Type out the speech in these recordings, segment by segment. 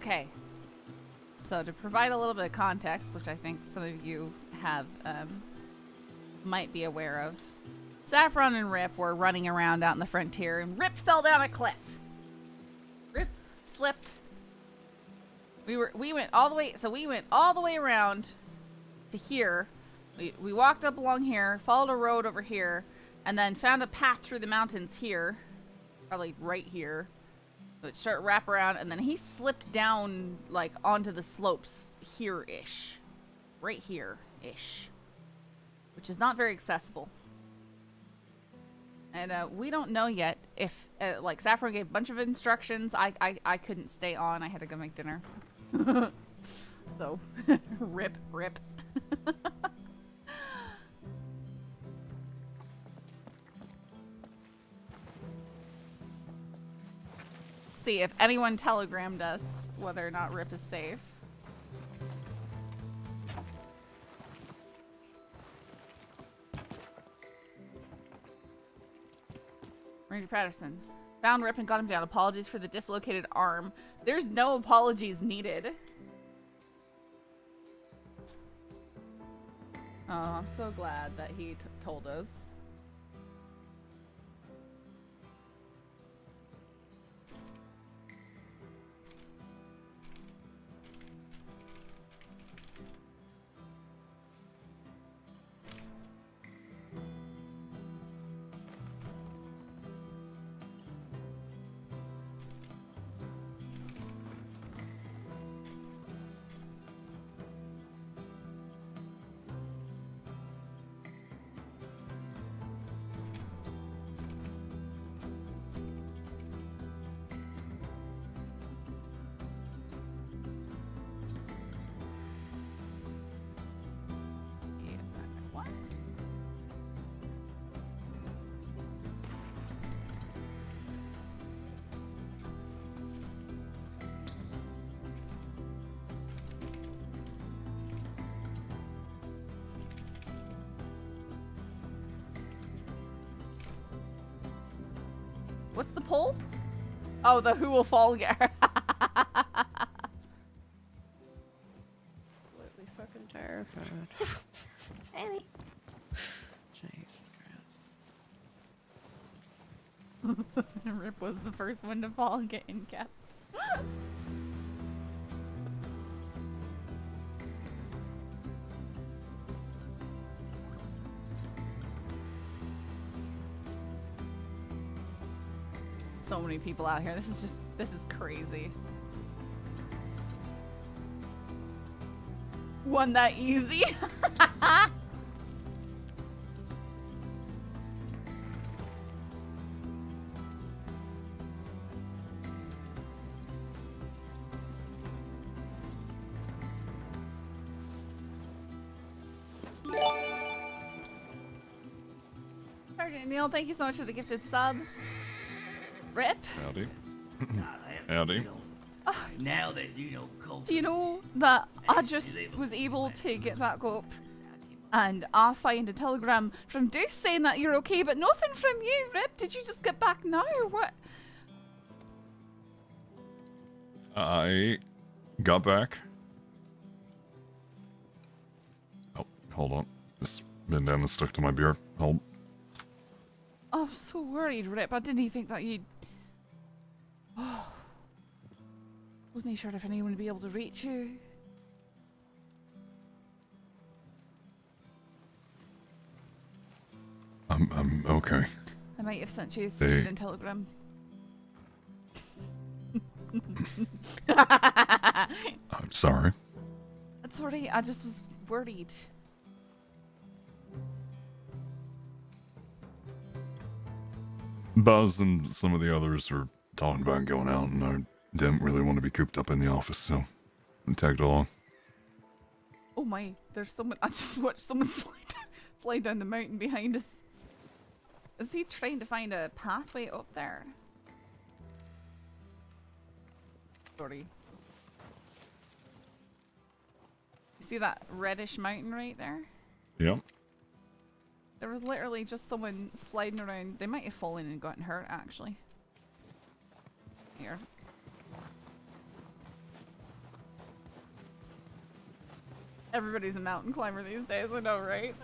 Okay. So to provide a little bit of context, which I think some of you have might be aware of, Saffron and Rip were running around out in the frontier, and Rip fell down a cliff. Rip slipped. We went all the way. So we went all the way around to here. We walked up along here, followed a road over here, and then found a path through the mountains here, probably right here. So it started wrap around, and then he slipped down like onto the slopes here-ish, right here-ish, which is not very accessible. And we don't know yet if, like, Saffron gave a bunch of instructions. I couldn't stay on. I had to go make dinner. So, rip. See if anyone telegrammed us whether or not Rip is safe. Ranger Patterson. Found Rip and got him down. Apologies for the dislocated arm. There's no apologies needed. Oh, I'm so glad that he told us. What's the poll? Oh, the who will fall again. Completely fucking terrified. Annie. Jesus Christ. Rip was the first one to fall and get in cap. So many people out here. This is crazy. One that easy. Sergeant Neil, thank you so much for the gifted sub. Rip? Howdy. Howdy. Now that you know, Do you know that I just was able to get back up and I find a telegram from Deuce saying that you're okay, but nothing from you, Rip. Did you just get back now or what? I got back. Oh, hold on. This bandana is stuck to my beard. Hold. I was so worried, Rip. I didn't even think that you'd... Oh. Wasn't sure if anyone would be able to reach you. I'm okay. I might have sent you a speeding telegram. I'm sorry. That's alright. I just was worried. Buzz and some of the others were talking about going out, and I didn't really want to be cooped up in the office, so I tagged along. Oh my, there's someone. I just watched someone slide down the mountain behind us. Is he trying to find a pathway up there? Sorry. You see that reddish mountain right there? Yep. There was literally just someone sliding around. They might have fallen and gotten hurt, actually. Here. Everybody's a mountain climber these days, I know, right?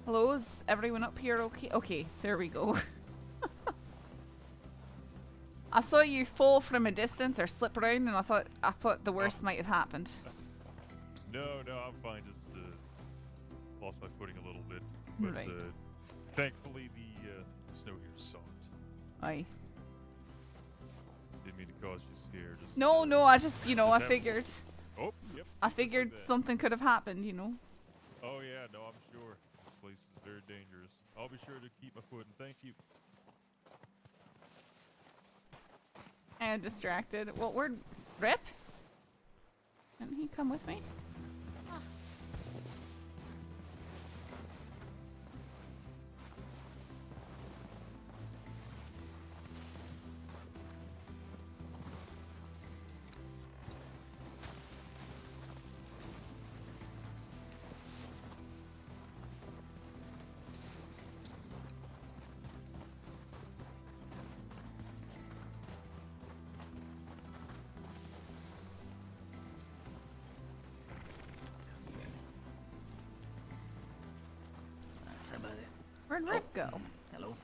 Hello, is everyone up here okay? Okay, there we go. I saw you fall from a distance or slip around, and I thought the worst might have happened. No, I'm fine. Just lost my footing a little bit, but Right. Thankfully the snow here is soft. Aye. Didn't mean to cause you a scare. Just No, I just, you know, I that- figured. Oh, yep. I figured that. something could have happened, you know. Oh yeah, no, I'm sure. This place is very dangerous. I'll be sure to keep my footing. Thank you. And distracted. Well, we're Rip. Didn't he come with me? That's about it. Where'd Rip go? Hello.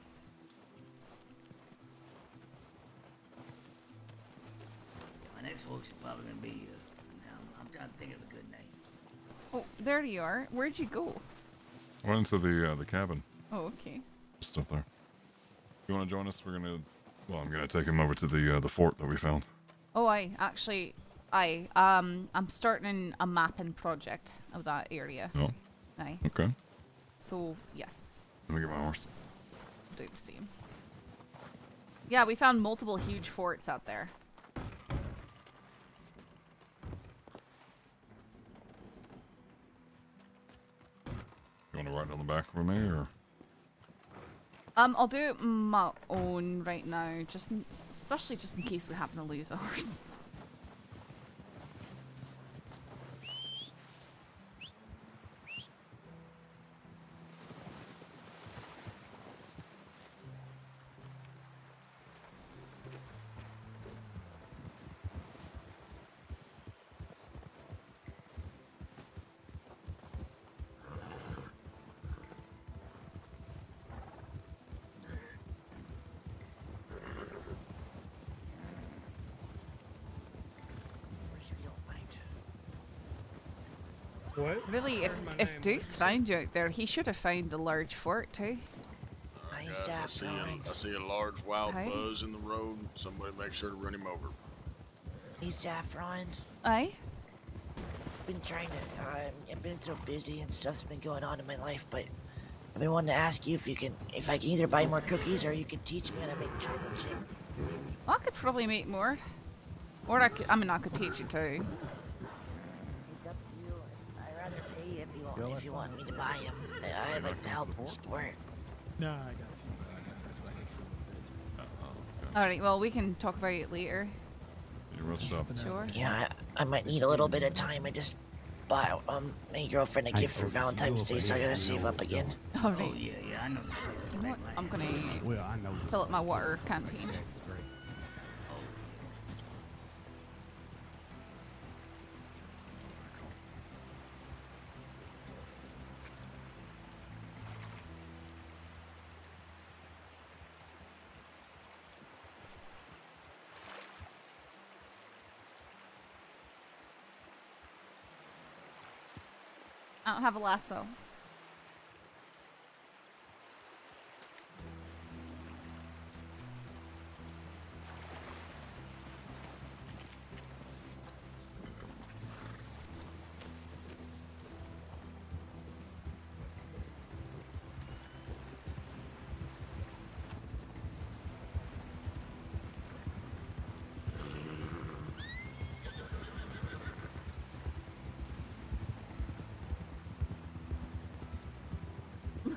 My next walk's probably gonna be. I'm trying to think of a good name. Oh, there you are. Where'd you go? Went into the cabin. Oh, okay. Just up there. You want to join us? I'm gonna take him over to the fort that we found. Oh, I'm starting a mapping project of that area. Oh, Aye. okay. So, yes, Let me get my horse. do the same. Yeah, we found multiple huge forts out there. You want to ride on the back with me, or? I'll do it my own right now, especially just in case we happen to lose a horse. What? Really, if Deuce found you out there, he should have found the large fort too. Hi, Guys, Saffron. I see a large wild Hi. buzz in the road. Somebody make sure to run him over. Hey, Saffron. Aye. Been trying to. I've been so busy and stuff's been going on in my life, but I've been wanting to ask you if I can either buy more cookies or you can teach me how to make chocolate chip. Well, I could probably make more. Or I could teach you too. It's up to you. I'd rather pay you if you want me to buy them. I'd like to help the sport. No, I got you. I got pressed back in for a little bit. Alright, well, we can talk about it later. You rest up. Sure. Yeah, I might need a little bit of time. I just bought my girlfriend a gift for Valentine's Day, so I gotta save up again. Oh Alright. yeah, I know this place. You know what? I'm gonna Well, I know. fill up my water canteen. It's great. I don't have a lasso.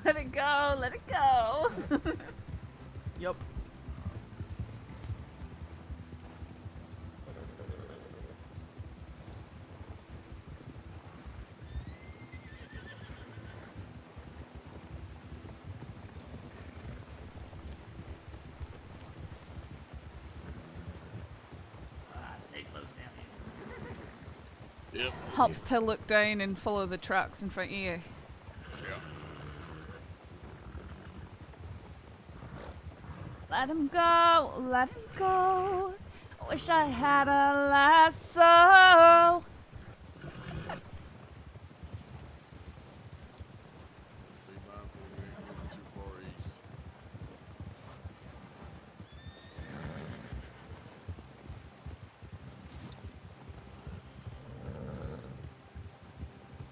Let it go, let it go. Yup. Yep. Helps to look down and follow the trucks in front of you. Yeah. Let him go, let him go. Wish I had a lasso. Be mindful we ain't moving too far east.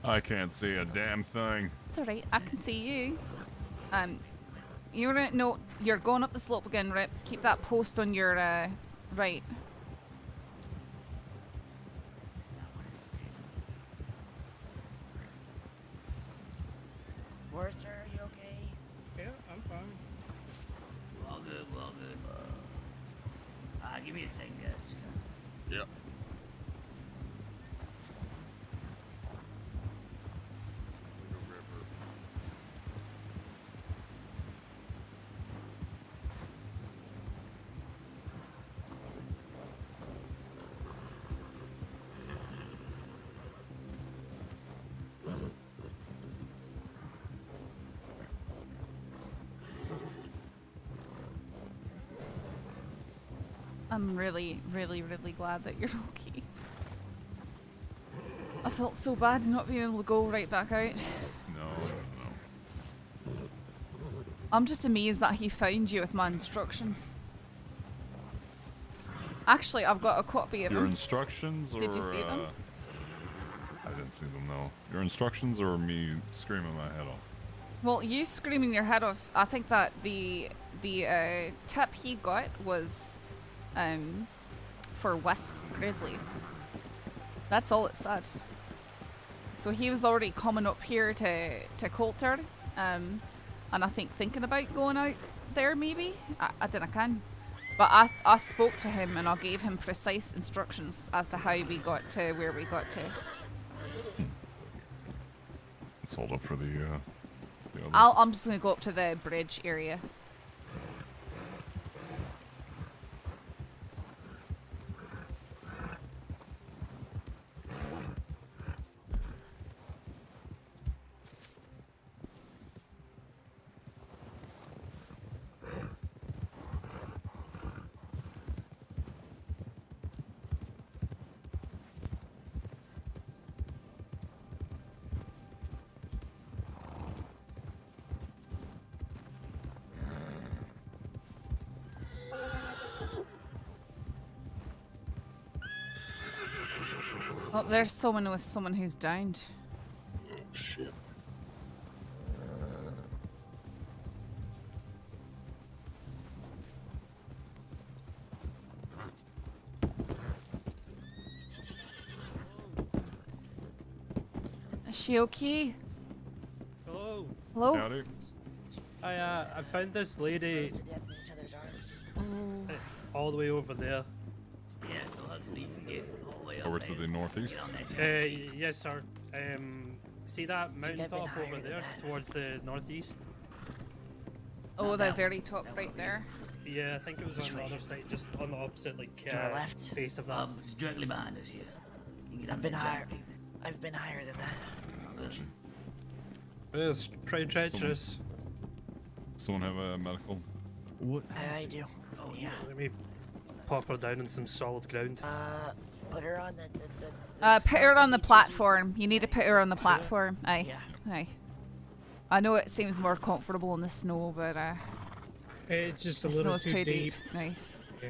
I can't see a damn thing. It's alright, I can see you. You're going up the slope again, Rip. Keep that post on your right. Worcester, are you okay? Yeah, I'm fine. We're all good, we're all good. Give me a second, guys. Yep. We go grab her. I'm really, really, really glad that you're okay. I felt so bad not being able to go right back out. No. I'm just amazed that he found you with my instructions. Actually, I've got a copy of Your them. instructions or... Did you see them? I didn't see them, no. Your instructions or me screaming my head off? Well, you screaming your head off. I think that the tip he got was for West Grizzlies. That's all it said. So he was already coming up here to Coulter, and I think thinking about going out there maybe. I didn't can. But I spoke to him and I gave him precise instructions as to how we got to where we got to. Let's hold up for the other. I'm just gonna go up to the bridge area. Oh, there's someone with someone who's downed. Oh, shit. Is she okay? Hello. Hello? Howdy. I found this lady Froze to death in each other's arms. all the way over there. Yeah, so Huxley, you can get all the way up Over there. to the northeast? Get on that jet. Yes, sir. See that mountain I've been top higher over than there, that. towards the northeast? Oh, Not the that very one. top That right one. there. Yeah, I think it was Which on the way? other side, just on the opposite, like, To our left? face of that. It's directly behind us, yeah. You can get I've on been that jet higher. and take that. I've been higher than that. Oh, good. It's pretty treacherous. Someone have a medical? What? I do. Oh, Yeah. Let me pop her down on some solid ground. Put her on the Put her on the BTG. platform. You need to put her on the platform. Aye. Yeah. Aye. I know it seems more comfortable in the snow, but It's just a the little snow's too too deep. deep. Aye. Yeah.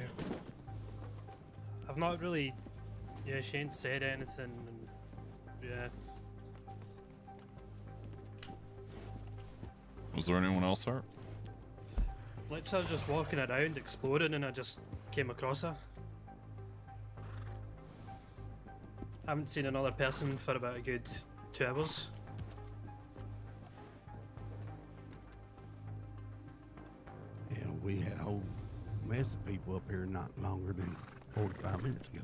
I've not really. Yeah, she ain't said anything. And, yeah. Was there anyone else hurt? Literally, I was just walking around exploring and I just came across her. Haven't seen another person for about a good 2 hours. Yeah, we had a whole mess of people up here not longer than 45 minutes ago.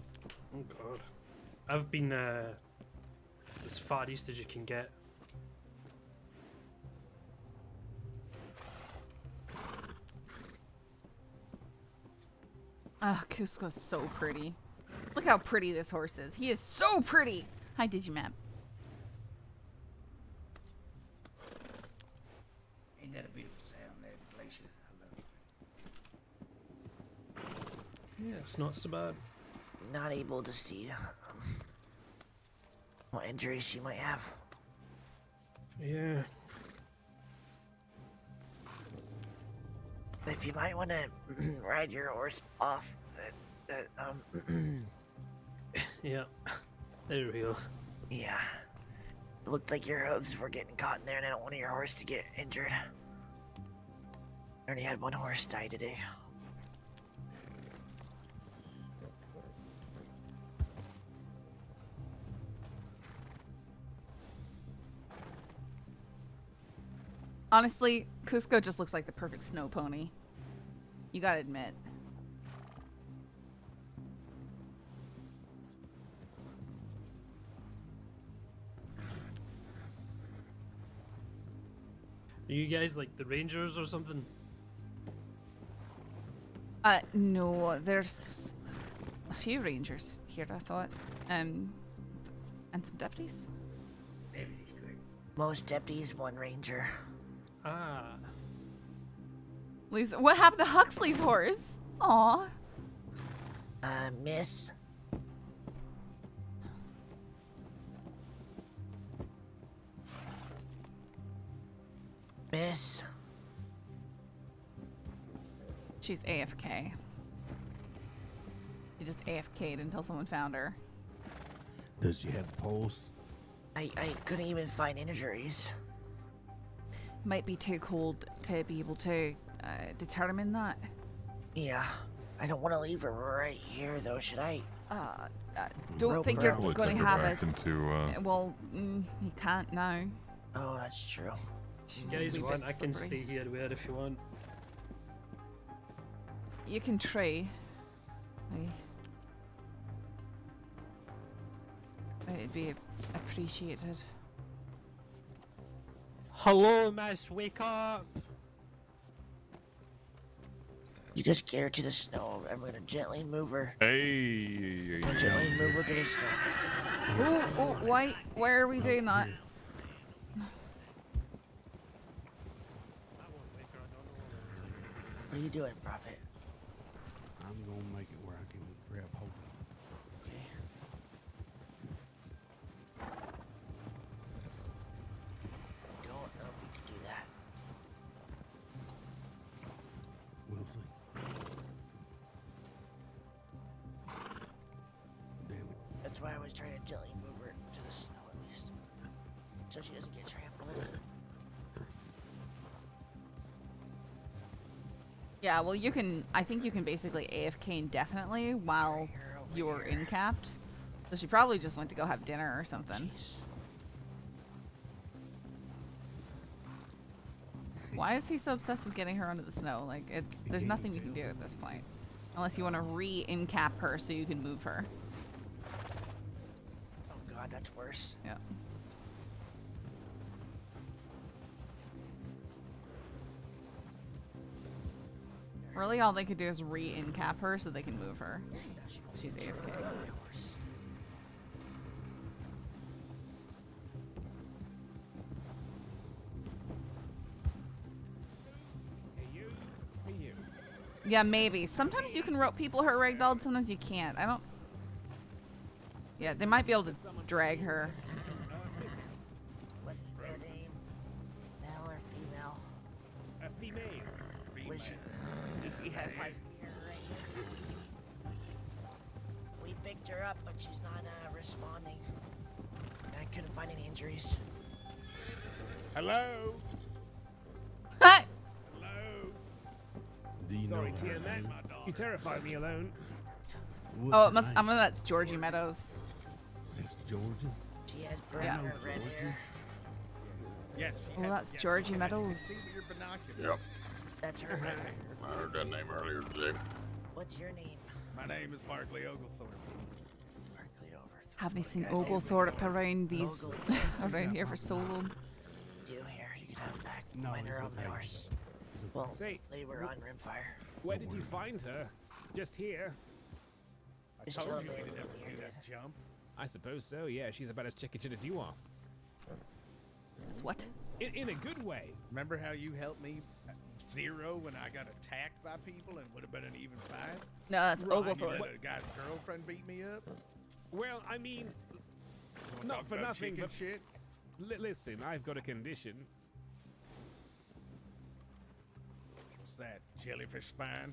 Oh god. I've been as far east as you can get. Ah, Cusco's so pretty. Look how pretty this horse is. He is so pretty. Hi, Digimap. Ain't that a beautiful sound there, the glacier? I love it. Yeah, it's not so bad. Not able to see what injuries she might have. Yeah. If you might want to ride your horse off Yeah. There we go. yeah. It looked like your hooves were getting caught in there, and I don't want your horse to get injured. I already had one horse die today. Honestly, Cusco just looks like the perfect snow pony. You gotta admit. Are you guys like the Rangers or something? No, there's a few rangers here, I thought. And some deputies. Everything's great. Most deputies, one ranger. Ah. Lisa, what happened to Huxley's horse? Aw. Miss. Miss. She's AFK. She just AFK'd until someone found her. Does she have a pulse? I couldn't even find injuries. Might be too cold to be able to determine that. Yeah. I don't want to leave her right here, though, should I? Don't Rope think her you're out. Probably going take to her have back it. into, Well, you can't now. Oh, that's true. You guys a wee want? bit I can slippery. stay here with her if you want. You can try. It'd be appreciated. Hello, miss. Wake up. You just get her to the snow. I'm gonna gently move her. hey, Gently move her to the snow. Oh, why are we doing that? What are you doing, Prophet? I'm gonna make it where I can grab hold of Okay. Don't know if we could do that. it. We'll see. Damn it. That's why I was trying to gently move her to the snow at least. So she doesn't get trampled. Yeah, well, you can. I think you can basically AFK indefinitely while you're incapped. So she probably just went to go have dinner or something. Jeez. Why is he so obsessed with getting her onto the snow? Like, there's nothing you can do at this point, unless you want to re-incap her so you can move her. Oh god, that's worse. Yeah. Really, all they could do is re-incap her so they can move her. She's AFK. Yeah, maybe. Sometimes you can rope people who are ragdolled, sometimes you can't. I don't... Yeah, they might be able to drag her. What's their name? Male or female? A female. Was she... We have one here, right? We picked her up, but she's not responding. I couldn't find any injuries. Hello? Hi! Hello? Do you Sorry know to her hear that. name? You terrified me alone. What's Oh, her it must... name? I'm gonna... That's Georgie Meadows. It's Georgia. She has brown Yeah. or red hair. Yes. Oh, that's Georgie Meadows. Yep. That's her red hair. I heard that name earlier today. What's your name? My name is Barkley Oglethorpe. Barkley Overthorpe. Haven't seen Oglethorpe around these... around here for so long. Do here, you can have them back. No, Mine it's are on my okay. horse. It's okay. Well, Say, they were on rimfire. where did you find her? Just here? I Just told tell you me we a didn't have little to do weird. that jump. I suppose so, yeah. She's about as chicken as you are. It's what? In a good way. Remember how you helped me at 0 when I got attacked by people and would have been an even 5? No, that's You Oglethorpe. let a guy's girlfriend beat me up? Well, I mean, Wanna not talk for about nothing, chicken but shit? listen, I've got a condition. What's that? Jellyfish spine?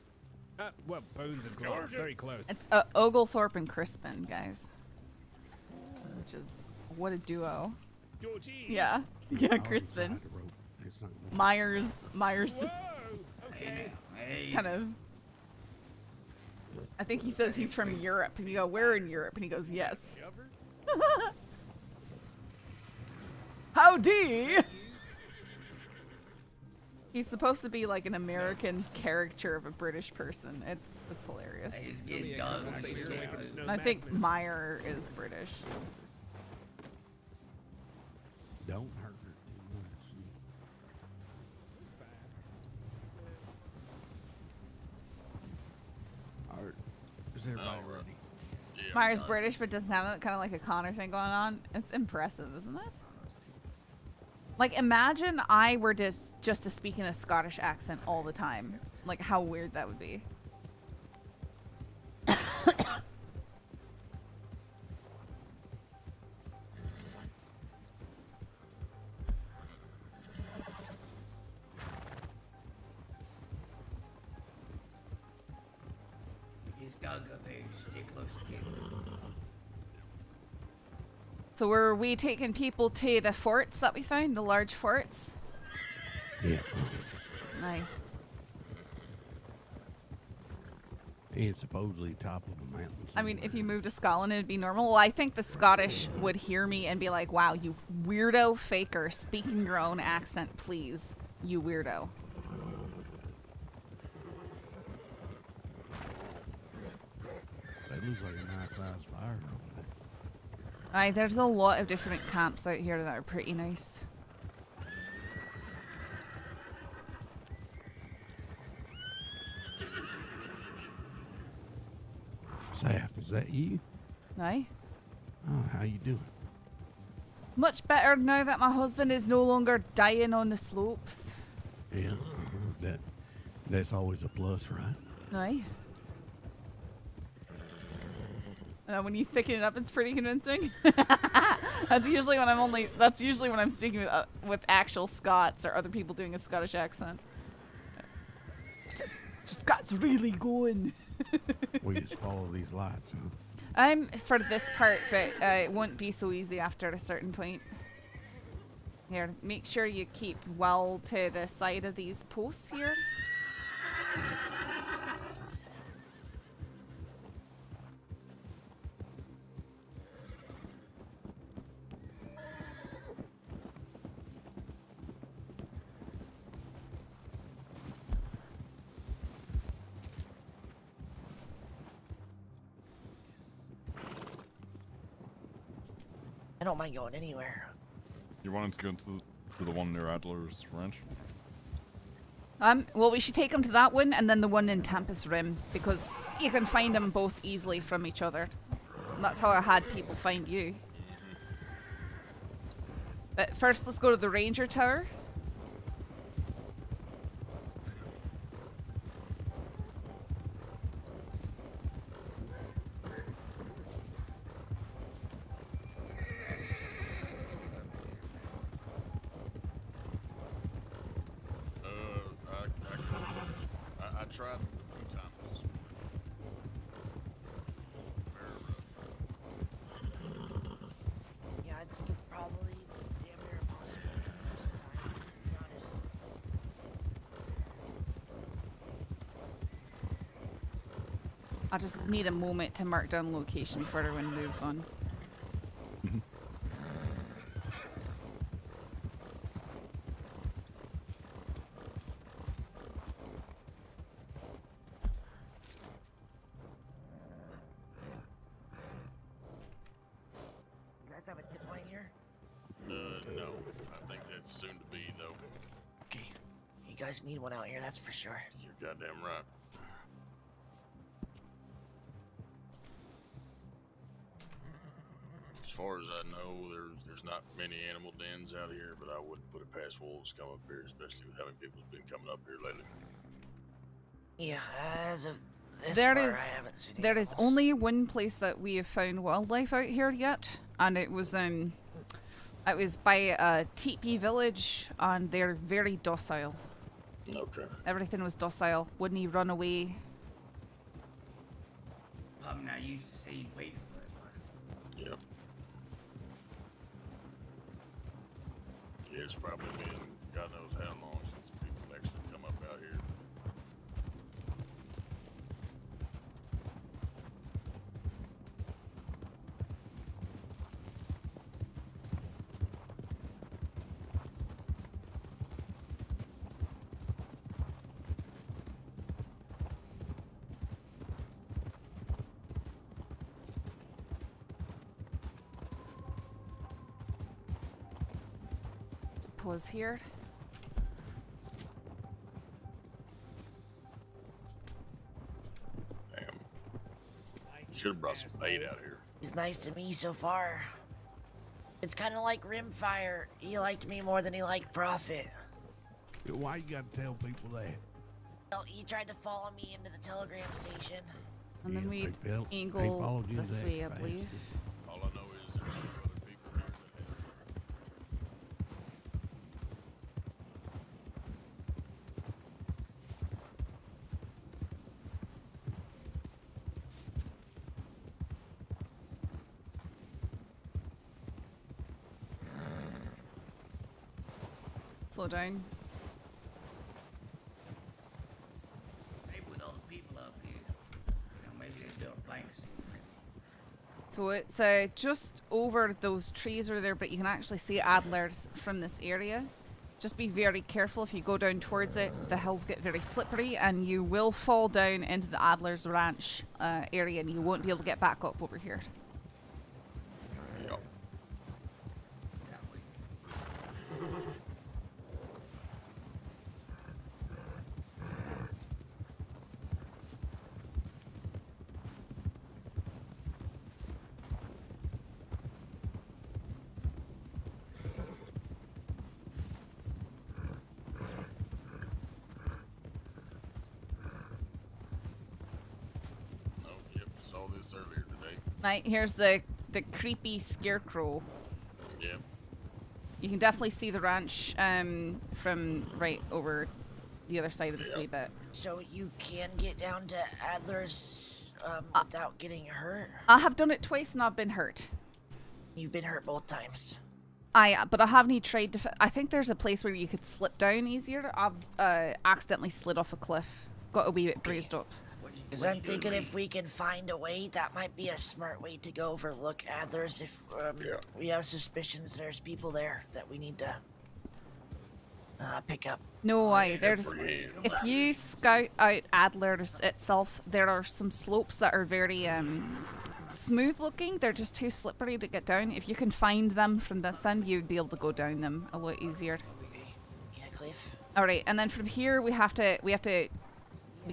Well, bones and claws, Georgia. very close. It's Oglethorpe and Crispin, guys. Which is what a duo. Georgie. Yeah, yeah, Crispin. Myers just Hey, now. Hey. kind of. I think he says he's from Europe, and you go, "Where in Europe?" And he goes, "Yes." Howdy! He's supposed to be like an American caricature of a British person. It's hilarious. He's getting done. I think Meyer is British. Don't hurt her too much. Alright. Is everybody ready? Meyer's British, but does sound kind of like a Connor thing going on. It's impressive, isn't it? Like, imagine I were just to speak in a Scottish accent all the time. Like, how weird that would be. He's got to stay close together. So were we taking people to the forts that we found? The large forts? Yeah. Nice. And supposedly top of a mountain. I mean, if you moved to Scotland, it'd be normal. Well, I think the Scottish would hear me and be like, wow, you weirdo faker, speaking your own accent, please, you weirdo. That looks like a nice sized fire over there. Aye, there's a lot of different camps out here that are pretty nice. Saf, is that you? Aye. Oh, how you doing? Much better now that my husband is no longer dying on the slopes. Yeah, that's always a plus, right? Aye. When you thicken it up, it's pretty convincing. That's usually when I'm speaking with actual Scots or other people doing a Scottish accent. Just Scots really going. We just follow these lights, huh? I'm for this part, but it won't be so easy after a certain point. Here, make sure you keep well to the side of these posts here. I don't mind going anywhere. You wanted to go to the one near Adler's Ranch? Well, we should take them to that one and then the one in Tempest Rim because you can find them both easily from each other. And that's how I had people find you. But first, let's go to the Ranger Tower. I tried a few times. Yeah, I think it's probably damn near impossible most of the time, to be honest. I just need a moment to mark down location before everyone moves on. You guys have a tip line here? No. I think that's soon to be, though. Okay. You guys need one out here, that's for sure. You're goddamn right. far as I know, there's not many animal dens out here, but I wouldn't put it past wolves to come up here, especially with how many people have been coming up here lately. Yeah, as of this There far, is I haven't seen there is animals. only one place that we have found wildlife out here yet, and it was by a teepee village, and they're very docile. Okay. Everything was docile. Wouldn't he run away? I'm not used to seeing people this much. Yep. Yeah, it's probably been God knows how long since people actually come up out here. Pause here. Damn. Should have brought some bait out here. He's nice to me so far. It's kind of like Rimfire. He liked me more than he liked Prophet. Why you gotta tell people that? Well, he tried to follow me into the telegram station. And then we they angle followed you this that way, I fast. believe. All I know is there's some other people here that have. Slow down. Maybe with all the people up here, maybe they built banks. So it's just over those trees over there, but you can actually see adlers from this area. Just be very careful if you go down towards it. The hills get very slippery, and you will fall down into the Adler's Ranch area, and you won't be able to get back up over here. Yep. Oh, yep. Saw this earlier today. Right, here's the creepy scarecrow. Yep. You can definitely see the ranch from right over the other side of this wee bit. So you can get down to Adler's without getting hurt? I have done it twice and I've been hurt. You've been hurt both times. But I haven't tried to. I think there's a place where you could slip down easier. I've accidentally slid off a cliff, got a wee bit bruised up. Because I'm thinking if we can find a way, that might be a smart way to go overlook Adler's. If we have suspicions there's people there that we need to pick up. No, there's. If you scout out Adler's itself, there are some slopes that are very smooth looking. They're just too slippery to get down. If you can find them from this end, you'd be able to go down them a lot easier. Yeah, Cliff. All right, and then from here we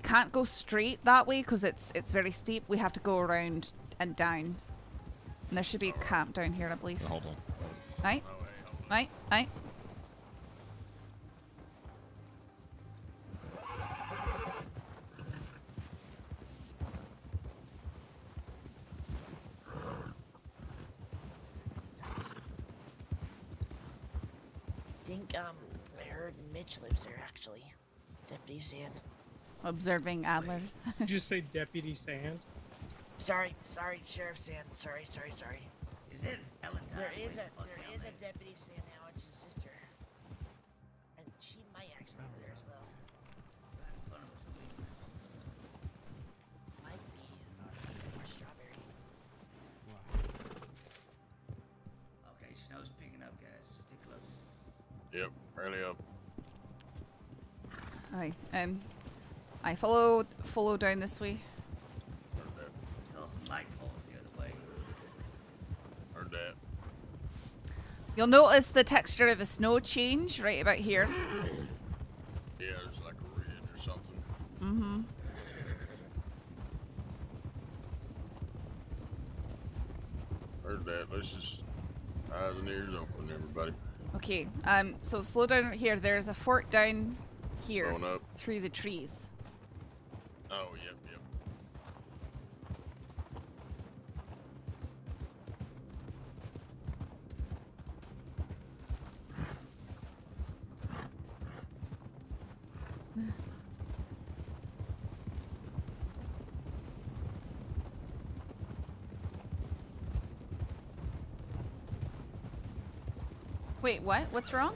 can't go straight that way because it's very steep. We have to go around and down. And there should be a camp down here, I believe. Hold on. Right? Right? I think I heard Mitch lives there actually. Deputy Sand. Observing Adlers. Did you say Deputy Sand? Sorry, Sheriff Sand. Sorry. Is it Valentine? There is a Deputy Sand now. It's his sister, and she might actually be there as well. Might be or Strawberry. Okay, snow's picking up, guys. Just stick close. Yep. Rally up. Aye. I follow down this way. Saw some light poles the other way. Heard that. You'll notice the texture of the snow change right about here. Yeah, there's like a ridge or something. Mm-hmm. Heard that. Let's just eyes and ears open, everybody. Okay, so slow down right here. There's a fort down here. Slowing up. Through the trees. Oh, yep, yep. Wait, what? What's wrong?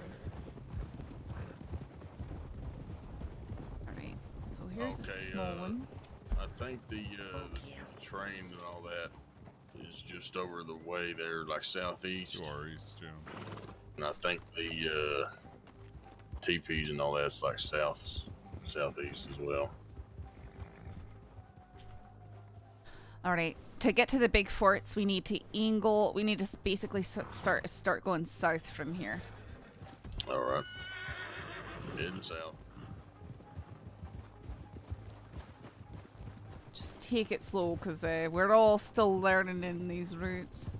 Alright, so here's a small one. I think the train and all that is just over the way there, like southeast. To our east, yeah. And I think the teepees and all that's like southeast as well. Alright, to get to the big forts, we need to angle. We need to basically start going south from here. All right. Heading south. Just take it slow, because we're all still learning in these routes.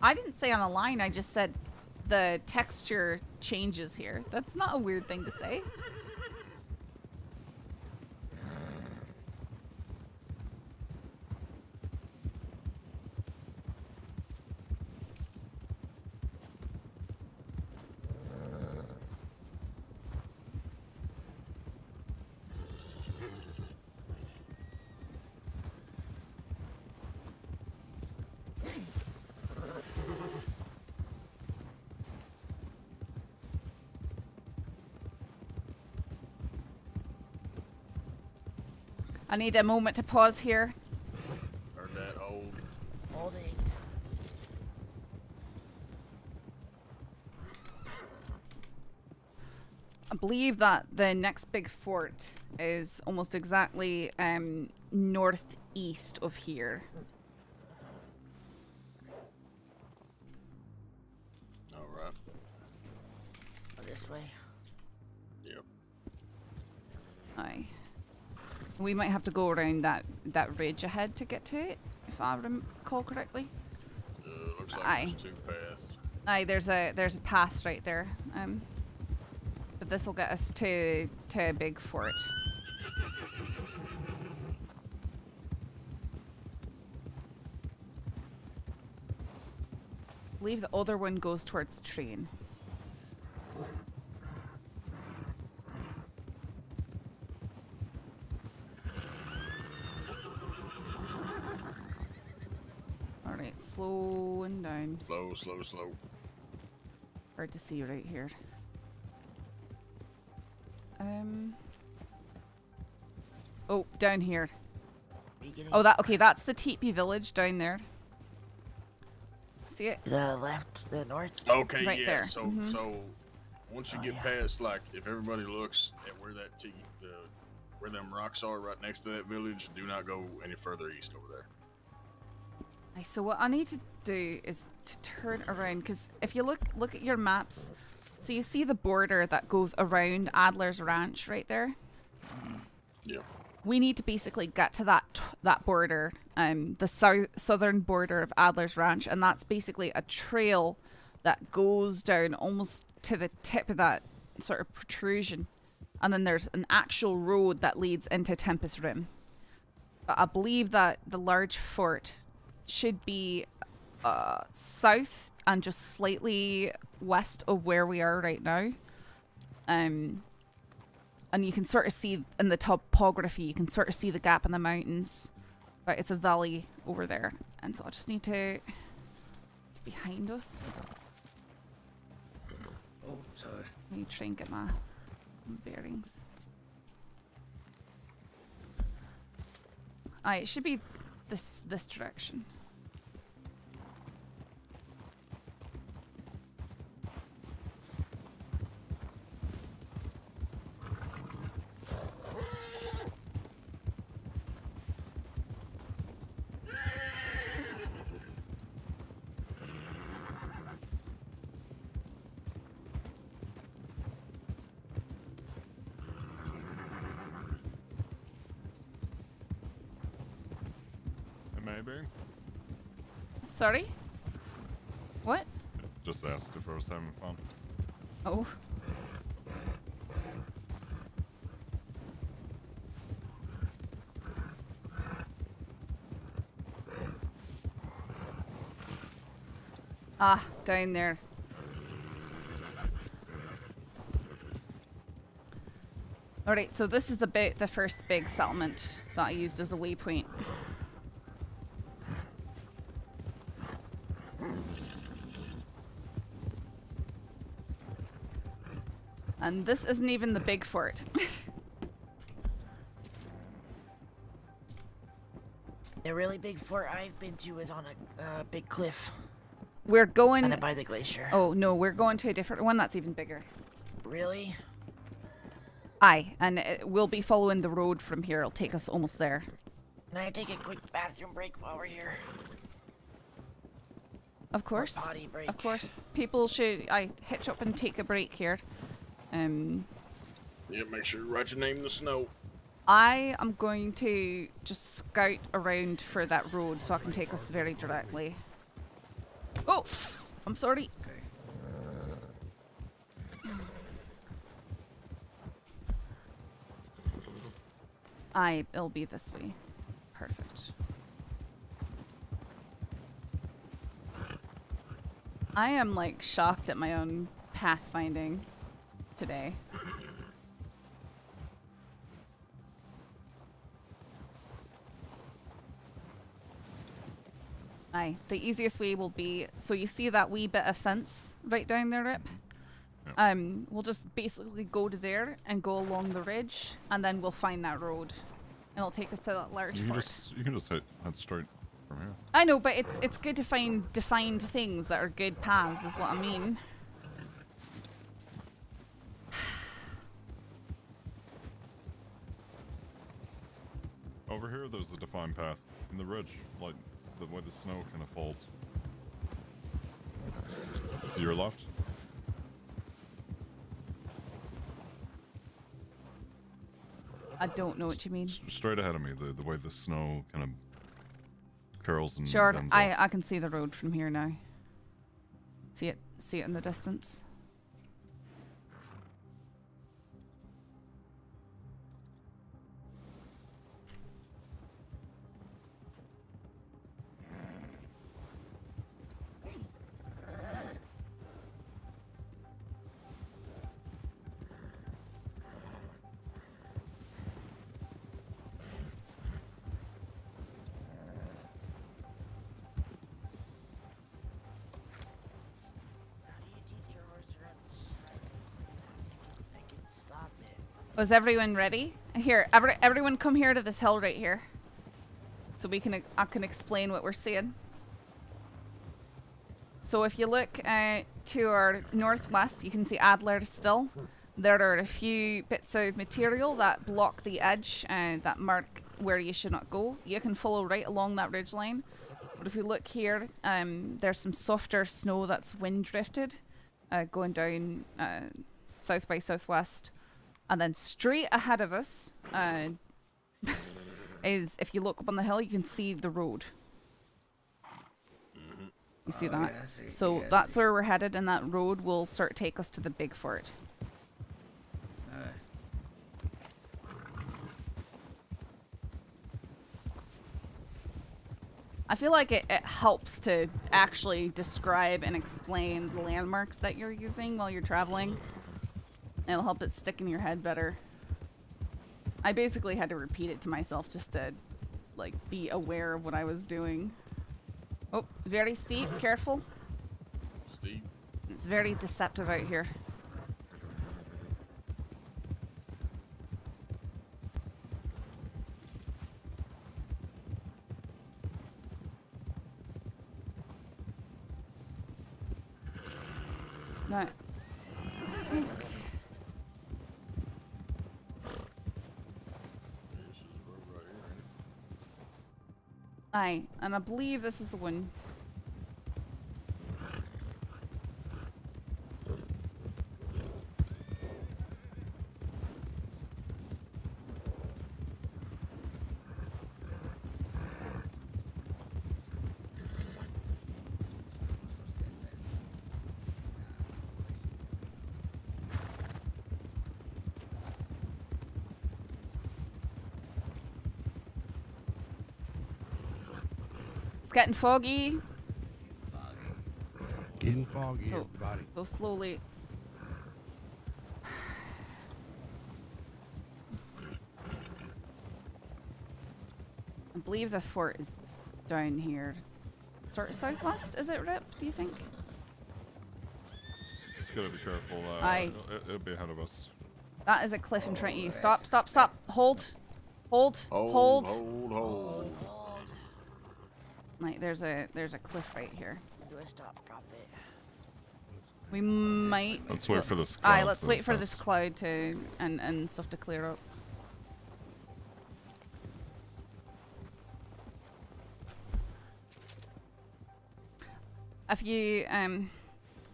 I didn't say on a line, I just said the texture changes here. That's not a weird thing to say. I need a moment to pause here. Heard that old. Holding. I believe that the next big fort is almost exactly northeast of here. All right. This way. Yep. Aye. We might have to go around that ridge ahead to get to it, if I recall correctly. Looks like Aye. there's two paths. Aye, there's a pass right there. But this will get us to a big fort. I believe the other one goes towards the train. Alright, slowing down. Slow, slow, slow. Hard to see right here. Oh, down here. Oh, okay, that's the teepee village down there. See it? The left, the north. Okay, Right yeah. there. So, Mhm. so once you get past, like, if everybody looks at where that where them rocks are right next to that village, do not go any further east over there. So what I need to do is to turn around, because if you look at your maps, so you see the border that goes around Adler's Ranch right there. Yeah. We need to basically get to that border, the southern border of Adler's Ranch, and that's basically a trail that goes down almost to the tip of that sort of protrusion, and then there's an actual road that leads into Tempest Rim. But I believe that the large fort should be south and just slightly west of where we are right now. And you can sort of see in the topography, you can sort of see the gap in the mountains. Right, it's a valley over there. And so I just need to... It's behind us. Oh, sorry. Let me try and get my bearings. It should be this direction. being? Sorry? What? Just asked if I was having fun. Oh. Ah, down there. Alright, so this is the first big settlement that I used as a waypoint. And this isn't even the big fort. The really big fort I've been to is on a big cliff. We're going... And by the glacier. Oh, no, we're going to a different one that's even bigger. Really? Aye, and we'll be following the road from here. It'll take us almost there. Can I take a quick bathroom break while we're here? Of course. Potty break. Of course. People should... I hitch up and take a break here. Yeah, make sure you write your name in the snow. I am going to just scout around for that road so I can take us very directly. Oh! I'm sorry. Aye, it'll be this way. Perfect. I am like shocked at my own pathfinding today. Aye, the easiest way will be, so you see that wee bit of fence right down there, Rip? Yep. We'll just basically go to there and go along the ridge, and then we'll find that road. And it'll take us to that large fort. You can just head straight from here. I know, but it's good to find defined things that are good paths, is what I mean. Over here, there's a defined path in the ridge, like the way the snow kind of folds. To your left. I don't know what you mean. Straight ahead of me, the way the snow kind of curls and Sure, bends I up. can see the road from here now. See it in the distance. Was everyone ready? Here, everyone come here to this hill right here. So I can explain what we're seeing. So if you look to our northwest, you can see Adler still. There are a few bits of material that block the edge that mark where you should not go. You can follow right along that ridge line. But if you look here, there's some softer snow that's wind drifted going down south by southwest. And then straight ahead of us is, if you look up on the hill, you can see the road. You see that? Yeah, So that's where we're headed, and that road will take us to the big fort. I feel like it helps to actually describe and explain the landmarks that you're using while you're traveling. It'll help it stick in your head better. I basically had to repeat it to myself just to, like, be aware of what I was doing. Oh, very steep. Careful. Steep. It's very deceptive out here. No. Aye, and I believe this is the one. getting foggy. Getting foggy, So, everybody. go slowly. I believe the fort is down here. Sort of southwest, is it, Rip, do you think? Just gotta be careful. Aye. It'll be ahead of us. That is a cliff in front of you. Stop, stop, stop. Hold. Hold. Hold. Hold. Right, there's a cliff right here. Do a stop, Prophet. We might... Let's wait for this Aye, cloud let's to wait for pass. this cloud to... and stuff to clear up. If you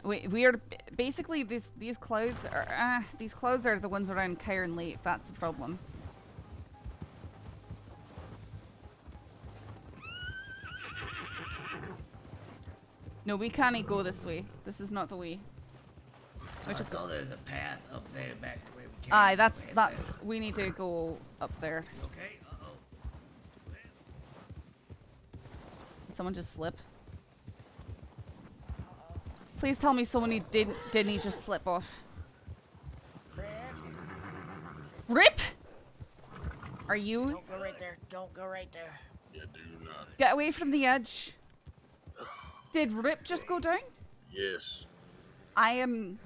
we're basically these clouds are the ones around Cairn Lake. That's the problem. No, we can't go this way. This is not the way. So I saw there's a path up there back to where we came. Aye, that's we need to go up there. You okay? Uh-oh. Did someone just slip? Please tell me someone didn't he just slip off? Rip? Are you? Don't go right there. Don't go right there. Yeah, do not. Get away from the edge. Did Rip just go down? Yes. I am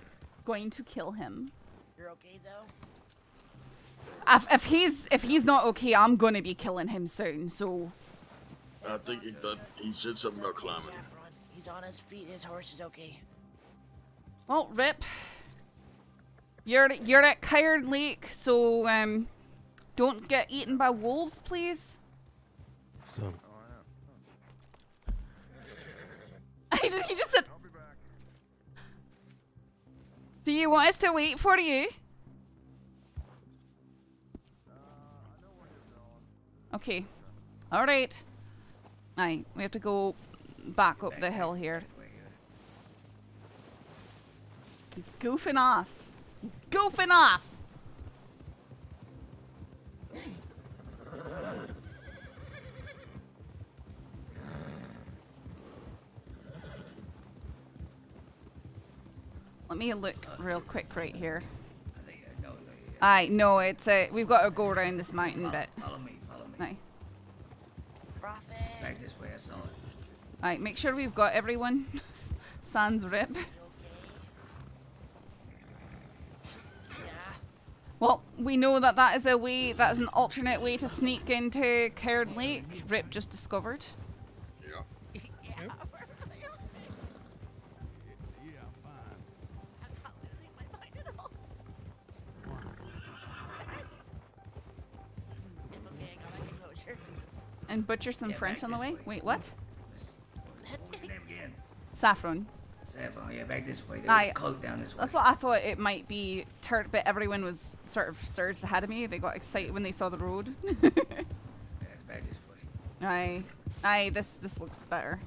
going to kill him. You're okay though? If he's not okay, I'm gonna be killing him soon. So. I think he said something about climbing. Saffron, he's on his feet. His horse is okay. Well, Rip, you're at Cairn Lake, so don't get eaten by wolves, please. So. He just said. Do you want us to wait for you? Okay. All right. Aye, we have to go back up the hill here. He's goofing off. He's goofing off. Let me look real quick right here. Aye, no, it's we've got to go around this mountain bit. Follow me, follow me. Aye. Prophet. Back this way, I saw it. Aye, make sure we've got everyone. Sans Rip. You okay? Yeah. Well, we know that that is a way, that is an alternate way to sneak into Cairn Lake. Rip just discovered. Yeah. Yeah. Yeah, I'm fine. I'm not losing my mind at all. It's okay. I got my composure. And butcher some Yeah, French back on the this way. way. Wait, what? What was your name again? Saffron. Saffron, yeah, back this way. There's Aye. a cloak down this way. That's what I thought it might be. But everyone was sort of surged ahead of me. They got excited when they saw the road. Yeah, it's back this way. Aye. Aye, this looks better.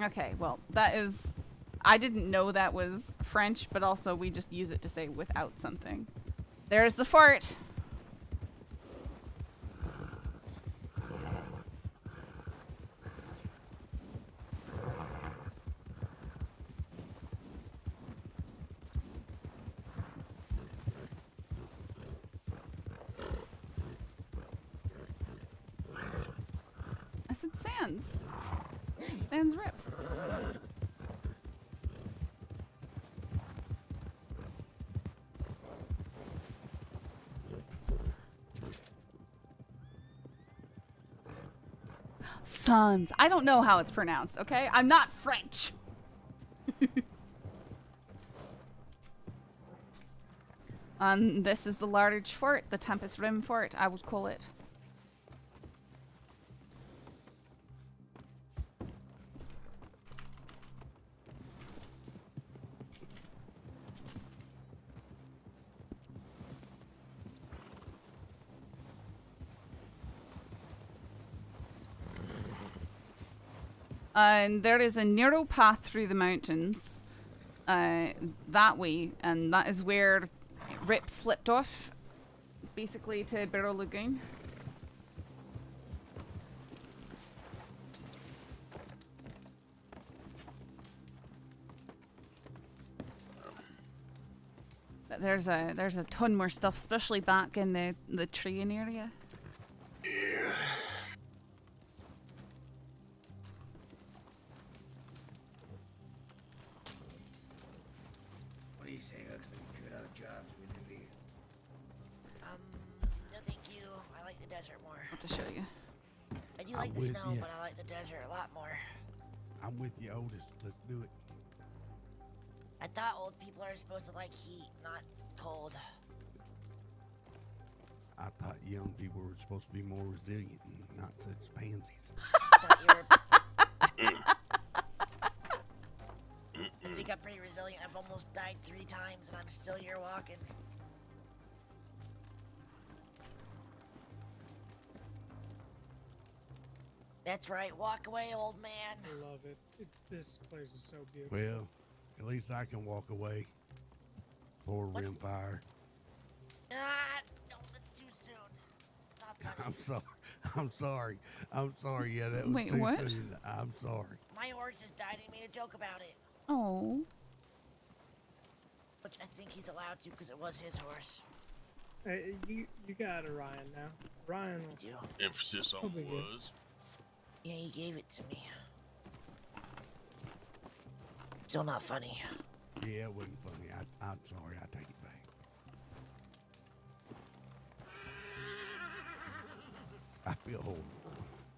Okay, well, that is... I didn't know that was French, but also we just use it to say without something. There's the fort! I said Sans. Sans Rip. Sans. I don't know how it's pronounced, okay? I'm not French. And this is the large fort, the Tempest Rim Fort, I would call it. And there is a narrow path through the mountains that way, and that is where Rip slipped off basically to Barrow Lagoon. But there's a ton more stuff, especially back in the train area. Yeah. What do you say, Huxley? Good out jobs we live here. No thank you. I like the desert more. I'll have to show you. I do like the snow, but I like the desert a lot more. I'm with you, Otis. Let's do it. I thought old people are supposed to like heat, not cold. I thought young people were supposed to be more resilient and not such pansies. I think I'm pretty resilient. I've almost died 3 times and I'm still here walking. That's right. Walk away, old man. I love it. This place is so beautiful. Well, at least I can walk away. Poor Rimfire. Don't, it's too soon. Stop. I'm sorry. I'm sorry. Yeah, that was Wait, too what? soon. I'm sorry. My horse just died. He made a joke about it. Oh. Which I think he's allowed to because it was his horse. Hey, you got Ryan now. Ryan. I do. Emphasis on was. Yeah, he gave it to me. Still not funny. Yeah, it wasn't funny. I'm sorry. I take it back. I feel horrible.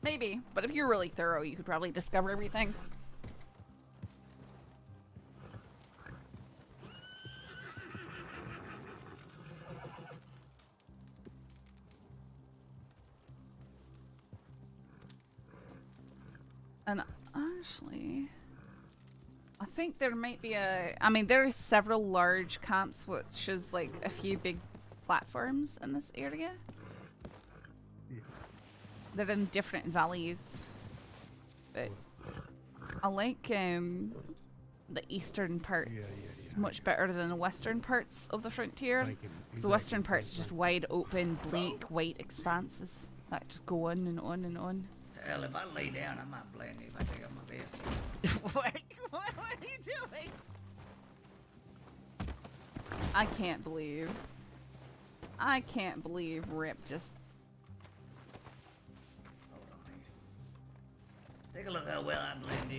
Maybe, but if you're really thorough, you could probably discover everything. And actually, I think there might be I mean, there are several large camps, which is like a few big platforms in this area. They're in different valleys. But I like the eastern parts much better than the western parts of the frontier. Because the western parts are just wide open, bleak, white expanses that just go on and on and on. Hell, if I lay down, I might blend you if I take off my vest. What are you doing? I can't believe Rip just... Hold on here. Take a look how well I blend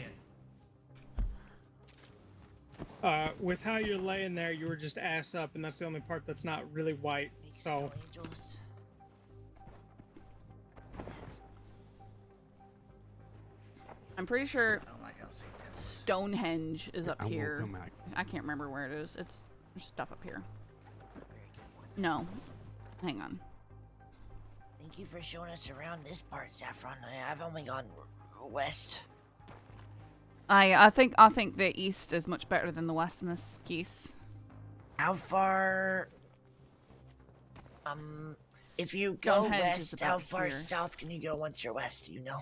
in. With how you're laying there, you were just ass up, and that's the only part that's not really white. So. Angels. I'm pretty sure Stonehenge is up I won't here. come out. I can't remember where it is. It's there's stuff up here. No. Hang on. Thank you for showing us around this part, Saffron. I've only gone west. I think the east is much better than the west in this case. How far? If you go Stonehenge is west, how about far here. south can you go once you're west? Do you know?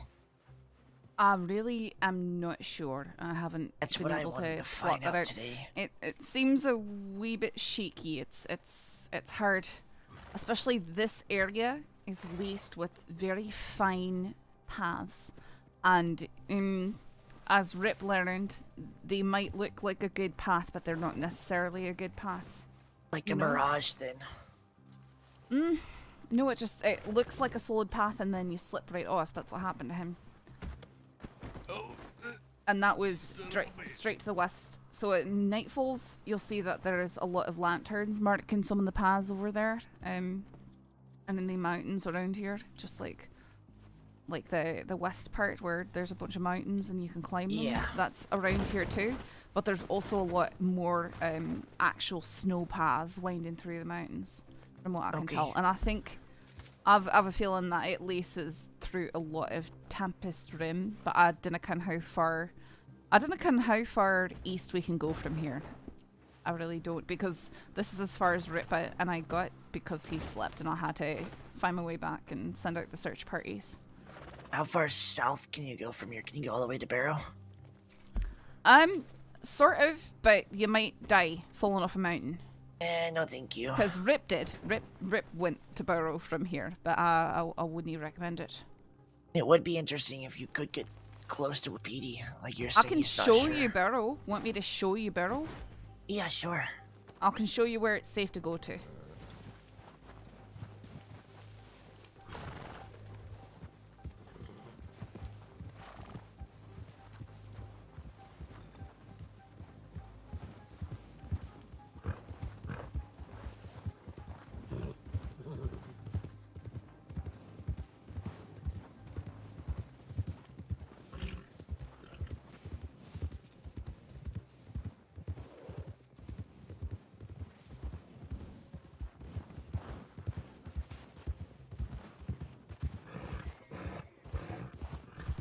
I really am not sure. I haven't That's been what I able wanted to to plot find that out out. today. It seems a wee bit shaky. It's hard, especially this area is laced with very fine paths, and as Rip learned, they might look like a good path, but they're not necessarily a good path. Like a mirage, then. No, it looks like a solid path, and then you slip right off. That's what happened to him. And that was straight to the west. So at nightfalls, you'll see that there's a lot of lanterns marking some of the paths over there, and in the mountains around here, just like the west part where there's a bunch of mountains and you can climb them. Yeah. That's around here too. But there's also a lot more actual snow paths winding through the mountains, from what I can tell. And I think I've a feeling that it laces through a lot of Tempest Rim, but I don't know how far east we can go from here. I really don't, because this is as far as Rip and I got because he slept, and I had to find my way back and send out the search parties. How far south can you go from here? Can you go all the way to Barrow? Sort of, but you might die falling off a mountain. No, thank you. Because Rip did. Rip went to Burrow from here, but I wouldn't recommend it. It would be interesting if you could get close to a PD, like you're I saying. can show you Burrow. Want me to show you Burrow? Yeah, sure. I can show you where it's safe to go to.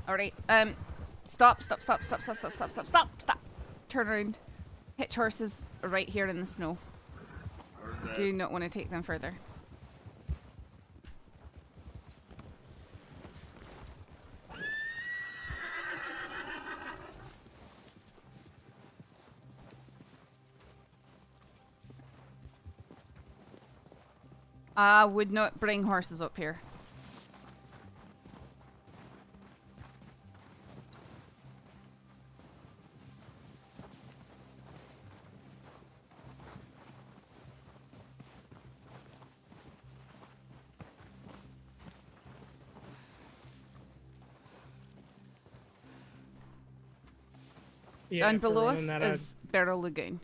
Alright, stop. Turn around. Hitch horses right here in the snow. Do not want to take them further. I would not bring horses up here. Yeah, Down below us that is Barrel Lagoon.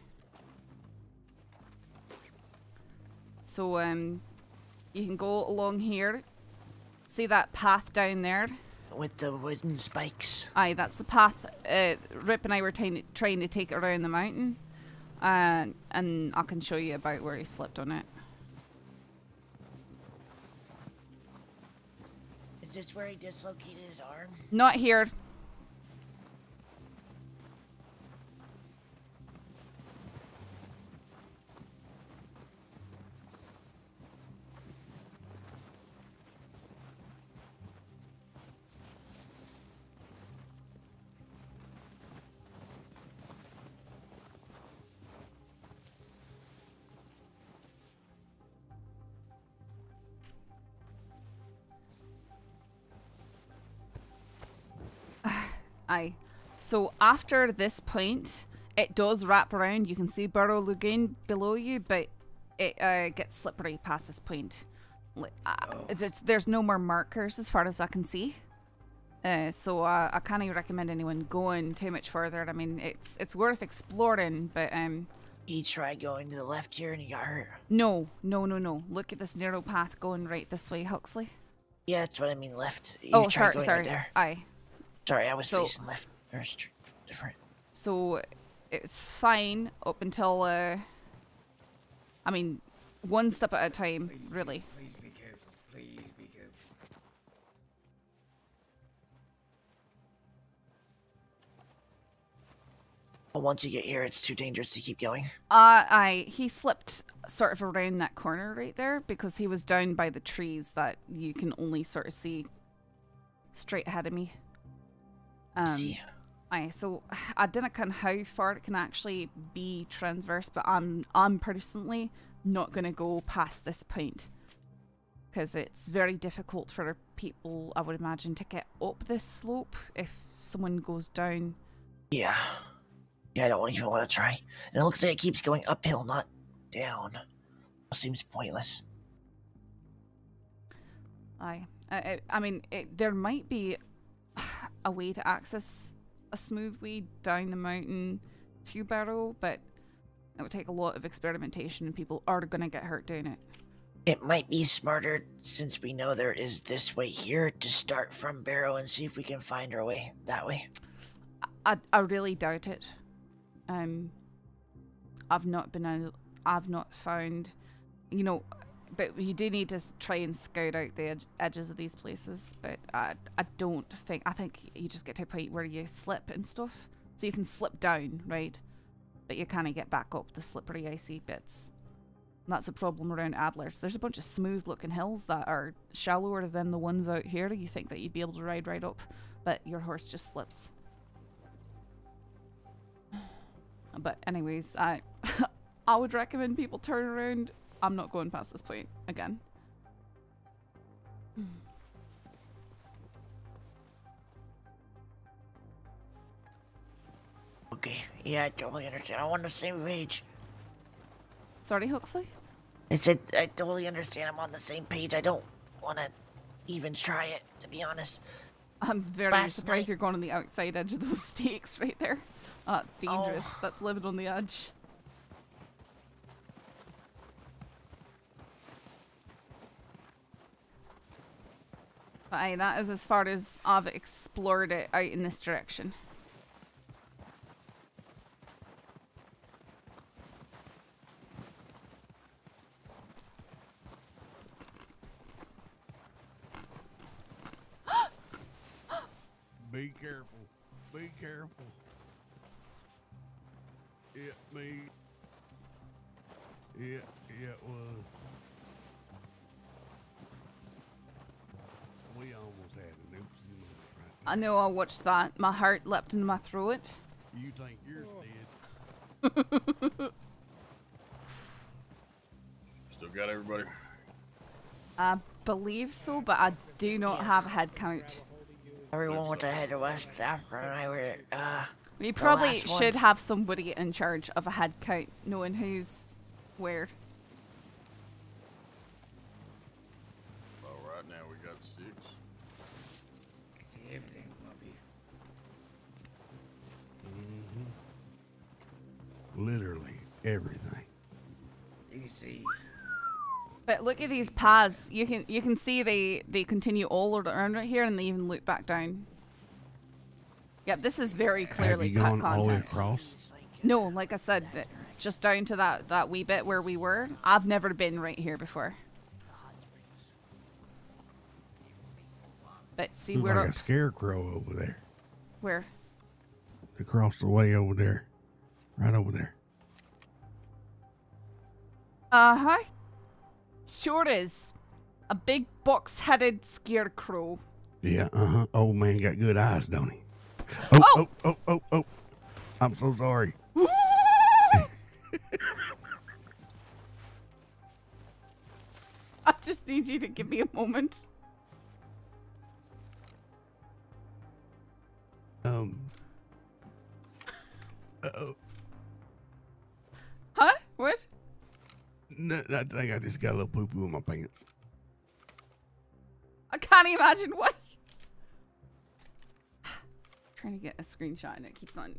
So you can go along here. See that path down there? With the wooden spikes. Aye, that's the path Rip and I were trying to take around the mountain. And I can show you about where he slipped on it. Is this where he dislocated his arm? Not here. Aye. So after this point, it does wrap around. You can see Burrow Lagoon below you, but it gets slippery past this point. There's no more markers as far as I can see. So I can't recommend anyone going too much further. I mean, it's worth exploring, but He tried going to the left here and he got hurt. No. Look at this narrow path going right this way, Huxley. Yeah, that's what I mean, left. You Oh, tried sorry. going right there. Aye. Sorry, I was facing left. Or different. So it's fine up until I mean, one step at a time, really. Please be careful. Please be careful. But once you get here, it's too dangerous to keep going. He slipped sort of around that corner right there because he was down by the trees that you can only sort of see straight ahead of me. See. So I didn't count how far it can actually be transverse, but I'm personally not going to go past this point because it's very difficult for people, I would imagine, to get up this slope if someone goes down. Yeah, I don't even want to try. And it looks like it keeps going uphill, not down. It seems pointless. I mean, there might be a way to access a smooth way down the mountain to Barrow, but it would take a lot of experimentation and people are going to get hurt doing it. It might be smarter, since we know there is this way here, to start from Barrow and see if we can find our way that way. I really doubt it. I've not found, you know, but you do need to try and scout out the edges of these places, but I think you just get to a point where you slip and stuff. So you can slip down, right? But you kind of get back up the slippery, icy bits. And that's a problem around Adler's. There's a bunch of smooth looking hills that are shallower than the ones out here. You think that you'd be able to ride right up, but your horse just slips. But anyways, I would recommend people turn around. I'm not going past this point again. Okay, yeah, I totally understand. I'm on the same page. Sorry, Huxley? I said I totally understand. I'm on the same page. I don't want to even try it, to be honest. I'm very Last surprised night- you're going on the outside edge of those stakes right there. That's dangerous. Oh. That's living on the edge. But aye, that is as far as I've explored it out in this direction. Be careful. Be careful. It me. Yeah, it was. We almost had an oopsie right I know I watched that. My heart leapt into my throat. there. You think you're dead? Still got everybody? I believe so, but I do not have a head count. Everyone went ahead to West Saffron and I were, We the probably last one. should have somebody in charge of a head count, knowing who's where. Well, right now we got 6. See everything from up here. Literally everything. You can see. But look at these paths. You can see they continue all around right here, and they even loop back down. Yep, this is very clearly Have you cut gone all the way content. across? No, like I said, just down to that wee bit where we were. I've never been right here before. But see, There's we're like a scarecrow over there. where? Across the way over there. Right over there. Uh-huh. Sure is. A big box-headed scarecrow. Yeah, uh-huh. Old man got good eyes, don't he? Oh. I'm so sorry. I just need you to give me a moment. Uh-oh. Huh? What? No, I think I just got a little poo-poo in my pants. I can't imagine why. Trying to get a screenshot and it keeps on.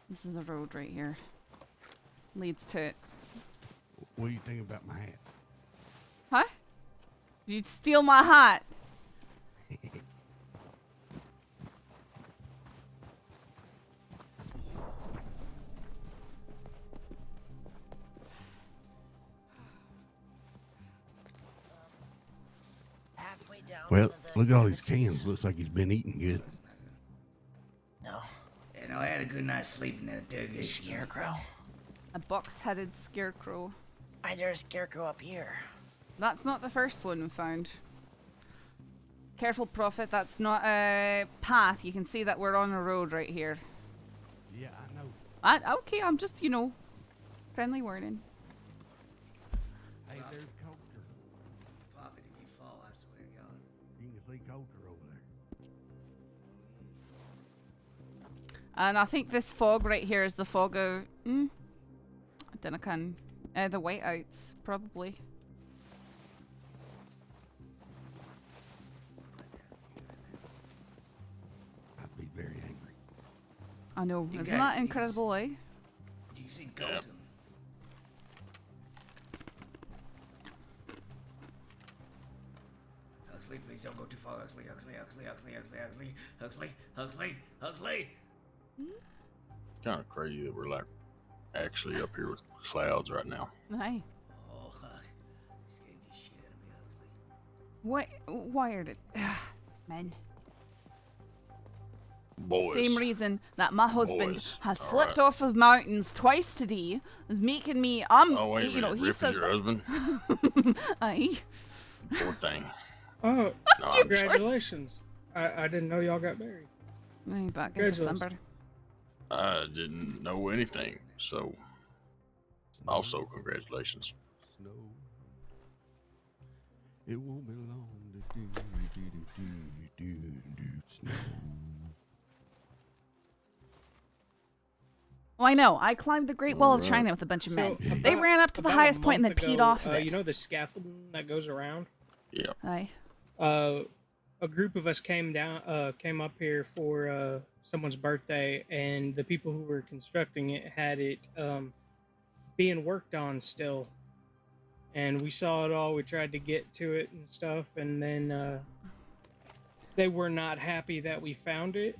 This is the road right here. Leads to it. What do you think about my hat? Huh? Did you steal my hat? halfway down. Well, one of the look at all these crevices. cans. Looks like he's been eating good. No, You know, I had a good night's sleep in that interrogation. scarecrow. A box-headed scarecrow. Why is there a scarecrow up here? That's not the first one we found. Careful, Prophet. That's not a path. You can see that we're on a road right here. Yeah, I know. Okay, I'm just, you know, friendly warning. Hey, there's Coulter. Pop it if you fall, I swear to God. You can see Coulter over there. And I think this fog right here is the fog of... I don't know, the whiteouts, probably. I'd be very angry. I know. You Isn't got- that incredible, eh? Do you see Colton? Huxley, please don't go too far. Huxley. Kind of crazy that we're like actually up here with clouds right now. Aye. Oh, scared the shit out of me, Huxley. What? Wired it. Men. Boys. Same reason that my husband Boys. has All slipped right. off of mountains twice today, is making me. Oh, wait a you know, minute. he Rip is says. your husband? Aye. Poor thing. Oh, No, I'm congratulations. I didn't know y'all got married. Way back in December. I didn't know anything, so also congratulations. Snow. It won't be long to snow. Oh, I know. I climbed the Great Wall of China with a bunch of men. They ran up to the highest point and then peed off of it. You know the scaffolding that goes around? Yeah. Aye. A group of us came up here for someone's birthday, and the people who were constructing it had it being worked on still. And we saw it all. We tried to get to it and stuff, and then they were not happy that we found it,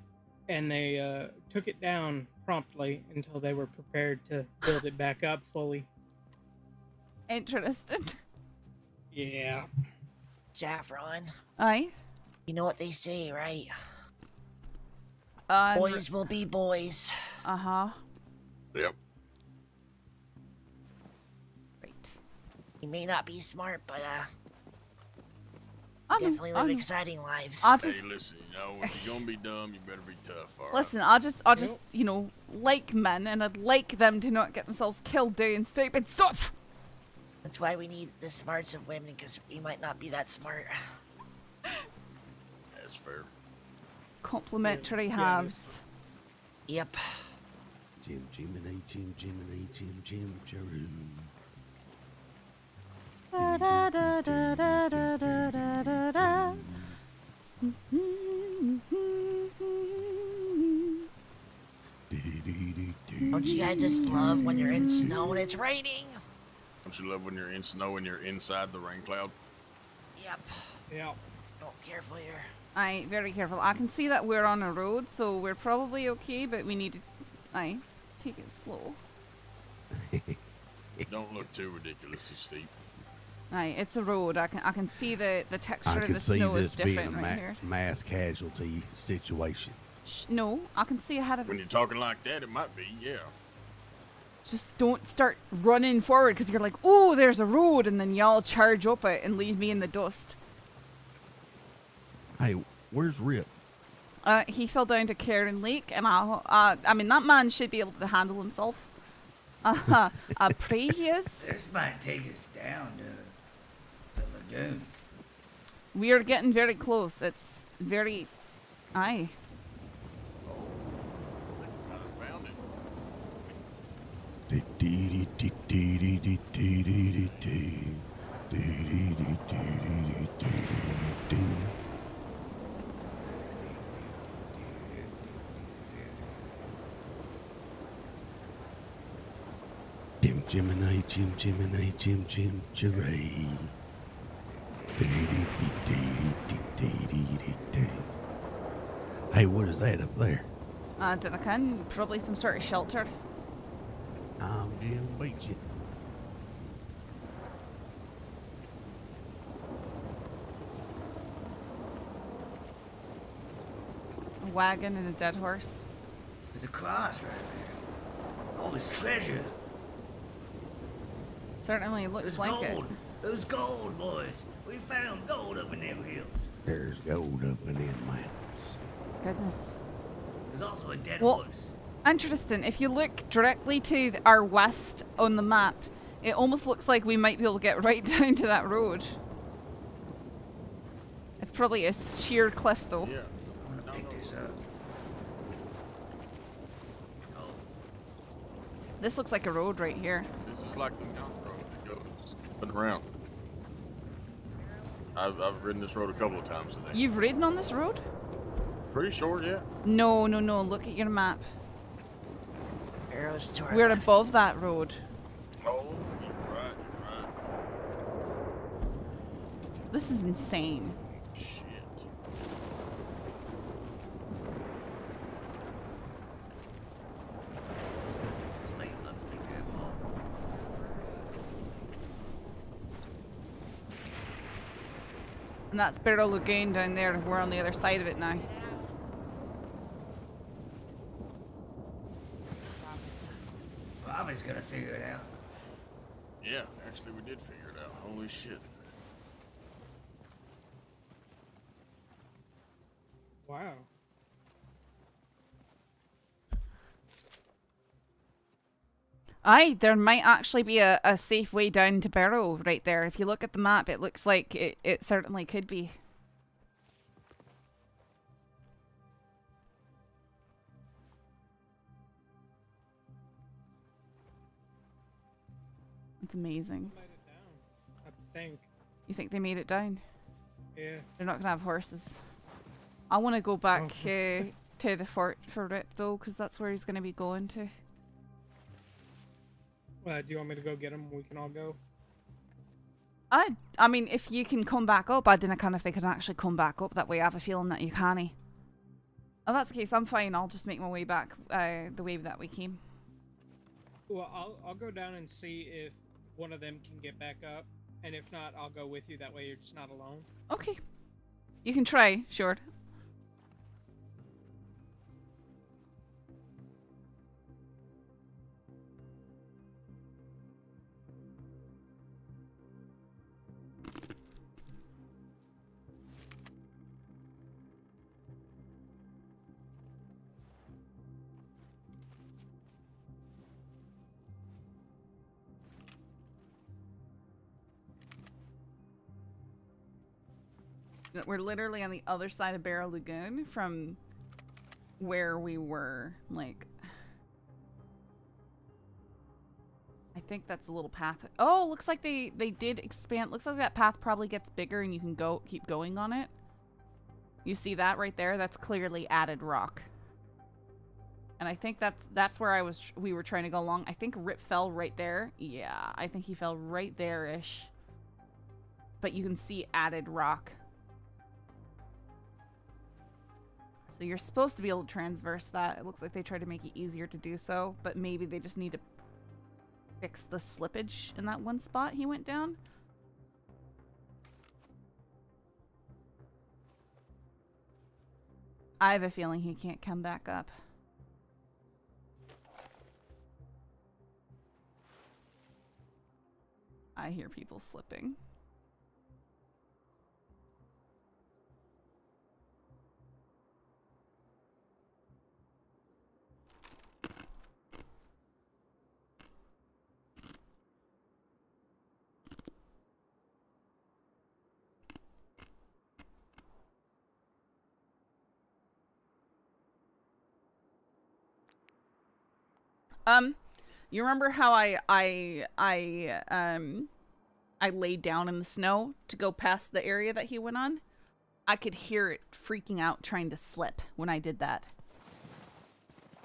and they took it down promptly until they were prepared to build it back up fully. Interesting. Yeah. Saffron. Aye. You know what they say, right? Uh, Boys will be boys. Uh-huh. Yep. Great. You may not be smart, but definitely live exciting lives. I'll just, hey, listen, you know, if you're gonna be dumb, you better be tough. All right? listen, I'll just, you know, like men, and I'd like them to not get themselves killed doing stupid stuff. That's why we need the smarts of women, because we might not be that smart. That's fair. Complimentary halves. Yep. Jim Jiminy, Jim Jiminy, Jim Jim Jeroo. Da, da, da, da, da, da, da, da, da. Don't you guys just love when you're in snow and it's raining? Don't you love when you're in snow and you're inside the rain cloud? Yep. Yeah. Oh, careful here. Aye, very careful. I can see that we're on a road, so we're probably okay, but we need to, aye, take it slow. Don't look too ridiculously steep. Aye, it's a road. I can see the texture I of can the see snow this is being different a right here. mass casualty situation. No, I can see ahead of When us. you're talking like that, it might be, yeah. Just don't start running forward, because you're like, oh, there's a road, and then y'all charge up it and leave me in the dust. Hey, where's Rip? He fell down to Cairn Lake, and I mean, that man should be able to handle himself. I pray he is. This might take us down to the lagoon. We are getting very close. It's very... Aye. Found Jim Jiminy, Jim Jiminy, Jim Jim Jerry. Hey, what is that up there? Duncan, probably some sort of shelter. I'm gonna beat you. A wagon and a dead horse. There's a cross right there. Oh, it's treasure. Certainly looks There's like gold. it. There's gold, boys. We found gold up in them hills. There's gold up in them mountains. Goodness. There's also a dead Well, horse. interesting. If you look directly to our west on the map, it almost looks like we might be able to get right down to that road. It's probably a sheer cliff, though. Yeah. I'm gonna pick this up. Oh, This looks like a road right here. This is like the mountain road that goes up and around. I've ridden this road a couple of times today. You've ridden on this road? Pretty sure, yeah. No, no, no. Look at your map. Arrows to our We're left. above that road. Oh, you're right, you're right. This is insane. Shit. Slate looks like they're full. And that's Barrel Lagoon down there. We're on the other side of it now. Bobby's gonna figure it out. Yeah, actually we did figure it out. Holy shit. Wow. Aye, there might actually be a safe way down to Barrow right there. If you look at the map, it looks like it certainly could be. It's amazing. Made it down, I think. You think they made it down? Yeah. They're not gonna have horses. I want to go back to the fort for Rip though, because that's where he's gonna be going to. Do you want me to go get him? We can all go. I mean, if you can come back up, I don't know if they can actually come back up that way. I have a feeling that you can't. Oh, that's the case. I'm fine. I'll just make my way back the way that we came. Well, I'll go down and see if one of them can get back up, and if not, I'll go with you. That way, you're just not alone. Okay. You can try, sure. We're literally on the other side of Barrow Lagoon from where we were, like... I think that's a little path. Oh, looks like they did expand. Looks like that path probably gets bigger and you can keep going on it. You see that right there? That's clearly added rock. And I think that's where we were trying to go along. I think Rip fell right there. Yeah, I think he fell right there-ish. But you can see added rock. So you're supposed to be able to transverse that. It looks like they tried to make it easier to do so, but maybe they just need to fix the slippage in that one spot he went down. I have a feeling he can't come back up. I hear people slipping. You remember how I laid down in the snow to go past the area that he went on? I could hear it freaking out trying to slip when I did that.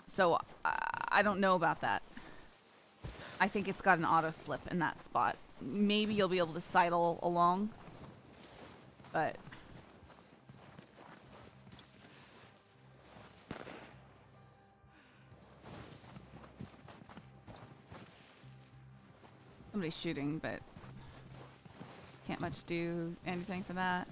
So I don't know about that. I think it's got an auto slip in that spot. Maybe you'll be able to sidle along, but somebody's shooting, but can't much do anything for that.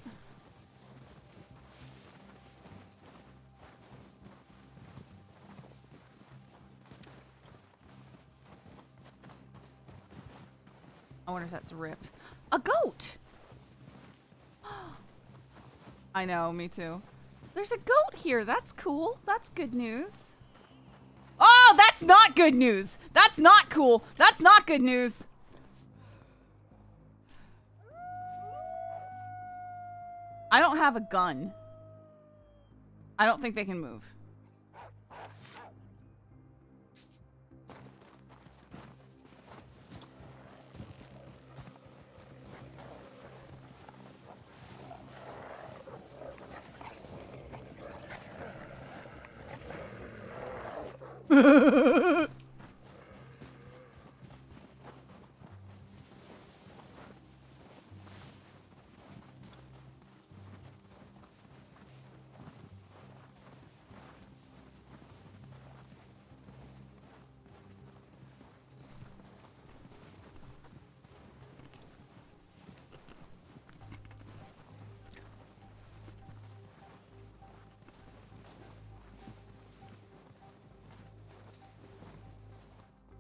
I wonder if that's Rip. A goat! I know, me too. There's a goat here. That's cool. That's good news. Oh, that's not good news. That's not cool. That's not good news. I don't have a gun. I don't think they can move.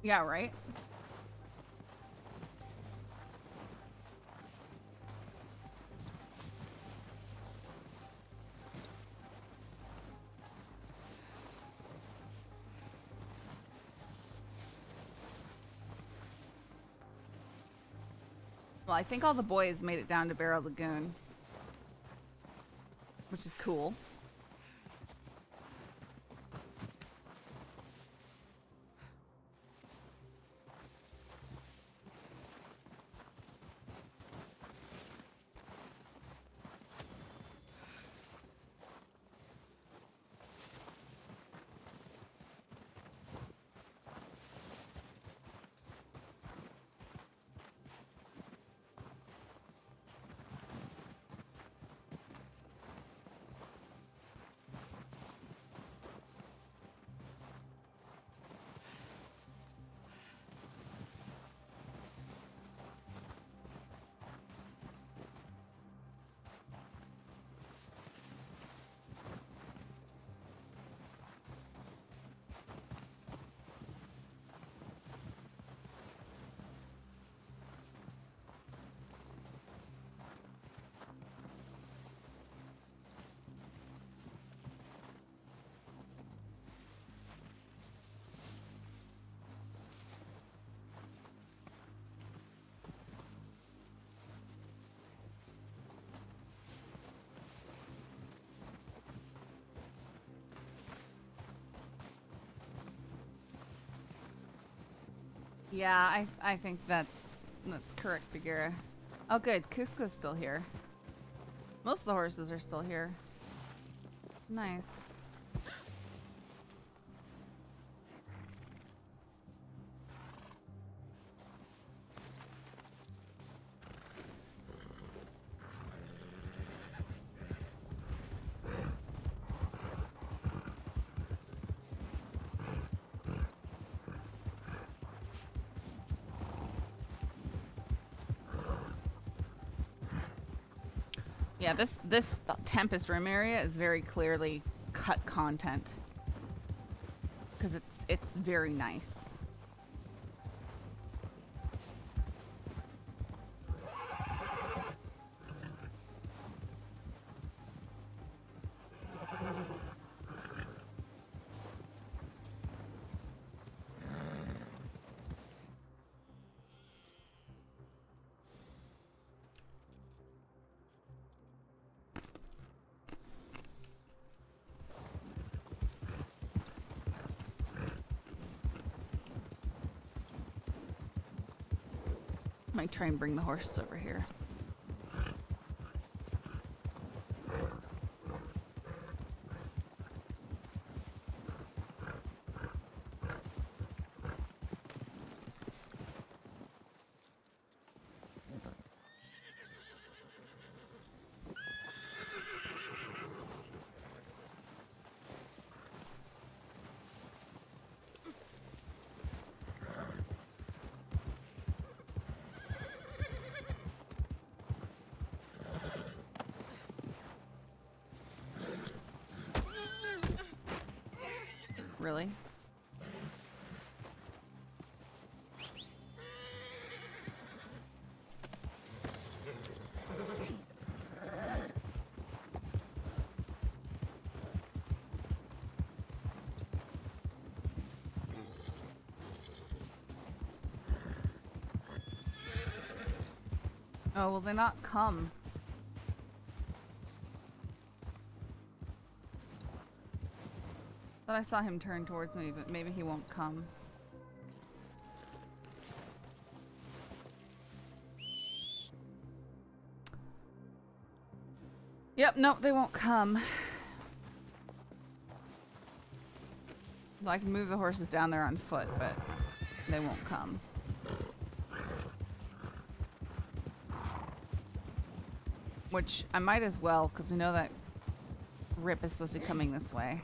Yeah, right? Well, I think all the boys made it down to Barrow Lagoon, which is cool. Yeah, I think that's correct, Bagheera. Oh, good. Cusco's still here. Most of the horses are still here. Nice. Yeah, this Tempest Rim area is very clearly cut content because it's very nice. Might try and bring the horses over here. Really? Oh, will they not come? Thought I saw him turn towards me, but maybe he won't come. Yep, nope, they won't come. So I can move the horses down there on foot, but they won't come. Which I might as well, because we know that Rip is supposed to be coming this way.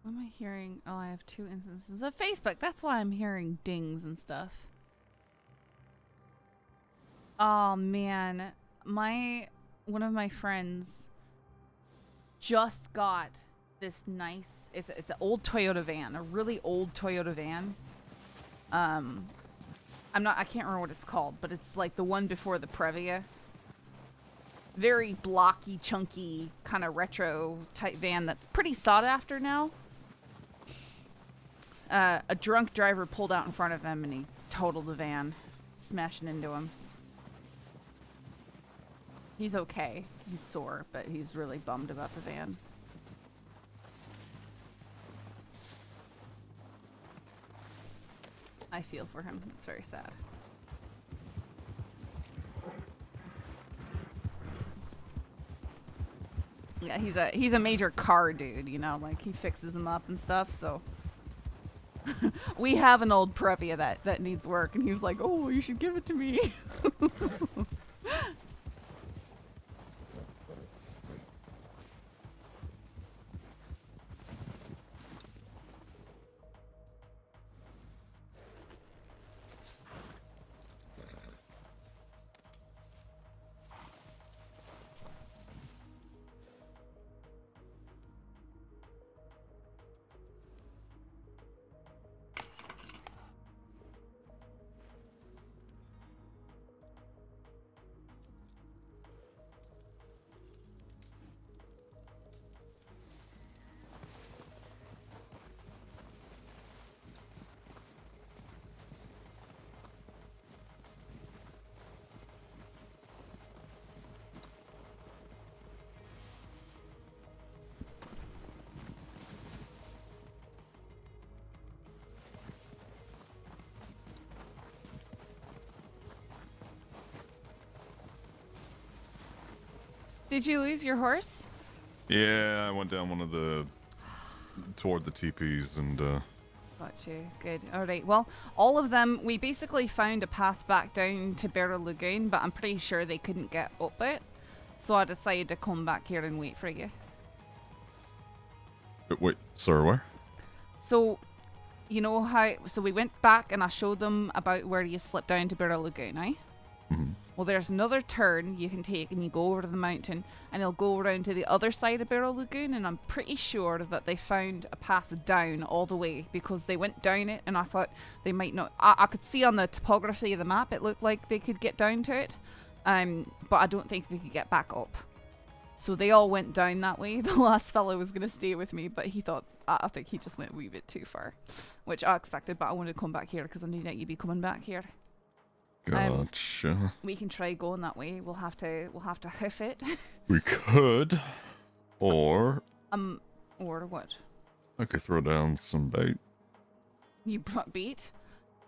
What am I hearing? Oh, I have 2 instances of Facebook. That's why I'm hearing dings and stuff. Oh man, one of my friends just got this nice. It's an old Toyota van, a really old Toyota van. I can't remember what it's called, but it's like the one before the Previa. Very blocky, chunky, kind of retro type van that's pretty sought after now. A drunk driver pulled out in front of him and he totaled the van, smashing into him. He's okay. He's sore, but he's really bummed about the van. I feel for him. It's very sad. Yeah, he's a major car dude, you know, like he fixes them up and stuff, so we have an old Previa that needs work and he was like, "Oh, you should give it to me." Did you lose your horse? Yeah, I went down one of the toward the teepees and Got you. Good. Alright, well, all of them, we basically found a path back down to Barrel Lagoon, but I'm pretty sure they couldn't get up it. So I decided to come back here and wait for you. wait, sorry, where? So, you know how... So we went back and I showed them about where you slip down to Barrel Lagoon, eh? Mm-hmm. Well, there's another turn you can take and you go over to the mountain and it'll go around to the other side of Barrel Lagoon, and I'm pretty sure that they found a path down all the way because they went down it and I thought they might not... I could see on the topography of the map it looked like they could get down to it, but I don't think they could get back up. So they all went down that way. The last fellow was going to stay with me, but he thought... I think he just went a wee bit too far, which I expected, but I wanted to come back here because I knew that you'd be coming back here. Gotcha. We can try going that way. We'll have to hoof it. We could, or or what? I could throw down some bait. You brought bait?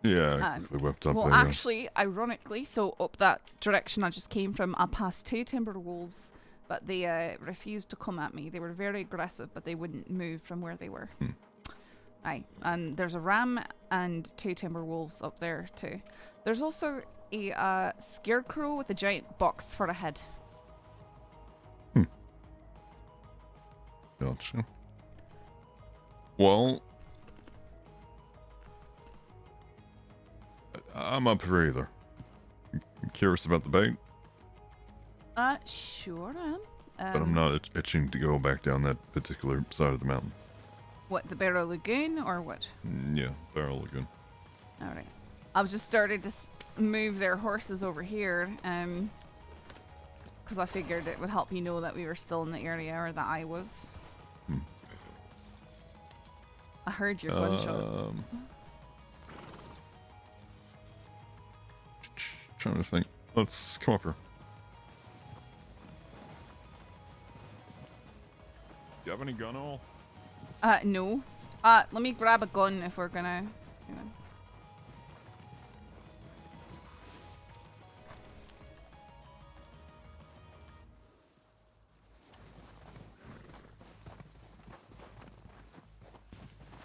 Yeah, I quickly whipped up. Well, actually, ironically, so up that direction I just came from, I passed 2 timber wolves, but they refused to come at me. They were very aggressive, but they wouldn't move from where they were. Aye, and there's a ram and 2 timber wolves up there too. There's also a scarecrow with a giant box for a head. Gotcha. Well, I'm up for either. I'm curious about the bait. Sure am. But I'm not itching to go back down that particular side of the mountain. What, the Barrel Lagoon or what? Yeah, Barrel Lagoon. Alright. I was just started to move their horses over here, because I figured it would help you know that we were still in the area, or that I was. I heard your gunshots. Trying to think. Let's come up here. Do you have any gun oil? No. Let me grab a gun if we're gonna... Hang on.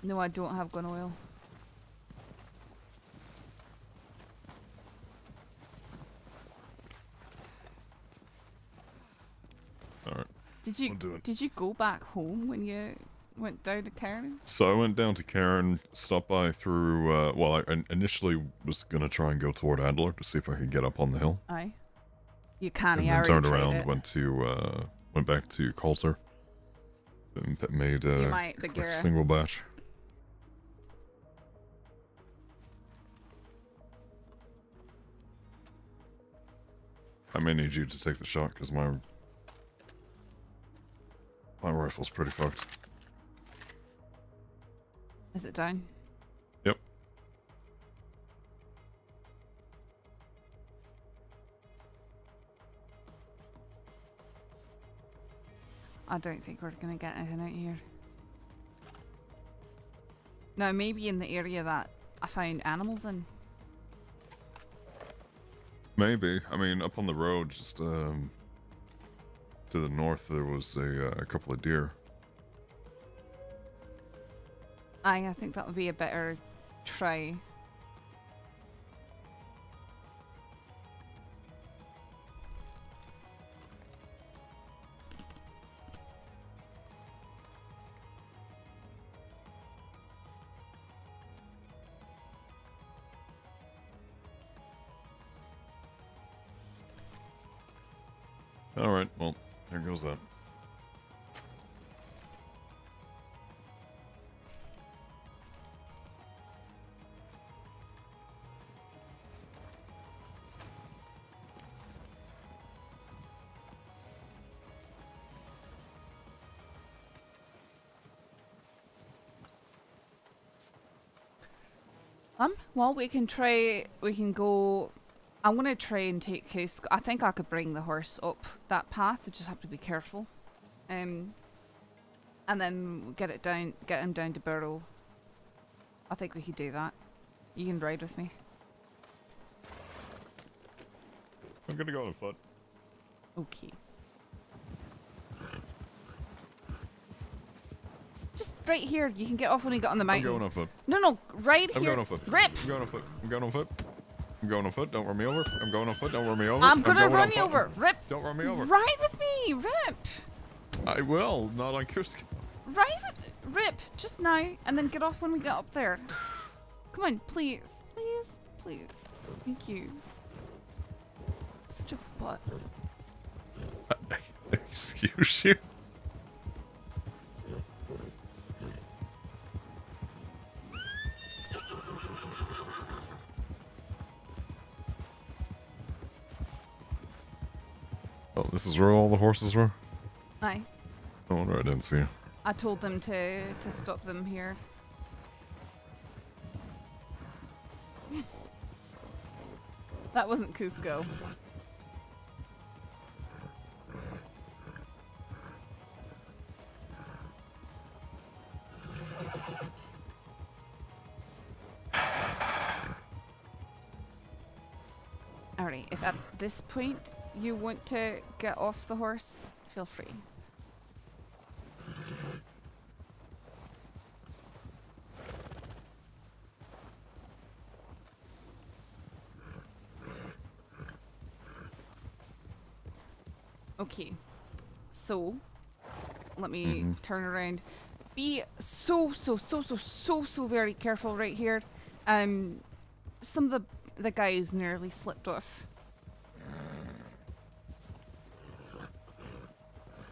No, I don't have gun oil. Alright. Did you go back home when you went down to Karen? So I went down to Karen, stopped by through, well, I initially was going to try and go toward Adler to see if I could get up on the hill. Aye. You can't, And I then already turned tried around, it. went back to Coulter. And made a might, but you're- single batch. I may need you to take the shot because my rifle's pretty fucked. Is it down? Yep. I don't think we're gonna get anything out here. No, maybe in the area that I found animals in. Maybe. I mean, up on the road, just to the north, there was a couple of deer. Aye, I think that would be a better try. Alright, well, there goes that. Well, we can go. I'm gonna try and take Cusco. I think I could bring the horse up that path. I just have to be careful. And then get him down to Burrow. I think we could do that. You can ride with me. I'm gonna go on foot. Okay. Just right here. You can get off when you get on the mountain. I'm going on foot. No, right I'm here. going on foot. Rip! I'm going on foot. I'm going on foot. I'm going on foot. Don't run me over. I'm going on foot. Don't run me over. I'm gonna going run on you foot. over. Rip! Don't run me over. Ride with me, Rip! I will. Not on Cusco. Ride with Rip just now, and then get off when we get up there. Come on, please, please, please. Thank you. Such a butt. Excuse you. Oh, this is where all the horses were? Aye. No wonder I didn't see you. I told them to stop them here. That wasn't Cusco. Alright, if at this point you want to get off the horse, feel free. Okay, so let me turn around. Be so very careful right here. Some of the guys nearly slipped off.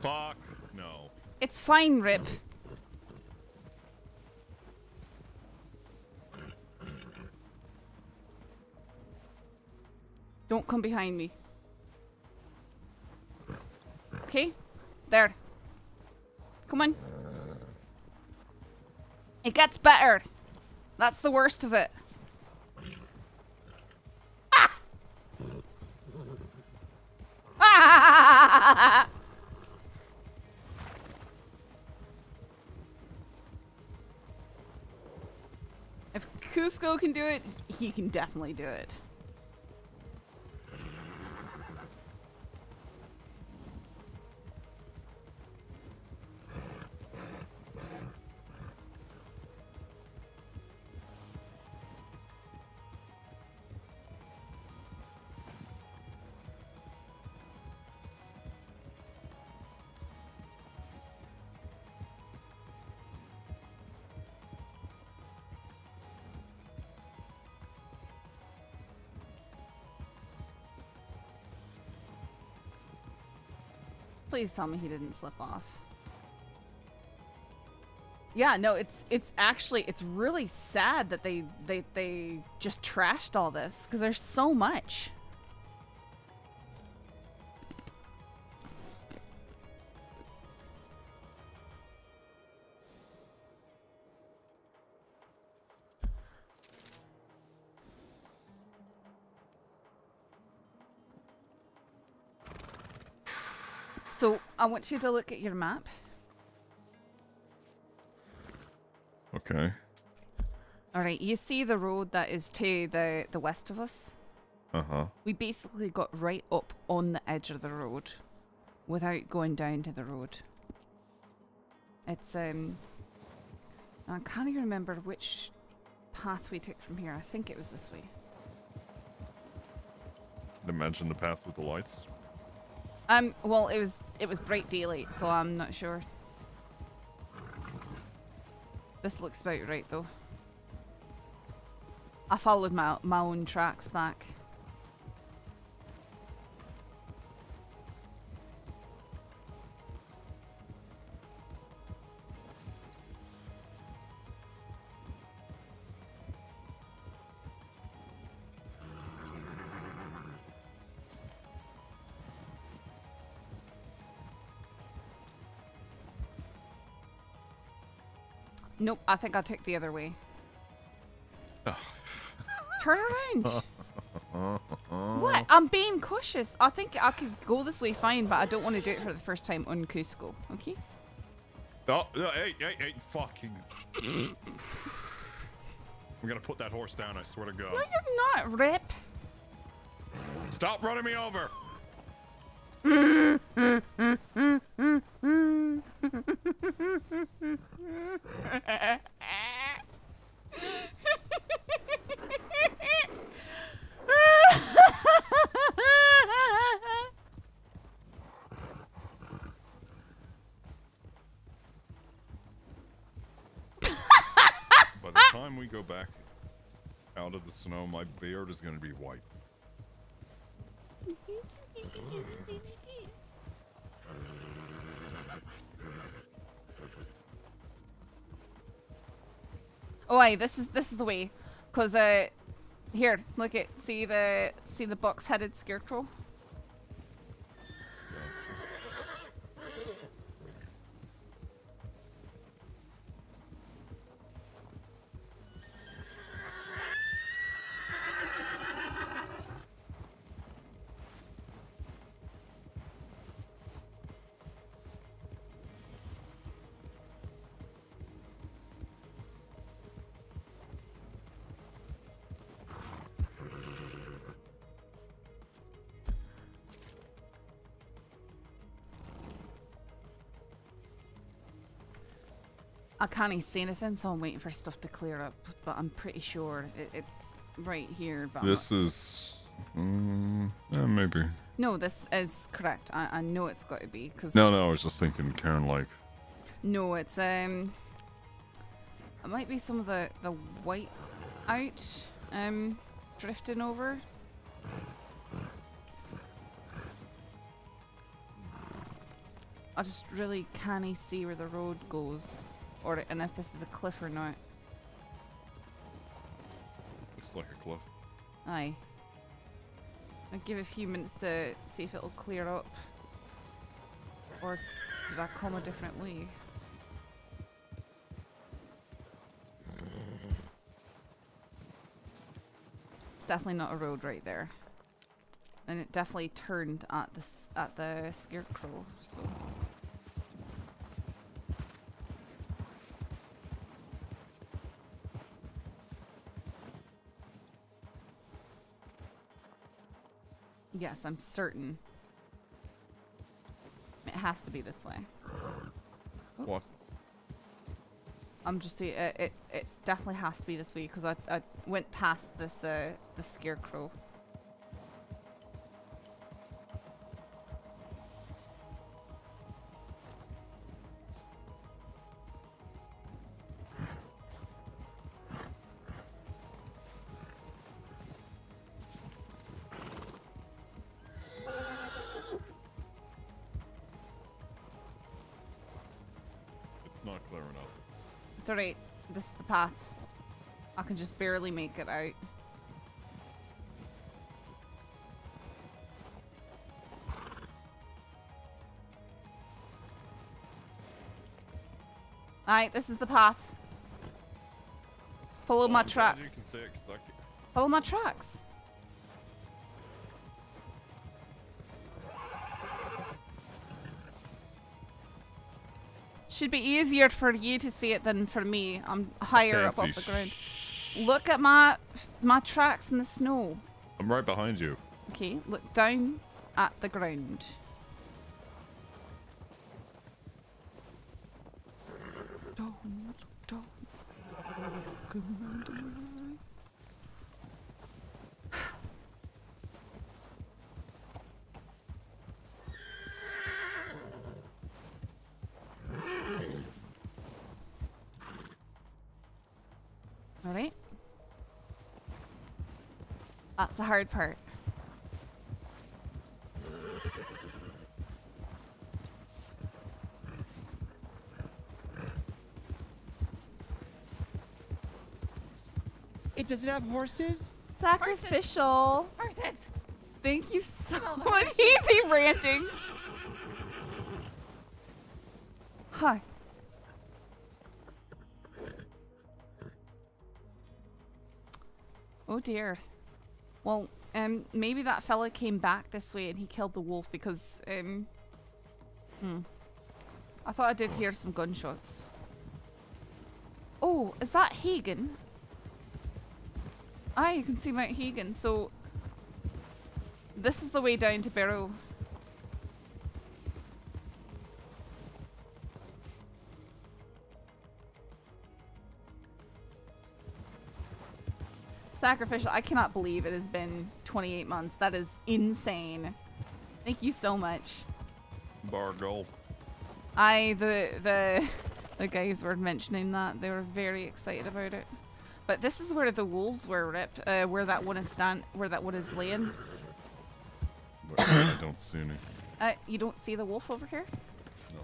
Fuck no. It's fine, Rip. Don't come behind me. Okay? There. Come on. It gets better. That's the worst of it. Ah! Ah! If Cusco can do it, he can definitely do it. Please tell me he didn't slip off. Yeah, no, it's actually really sad that they just trashed all this because there's so much. So I want you to look at your map. Okay. All right, you see the road that is to the west of us? Uh-huh. We basically got right up on the edge of the road without going down to the road. It's I can't even remember which path we took from here. I think it was this way. Imagine the path with the lights. Well, it was bright daylight, so I'm not sure. This looks about right though. I followed my own tracks back. Nope, I think I took the other way. Turn around. What? I'm being cautious. I think I could go this way fine, but I don't want to do it for the first time on Cusco, okay? Oh, hey, fucking. I'm gonna put that horse down, I swear to God. No, you're not, Rip. Stop running me over! By the time we go back out of the snow, my beard is going to be white. Oh, wait, this is the way, cause here, look at see the box-headed scarecrow. I can't even see anything, so I'm waiting for stuff to clear up. But I'm pretty sure it's right here. But This is... maybe. No, this is correct. I know it's got to be. Cause No, I was just thinking Karen Lake. No, it's... It might be some of the white out drifting over. I just really can't see where the road goes. And if this is a cliff or not. Looks like a cliff. Aye. I'll give it a few minutes to see if it'll clear up. Or did I come a different way? It's definitely not a road right there. And it definitely turned at the scarecrow, so... Yes, I'm certain. It has to be this way. What? I'm just saying, it definitely has to be this way because I went past this the scarecrow. clear enough. It's alright. This is the path. I can just barely make it out. Alright, this is the path. Follow my tracks. You can say it 'cause I can... Follow my tracks. Should be easier for you to see it than for me. I'm higher up off the ground. Look at my tracks in the snow. I'm right behind you. Okay, look down at the ground. Alright. That's the hard part. Does it have horses? Sacrificial. Horses. Thank you so much. Easy ranting. Hi. Oh dear. Well, maybe that fella came back this way and he killed the wolf because, I thought I did hear some gunshots. Oh, is that Hagen? Ah, you can see Mount Hagen, so this is the way down to Barrow. Sacrificial, I cannot believe it has been 28 months. That is insane. Thank you so much. Bar goal. The guys were mentioning that. They were very excited about it. But this is where the wolves were ripped, where that one is laying. I don't see any. You don't see the wolf over here? No.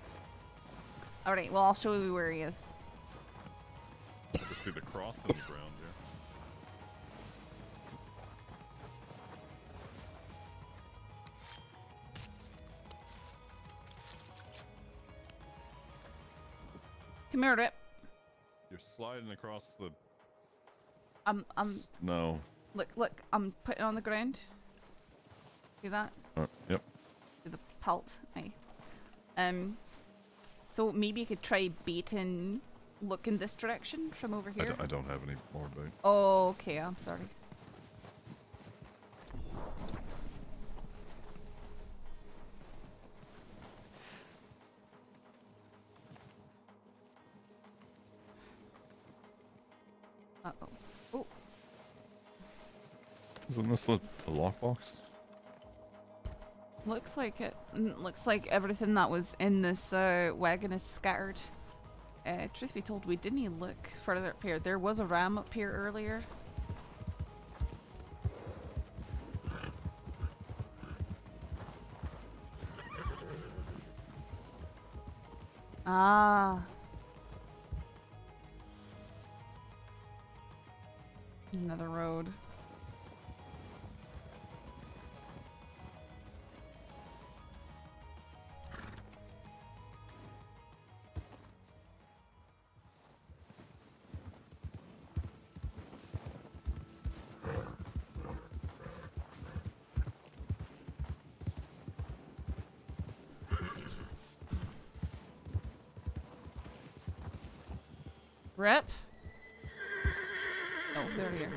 Alright, well I'll show you where he is. I just see the cross in the ground here. Come here, Rip. You're sliding across the... No. Look, I'm putting it on the ground. See that? Yep. See the pelt? Aye. So maybe you could try bait and look in this direction from over here. I don't have any more bait. Oh, okay, I'm sorry. Uh-oh. Oh. Isn't this a lockbox? Looks like it. Looks like everything that was in this wagon is scattered. Truth be told, we didn't even look further up here. There was a ram up here earlier. Ah. Another road. Rip? Oh, they're here.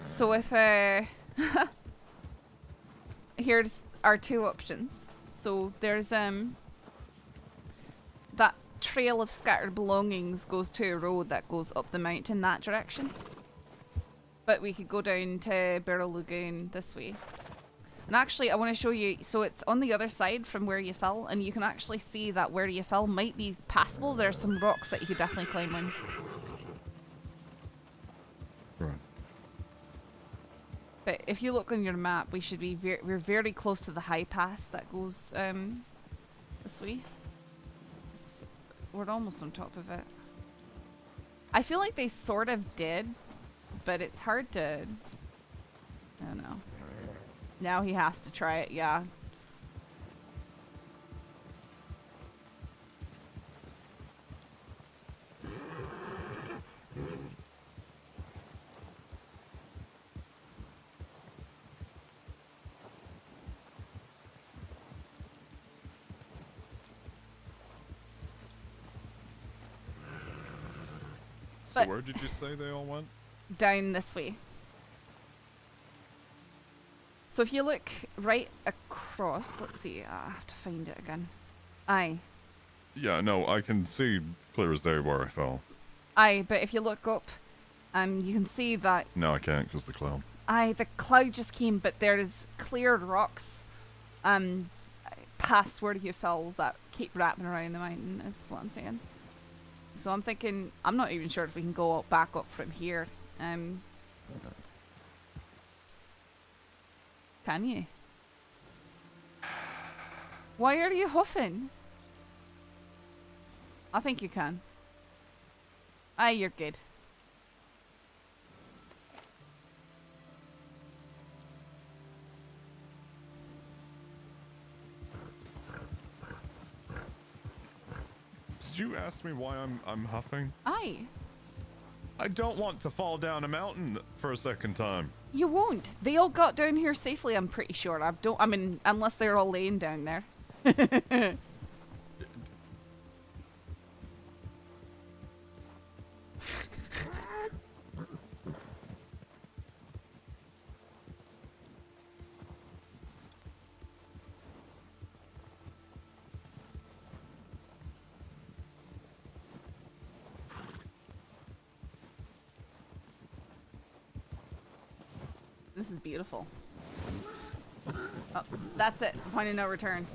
So if here's our two options. So there's that trail of scattered belongings goes to a road that goes up the mountain that direction. But we could go down to Barrel Lagoon this way. And actually, I want to show you, so it's on the other side from where you fell, and you can actually see that where you fell might be passable. There's some rocks that you could definitely climb on. Right. But if you look on your map, we should be we're very close to the high pass that goes this way. So we're almost on top of it. I feel like they sort of did, but it's hard to... I don't know. Now he has to try it, yeah. So where did you say they all went? Down this way. So if you look right across, let's see, I have to find it again. Aye. Yeah, no, I can see clear as day where I fell. Aye, but if you look up, you can see that... No, I can't because the cloud. Aye, the cloud just came, but there is cleared rocks past where you fell that keep wrapping around the mountain, is what I'm saying. So I'm thinking, I'm not even sure if we can go back up from here. Can you? Why are you huffing? I think you can. Aye, you're good. Did you ask me why I'm huffing? Aye. I don't want to fall down a mountain for a second time. You won't. They all got down here safely, I'm pretty sure. I mean, unless they're all laying down there. This is beautiful. Oh, that's it. Point of no return.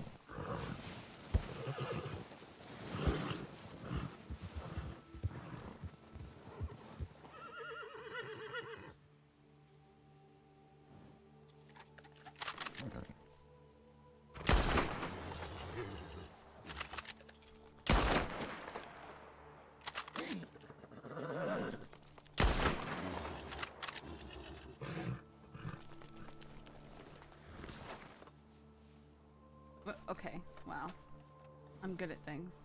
Okay, wow. I'm good at things.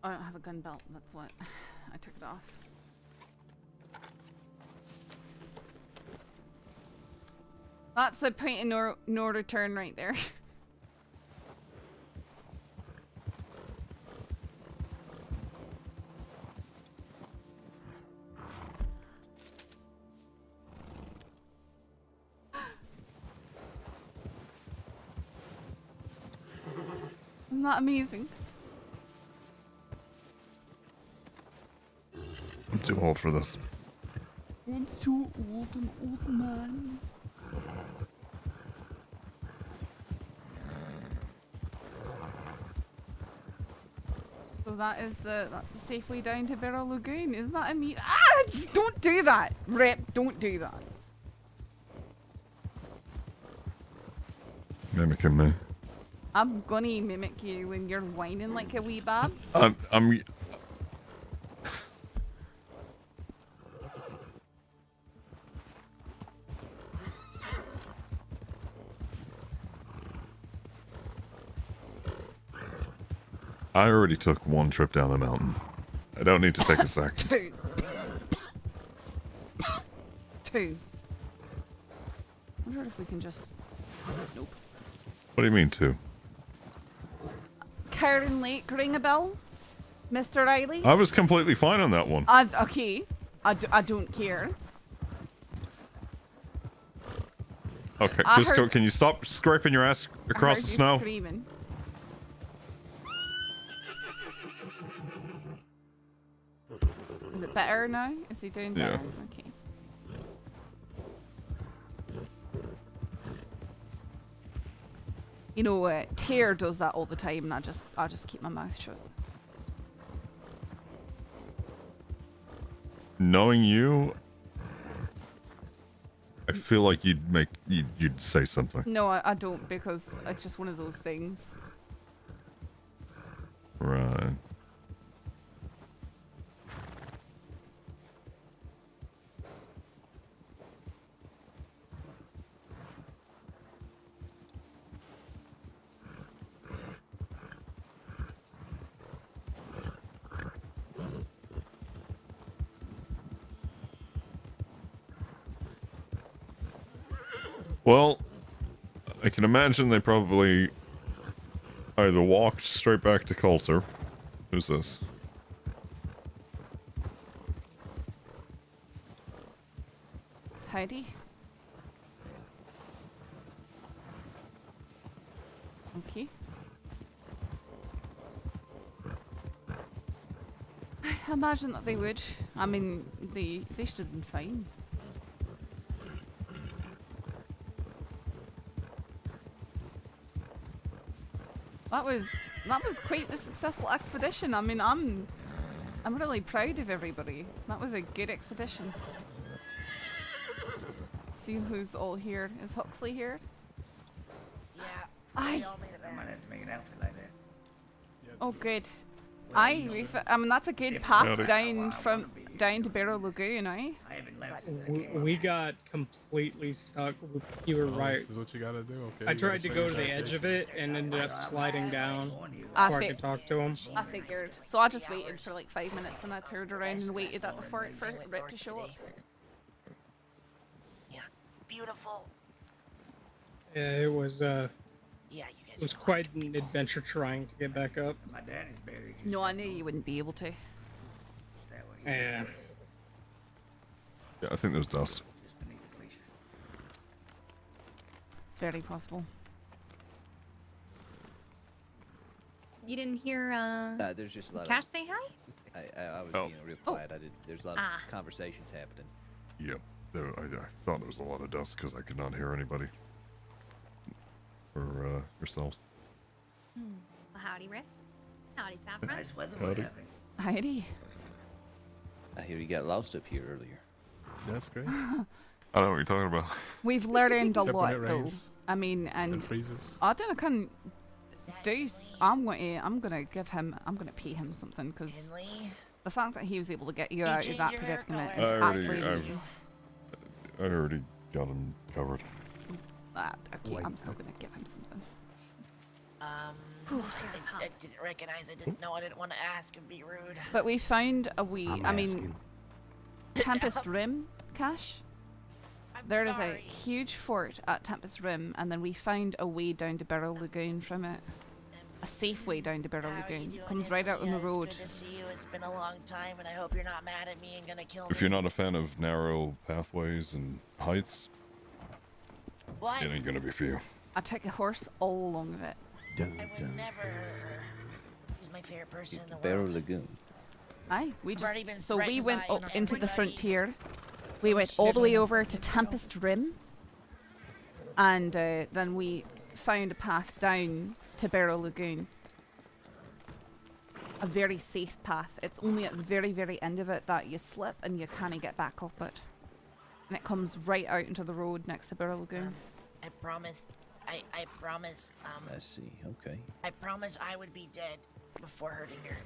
I don't have a gun belt, that's what. I took it off. That's the point of no return right there. Isn't that amazing? I'm too old for this. I'm too old, an old man. So that's the safe way down to Barrel Lagoon. Isn't that amazing? Ah! Don't do that! Rep, don't do that. Mimicking me. I'm gonna mimic you when you're whining like a wee bab. I'm I already took one trip down the mountain. I don't need to take a second. Two. I wonder if we can just... Nope. What do you mean two? Karen Lake, ring a bell? Mr. Riley? I was completely fine on that one. Okay. I don't care. Okay, just go. Can you stop scraping your ass across the snow? Screaming. Is it better now? Is he doing better? Yeah. Okay. You know, Tear does that all the time, and I just keep my mouth shut. Knowing you, feel like you'd say something. No, I don't, because it's just one of those things. Right. Well, I can imagine they probably either walked straight back to Coulter. Who's this? Heidi? Okay. I imagine that they would. I mean, they should have been fine. That was quite the successful expedition. I mean, I'm really proud of everybody. That was a good expedition. See who's all here. Is Huxley here? Yeah. I might have to make an outfit like that. Oh, good. I mean, that's a good path down to Barrow Lagoon, I haven't left since We got completely stuck. You were right. This is what you gotta do. Okay. I tried to go to the edge of it and ended up sliding down I before I could talk to him. I figured. So I just waited for like 5 minutes and I turned around and waited at the fort for Rip to show up. Yeah, beautiful. Yeah, it was Yeah, you guys. it was quite an adventure trying to get back up. My dad is buried. No, I knew you wouldn't be able to. Yeah. Yeah, I think there's dust. It's very possible. You didn't hear there's just a lot Cash say hi? I was being real quiet. There's a lot of conversations happening. Yep. I thought there was a lot of dust because I could not hear anybody. Or yourselves. Well, howdy, Rick. Howdy, Saffron. Nice weather we're having. Heidi. I hear you got lost up here earlier. That's great. I know what you're talking about. We've learned a Except when lot, it though. rains I mean, and and freezes. I don't know, can Deuce. I'm gonna pay him something because the fact that he was able to get you out of that predicament is absolutely amazing. I already got him covered. Okay, I'm still gonna give him something. I didn't recognize. I didn't know. I didn't want to ask and be rude. But we found a wee. I'm I mean, asking. Tempest Rim, Cash. There is a sorry. huge fort at Tempest Rim, and then we found a way down to Barrow Lagoon from it. A safe way down to Barrow How are you Lagoon. doing, Comes right out on the It's road. good to see you. It's been a long time, and I hope you're not mad at me and gonna kill me. If you're not a fan of narrow pathways and heights, What? it ain't gonna be for you. I took a horse all along of it. I would never. He's my favorite person in the Barrow world. Lagoon. Aye, we I've already been just so we threatened went by, up into the everybody. frontier. We went all the way over to Tempest Rim, and then we found a path down to Barrow Lagoon. A very safe path. It's only at the very, very end of it that you slip and you can't get back up it. And it comes right out into the road next to Barrow Lagoon. I promise. I promise. I see. Okay. I promise I would be dead before hurting her.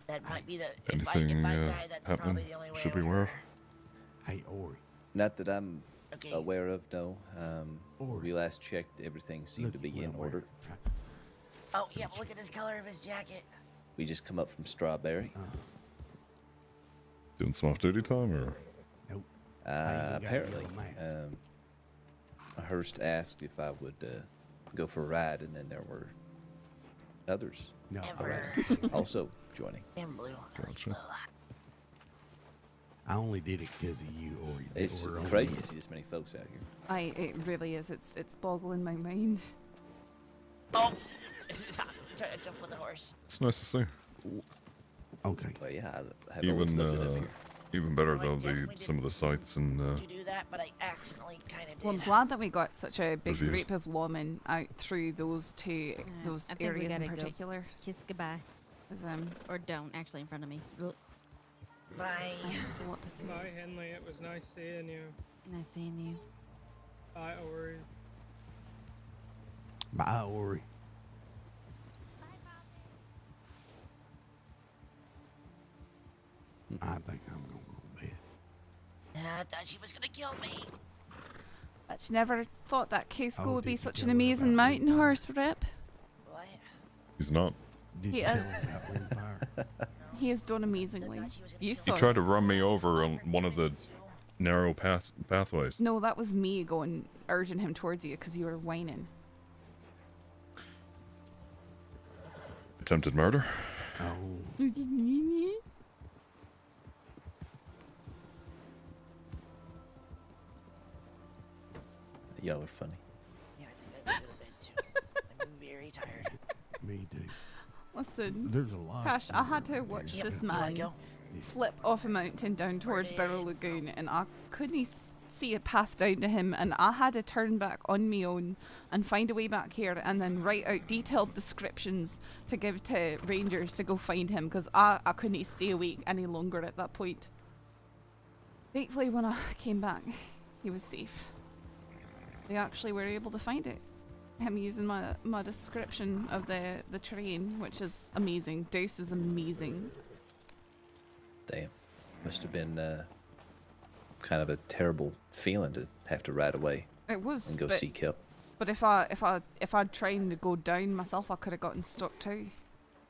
That might be the. Anything if I die, that's happening? probably the only way. Should I be would aware of. Hey, Ori. Not that I'm Okay. aware of, no. Or- We last checked, everything seemed to Look be what in I'm order. wearing. Oh yeah, but look at his color of his jacket. We just come up from Strawberry. Doing some off-duty time, or? Nope. I ain't even got a Apparently. yellow mask. Hurst asked if I would go for a ride, and then there were others No, also joining. In blue. Gotcha. I only did it because of you, Ori. It's Or only crazy you. to see this many folks out here. It really is. It's boggling my mind. Oh! Try to jump on the horse. It's nice to see. Okay. But yeah, I have always Even loved it up here. even better Well, I though definitely some of the sights and To do that, but I accidentally kind of did. Well, I'm glad that we got such a big Reviews. group of lawmen out through those two, those I think we areas in gotta go particular. Kiss goodbye. 'Cause, Or don't, actually, in front of me. Ugh. Bye. It's a lot to see. Bye, Henley. It was nice seeing you. Nice seeing you. Bye, Ori. Bye, Ori. I think I'm gonna go to bed. I thought she was gonna kill me. But you never thought that K-School Oh, would be did you such tell an her amazing about mountain horse, Rip. What? He's not. Did He you tell is. her about Rimfire? He has done amazingly. You He saw. tried to run me over on one of the narrow pathways. No, that was me going, urging him towards you because you were whining. Attempted murder? Oh. Y'all are funny. Yeah, I think I need to go to bed too. I'm very tired. Me too. Listen, There's a lot. Cash, I had to watch Yep, this you wanna man go? slip off a mountain down towards Barrow Lagoon, and I couldn't see a path down to him, and I had to turn back on my own and find a way back here, and then write out detailed descriptions to give to rangers to go find him, because I couldn't stay awake any longer at that point. Thankfully, when I came back, he was safe. They actually were able to find it. Him using my description of the terrain, which is amazing. Deuce is amazing. Damn. Must have been kind of a terrible feeling to have to ride away. It was. And go but, seek help. But if I'd tried to go down myself, I could have gotten stuck too.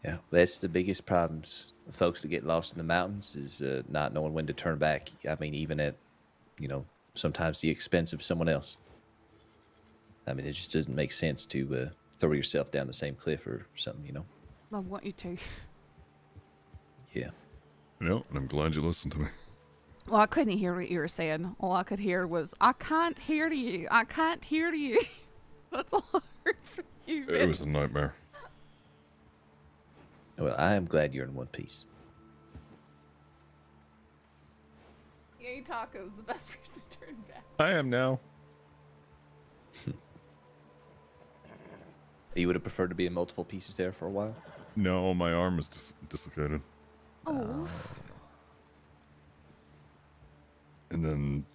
Yeah, that's the biggest problems. Folks that get lost in the mountains is not knowing when to turn back. I mean, even at, sometimes the expense of someone else. I mean, it just doesn't make sense to throw yourself down the same cliff or something, I want you to. Yeah. No, and I'm glad you listened to me. Well, I couldn't hear what you were saying. All I could hear was, I can't hear you. I can't hear you. That's all I heard from you. It was a nightmare. Well, I am glad you're in one piece. Yay, Taco's the best person to turn back. I am now. You would have preferred to be in multiple pieces there for a while? No, my arm is dislocated. Oh. And then,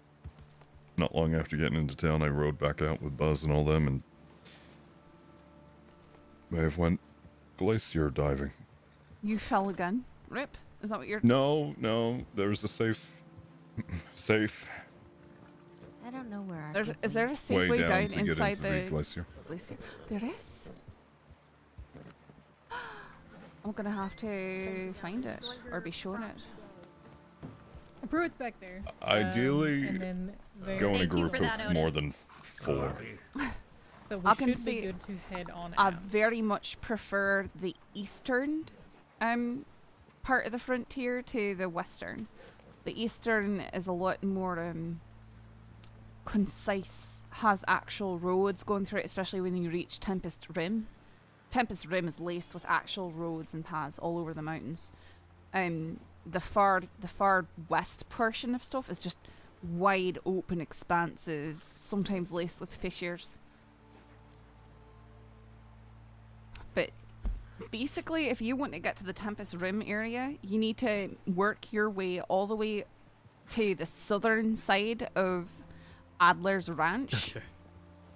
not long after getting into town, I rode back out with Buzz and all them, and may have went glacier diving. You fell again, Rip? Is that what you're? No, there was a safe. I don't know where. Is there a safe way down to inside get into the glacier? There is. I'm gonna have to find it or be shown it. I brew it's back there. Ideally, and then go in a group of more than 4. So we I can should be see. good to head on I out. very much prefer the eastern, part of the frontier to the western. The eastern is a lot more concise, has actual roads going through it, especially when you reach Tempest Rim. Tempest Rim is laced with actual roads and paths all over the mountains. The far west portion of stuff is just wide open expanses, sometimes laced with fissures. But basically, if you want to get to the Tempest Rim area, you need to work your way all the way to the southern side of Adler's Ranch.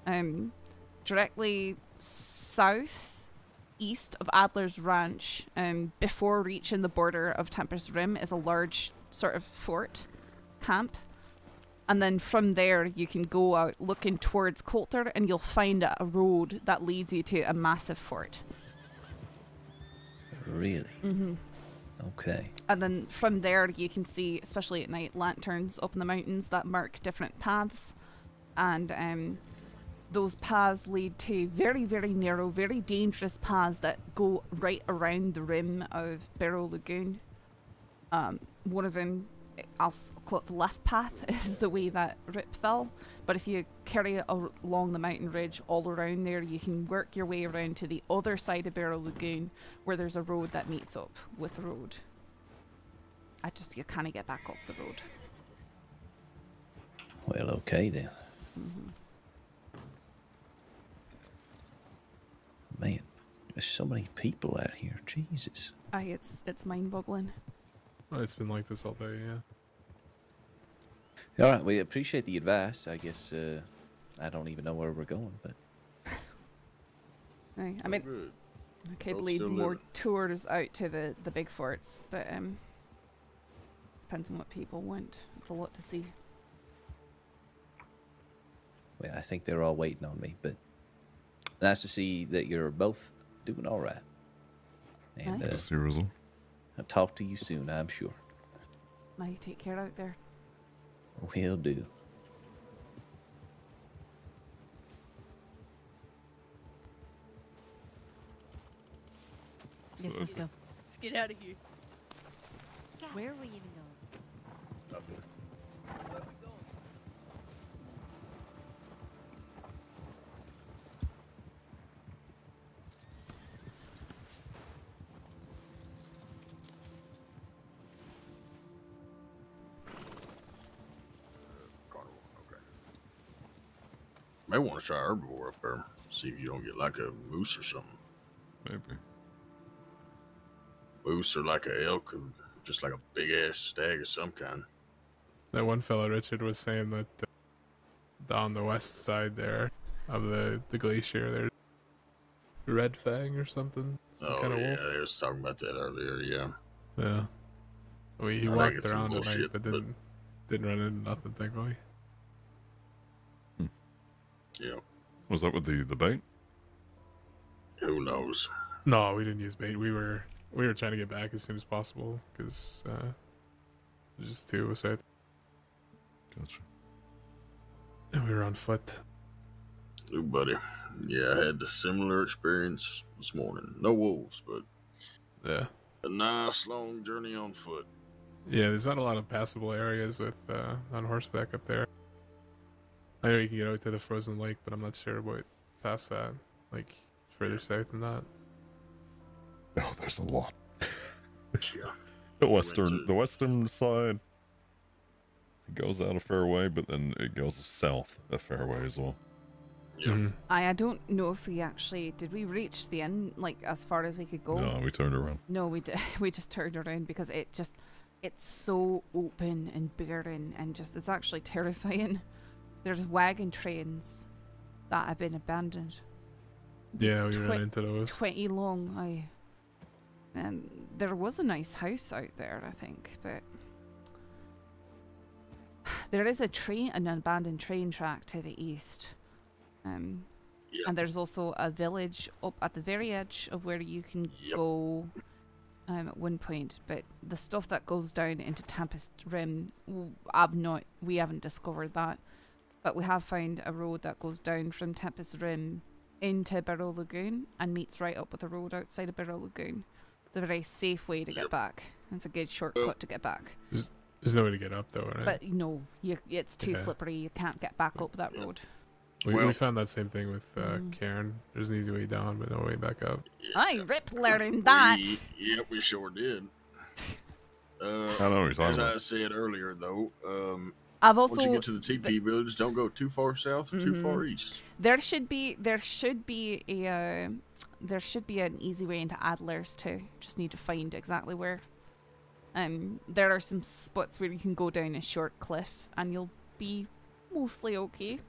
Okay. Directly southeast of Adler's Ranch, before reaching the border of Tempest Rim, is a large sort of fort camp. And then from there, you can go out looking towards Coulter, and you'll find a road that leads you to a massive fort. Really? Mm-hmm. Okay. And then from there, you can see, especially at night, lanterns up in the mountains that mark different paths. And those paths lead to very, very narrow, very dangerous paths that go right around the rim of Barrow Lagoon. One of them, I'll call it the left path, is the way that Rip fell. But if you carry it along the mountain ridge all around there, you can work your way around to the other side of Barrow Lagoon, where there's a road that meets up with the road. You kind of get back up the road. Well, okay then. Mm-hmm. Man, there's so many people out here. Jesus. It's mind-boggling. Oh, it's been like this all day, yeah. All right, we appreciate the advice. I guess I don't even know where we're going, but I mean, Good. I could Both lead still more living. tours out to the big forts, but depends on what people want. It's a lot to see. well, I think they're all waiting on me. But nice to see that you're both doing all right. And Nice. I'll talk to you soon, I'm sure. Now you take care out there. Will do. Yes, let's go. Let's get out of here. Where are we even going? Nothing. Where we going? Carnival. Okay. May want to try herbivore up there. See if you don't get like a moose or something. Maybe. Moose or like a elk, or just like a big ass stag of some kind. That one fellow Richard was saying that down the west side there of the glacier, there's red fang or something. Some Oh kind of yeah, wolf. they was talking about that earlier. Yeah. Yeah. He I think walked it's some around at night, bullshit, but didn't run into nothing, thankfully. Yeah. Was that with the bait? Who knows? No, we didn't use bait. We were trying to get back as soon as possible because just two of us out. Gotcha. And we were on foot. Ooh, buddy. Yeah, I had the similar experience this morning. No wolves, but Yeah. a nice long journey on foot. Yeah, there's not a lot of passable areas with on horseback up there. I know you can get out to the frozen lake, but I'm not sure what past that, like further south than that. Oh, there's a lot. Yeah. The western side, it goes out a fair way, but then it goes south a fair way as well. Yeah. I don't know if did we reach the end, like as far as we could go? No, we turned around. No, we did. We just turned around because it's so open and barren and it's actually terrifying. There's wagon trains that have been abandoned. Yeah, we ran into those. 20 long, and there was a nice house out there, I think, but there is an abandoned train track to the east. And there's also a village up at the very edge of where you can go at one point, but the stuff that goes down into Tempest Rim, we haven't discovered that, but we have found a road that goes down from Tempest Rim into Barrow Lagoon and meets right up with the road outside of Barrow Lagoon. It's a very safe way to get back. It's a good shortcut to get back. There's no way to get up though, right? But no, it's too slippery. You can't get back up that road. We found that same thing with Karen. There's an easy way down, but no way back up. I ripped learning that. Yep, we sure did. I know what you're talking as about. I said earlier, though, I've once also you get to the TP village, don't go too far south or too far east. There should be an easy way into Adler's too. Just need to find exactly where. There are some spots where you can go down a short cliff and you'll be mostly okay.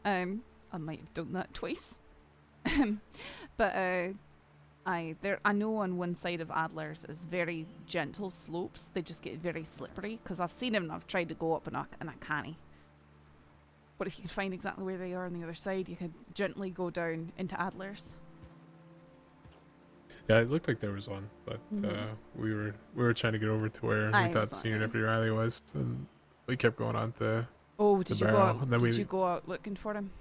I might have done that twice. But I know on one side of Adler's is very gentle slopes. They just get very slippery because I've seen them and I've tried to go up and I can't. But if you can find exactly where they are on the other side, you can gently go down into Adler's. Yeah, it looked like there was one, but we were trying to get over to where we thought Senior Deputy Riley was, and we kept going on to. Oh, did you go Barrow. out? And then Did you go out looking for him?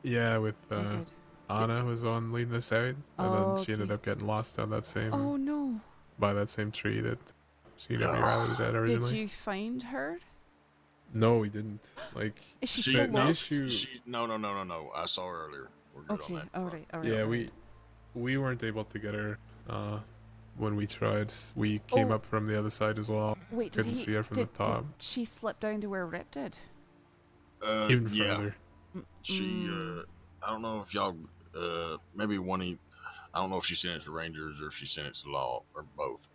Yeah, with good. Anna was on leading us out, and then she ended okay. up getting lost on that same. Oh no! By that same tree that Senior Deputy Riley was at originally. Did you find her? No, we didn't. Like Is she still lost? No. I saw her earlier. We're good Okay, on that. all right. Yeah, we weren't able to get her when we tried. We came up from the other side as well. Wait, couldn't see her from the top. Did she slip down to where Rip did? Even yeah. further. She, I don't know if y'all, maybe I don't know if she sent it to Rangers or if she sent it to Law or both.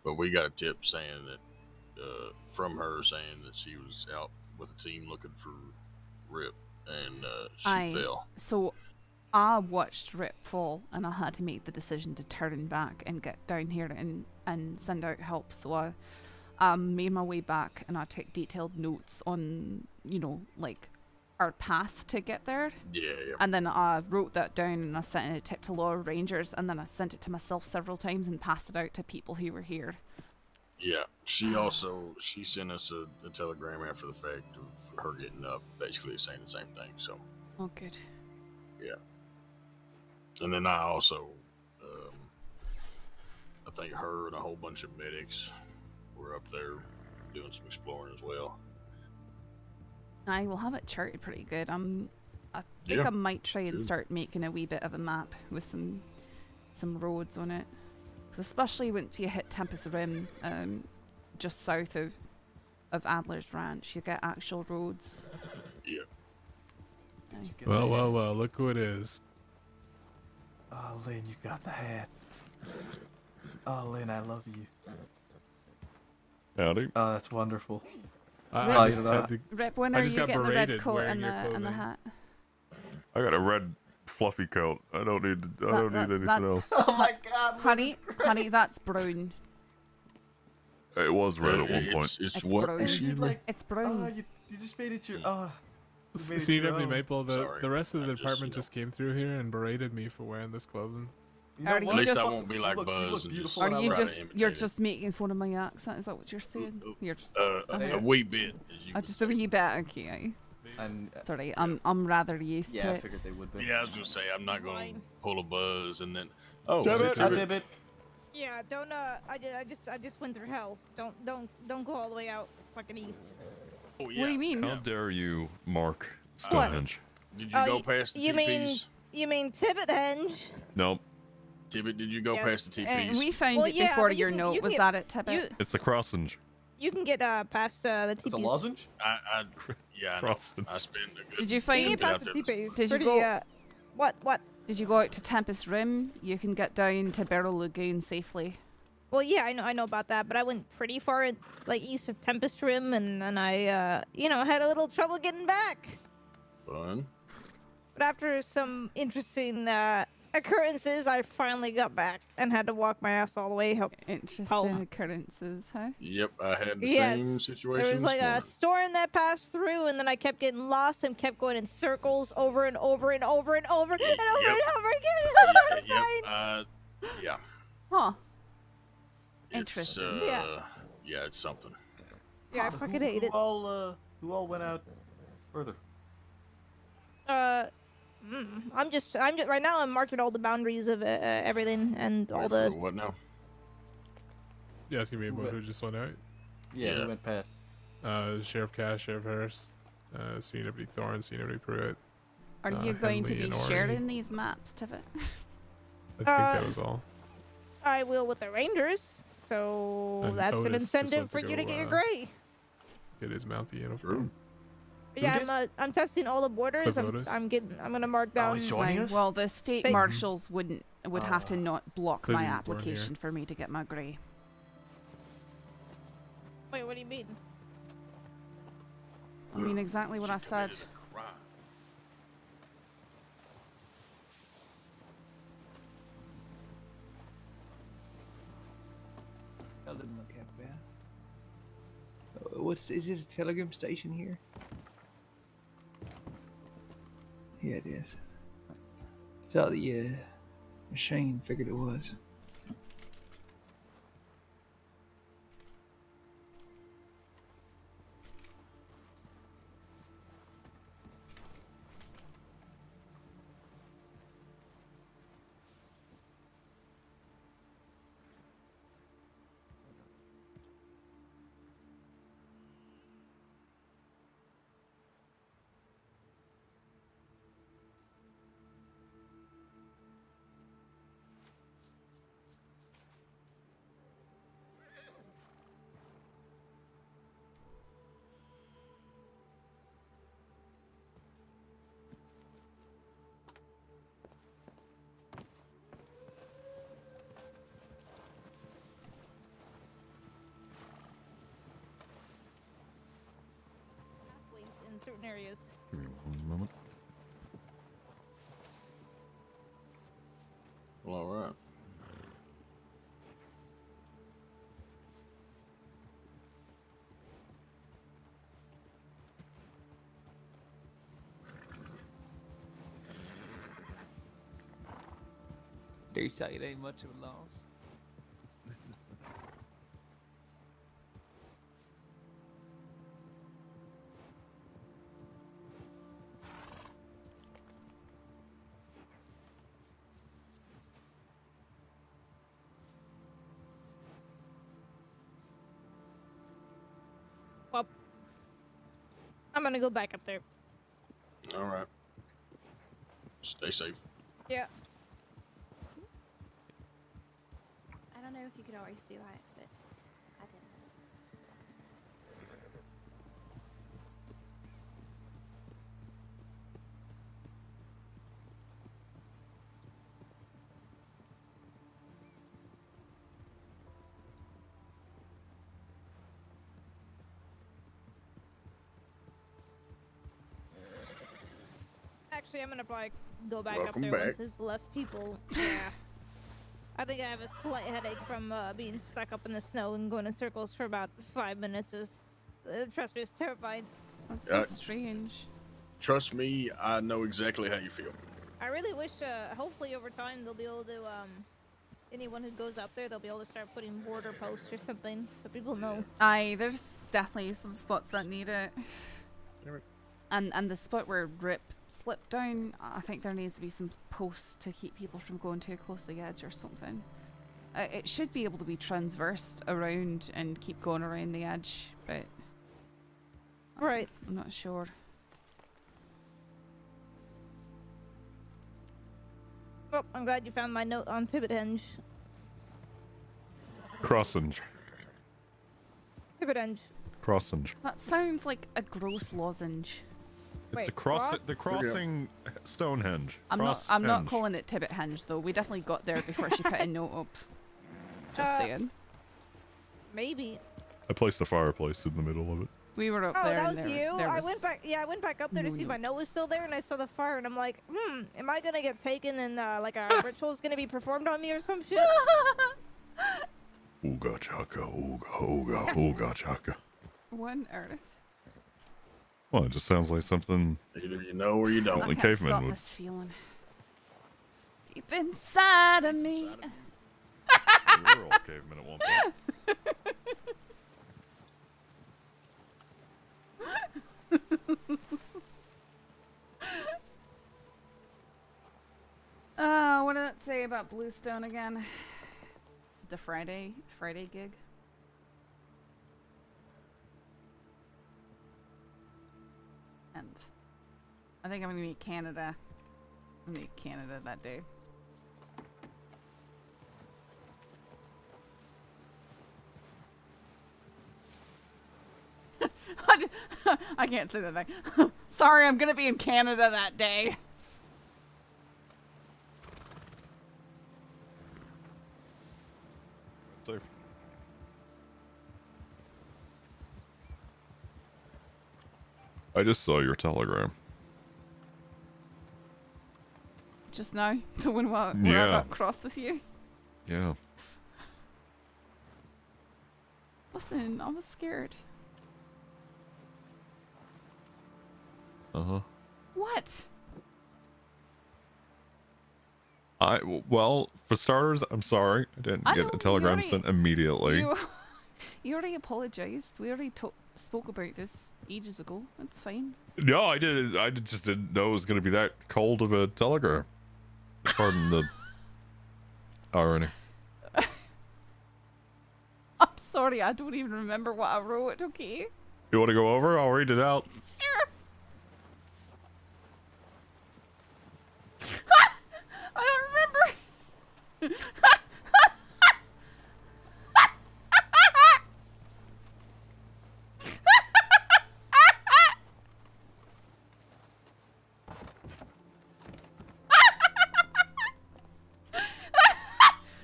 But we got a tip saying that, from her saying that she was out with a team looking for Rip, and she fell. So I watched Rip fall, and I had to make the decision to turn back and get down here and send out help. So I made my way back, and I took detailed notes on, like our path to get there. Yeah. And then I wrote that down, and I sent a tip to Law Rangers, and then I sent it to myself several times and passed it out to people who were here. Yeah, she sent us a telegram after the fact of her getting up, basically saying the same thing. So. Oh, good. Yeah. And then I also, I think her and a whole bunch of medics were up there doing some exploring as well. I will have it charted pretty good. I think I might try and start making a wee bit of a map with some roads on it. 'Cause especially once you hit Tempest Rim, just south of Adler's Ranch, you get actual roads. Yeah. Well, look who it is. Oh, Lynn, you got the hat. Oh, Lynn, I love you. Howdy. Oh, that's wonderful. Rip, when are you getting the red coat and the hat? I got a red fluffy coat. I don't need anything else. Oh my God, honey, that's brown. It was red at one point. It's what? Brown. Excuse me? It's brown. Oh, you just made it your. Oh. CW Maple, the rest of the department just came through here and berated me for wearing this clothing. At least I won't be like Buzz and just Are you try just to imitate you're it. just making fun of my accent? Is that what you're saying? You're just a wee bit. just a wee bit. Okay. And, sorry, I'm rather used to I it. figured they would be. Yeah, I was gonna say I'm not gonna pull a Buzz and then. Oh, did it. Yeah, don't. I just went through hell. Don't go all the way out fucking east. Oh, yeah. What do you mean? How dare you, Mark Stonehenge? Did you go past the TPs? You mean Tibbethenge? Nope. Tibbet, did you go past the TPs? We found it before your note. Was that it, Tibbet? It's the crossing. You can get past the TPs. It's a lozenge? I know. I spend a good. Did you find? You can get past the TPs. Did you Pretty, go? What? Did you go out to Tempest Rim? You can get down to Beryl Lagoon safely. Well, yeah, I know about that, but I went pretty far, like east of Tempest Rim, and then I, had a little trouble getting back. Fun. But after some interesting occurrences, I finally got back and had to walk my ass all the way home. Interesting occurrences, huh? Yep, I had the Yes. same situation. There was like a storm that passed through, and then I kept getting lost and kept going in circles over and over and over and over and over and over again. Yeah. Huh. It's, Interesting. Yeah, it's something. Yeah, I fucking hate it. Who all went out further? I'm just right now. I'm marking all the boundaries of everything and all the. What now? Yeah, it's gonna be about who just went out. Yeah, who went past? Sheriff Cash, Sheriff Hurst, CW Thorne, CW Pruitt. Are you going to Henley be and Ori. sharing these maps, Tibbet? I think that was all. I will with the Rangers, so And that's an Otis just incentive went for to you to go, get your gray. Get his mountie uniform. Yeah, I'm testing all the borders. Cliff Otis. I'm gonna mark down. Well, the state Say- marshals would have to not block Says my he was born application here. for me to get my grey. Wait, what do you mean? I mean exactly what I said. That didn't look half bad. Is this a telegram station here? Yeah, it is. So the machine figured it was. certain areas. Give me one moment. Well, all right. Dare say it ain't much of a loss. Well, I'm gonna go back up there. All right. Stay safe. Yeah. I don't know if you could always do that, but I didn't. Actually, I'm gonna probably go back Welcome up there back. once there's less people. Yeah. I think I have a slight headache from being stuck up in the snow and going in circles for about 5 minutes. Trust me, it's terrifying. That's so strange. Trust me, I know exactly how you feel. I really wish, hopefully over time they'll be able to, anyone who goes up there, they'll be able to start putting border posts or something so people know. Aye, there's definitely some spots that need it. And the spot where Rip slipped down, I think there needs to be some posts to keep people from going too close to the edge or something. It should be able to be transversed around and keep going around the edge, but right, I'm not sure. Well, I'm glad you found my note on Tibbethenge. Crossing. Tibbethenge. Crossing. That sounds like a gross lozenge. It's Wait, a cross. cross? The crossing Stonehenge. I'm Cross-henge. not calling it Tibbethenge though. We definitely got there before she put a note up. Just saying. Maybe. I placed the fireplace in the middle of it. We were up Oh, there. that and was there, you? there I was went back. Yeah, I went back up there to no see if my note. note was still there, and I saw the fire, and I'm like, am I gonna get taken and like a ritual's gonna be performed on me or some shit? Ooga chaka, ooga, ooga, ooga chaka. What on earth? Well, it just sounds like something. Either you know or you don't. I Only can't cavemen stop would. this feeling. Deep inside of me. We were all cavemen at one point. What did it say about Bluestone again? The Friday gig? And I think I'm gonna meet Canada. I'm gonna meet Canada that day. I can't say that thing. Sorry, I'm gonna be in Canada that day. Safe. I just saw your telegram. Just now, the one where I Yeah. got cross with you. Yeah. Listen, I was scared. Uh-huh. What? Well, for starters, I'm sorry. I didn't I get know, a telegram you sent immediately. You already apologized. We already spoke about this ages ago. That's fine. No, I did. Just didn't know it was going to be that cold of a telegram. Pardon the irony. I'm sorry, I don't even remember what I wrote, okay? You want to go over? I'll read it out. Sure. I don't remember.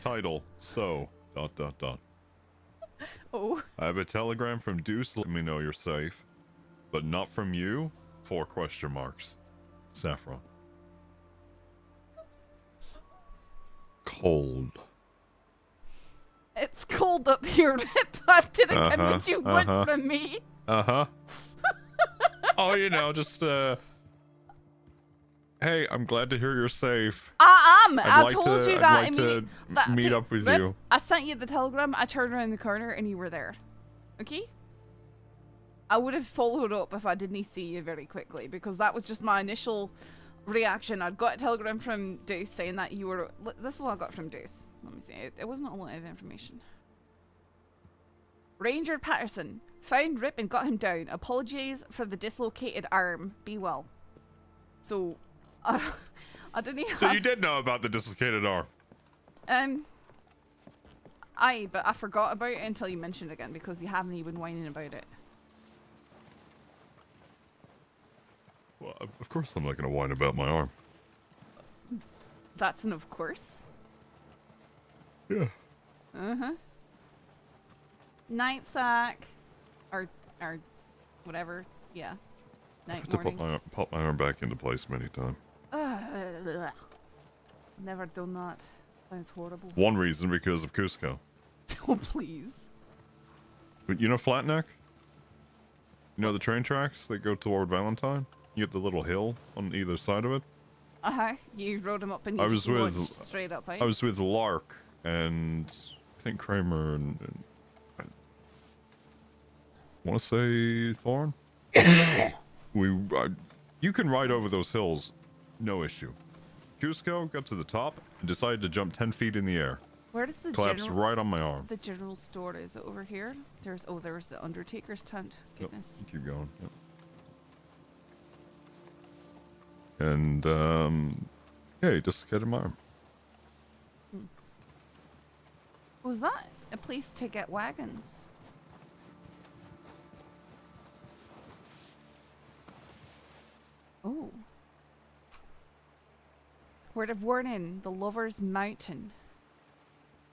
Title, so, ... Oh. I have a telegram from Deuce letting me know you're safe. But not from you? 4 question marks. Saffron. Cold. It's cold up here, Rip. I didn't get what you want from me. Oh, you know, just hey, I'm glad to hear you're safe. I am. I like told you I'd that. like to meet up with Rip, you. I sent you the telegram. I turned around the corner and you were there. Okay? I would have followed up if I didn't see you very quickly, because that was just my initial reaction. I'd got a telegram from Deuce saying that you were... This is what I got from Deuce. Let me see. It wasn't a lot of information. Ranger Patterson. Found Rip and got him down. Apologies for the dislocated arm. Be well. So... I didn't have... So you did know about the dislocated arm? Aye, but I forgot about it until you mentioned it again, because you haven't even whining about it. Well, of course I'm not going to whine about my arm. That's an of course. Yeah. Uh-huh. Night sack. Or whatever. Yeah. I Night had to morning. pop my arm back into place many times. Never done that. Sounds horrible. One reason because of Cusco. Oh, please. But you know Flatneck? You know the train tracks that go toward Valentine? You get the little hill on either side of it? Uh-huh. You rode him up and you I was just with launched straight up, eh? I was with Lark and I think Kramer and I want to say Thorn. You can ride over those hills, no issue. Cusco got to the top and decided to jump 10 feet in the air. Where does the collapsed right on my arm. The general store is it over here? There's the Undertaker's tent. Goodness. Yep, keep going. Yep. And yeah, he dislocated my arm. Was that a place to get wagons? Oh. Word of warning, the Lover's Mountain.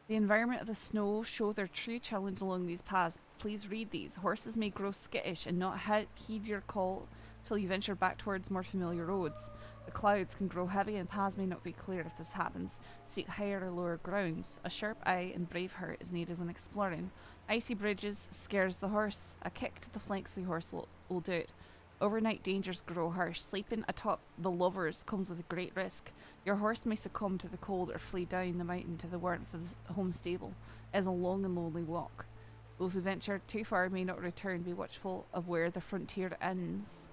The environment of the snow show their true challenge along these paths. Please read these. Horses may grow skittish and not heed your call till you venture back towards more familiar roads. The clouds can grow heavy and paths may not be clear. If this happens, seek higher or lower grounds. A sharp eye and brave heart is needed when exploring. Icy bridges scares the horse. A kick to the flanks of the horse will do it. Overnight dangers grow harsh. Sleeping atop the Lovers comes with a great risk. Your horse may succumb to the cold or flee down the mountain to the warmth of the home stable. It is a long and lonely walk. Those who venture too far may not return. Be watchful of where the frontier ends.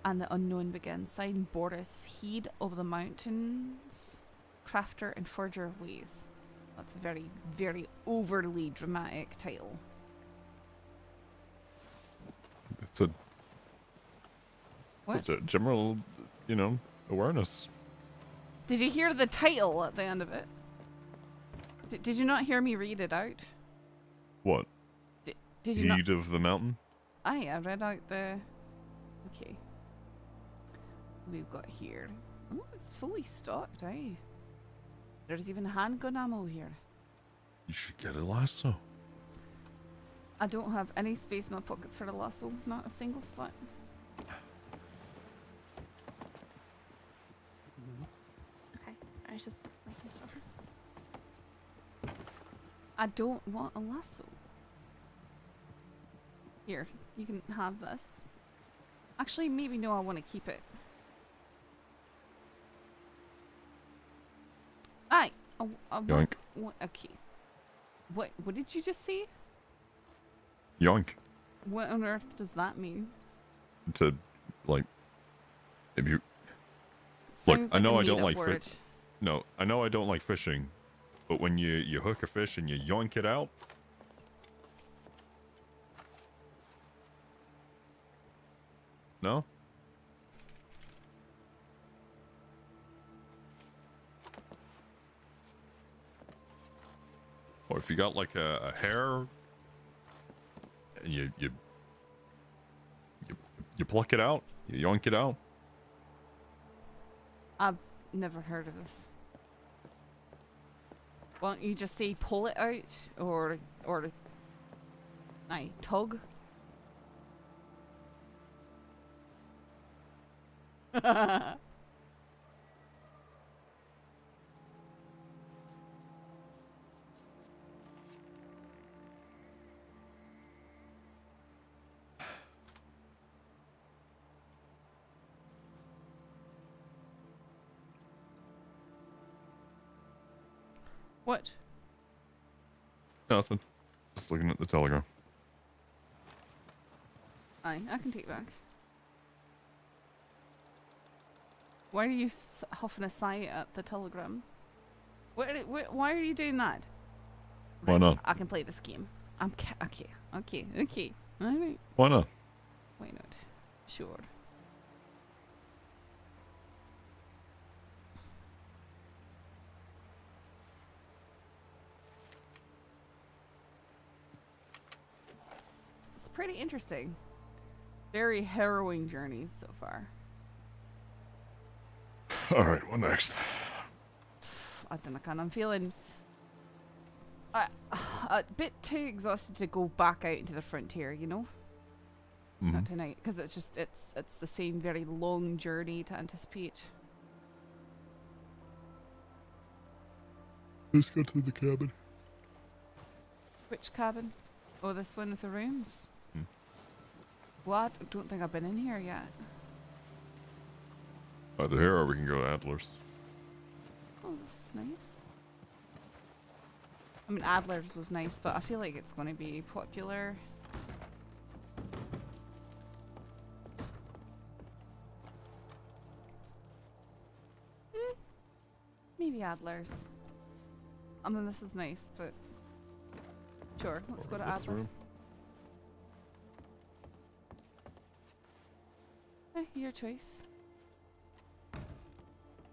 And the unknown begins. Signed Boris, Heed of the Mountains, Crafter and Forger of Ways. That's a very, very overly dramatic title. It's a general, you know, awareness. Did you hear the title at the end of it? Did you not hear me read it out? What? Did you not? Heed of the Mountain? Aye, I read out the... Okay. We've got here... Oh, it's fully stocked, eh? There's even handgun ammo here. You should get a lasso. I don't have any space in my pockets for the lasso. Not a single spot. Okay, I was just making sure. I don't want a lasso. Here, you can have this. Actually, maybe no, I want to keep it. Aye. Yoink. Okay. What did you just say? Yoink. What on earth does that mean? To, like, if you... Look, Sounds I know like I a don't made-up like word. fish. No, I know I don't like fishing, but when you hook a fish and you yoink it out... No? Or if you got like a hair and you pluck it out, you yoink it out. I've never heard of this. Why don't you just say pull it out or aye, tug? What? Nothing. Just looking at the telegram. Aye, I can take it back. Why are you huffing a sigh at the telegram? Why are you doing that? Why not? I can play this game. Okay. Alright. Why not? Why not? Sure. It's pretty interesting. Very harrowing journeys so far. Alright, what next? I don't know, I'm feeling a bit too exhausted to go back out into the frontier, you know? Not tonight, because it's just, it's the same very long journey to anticipate. Let's go to the cabin. Which cabin? Oh, this one with the rooms? What? I don't think I've been in here yet. Either here or we can go to Adler's. Oh, this is nice. I mean, Adler's was nice, but I feel like it's going to be popular. Maybe Adler's. I mean, this is nice, but sure, let's go to Adler's. Your choice.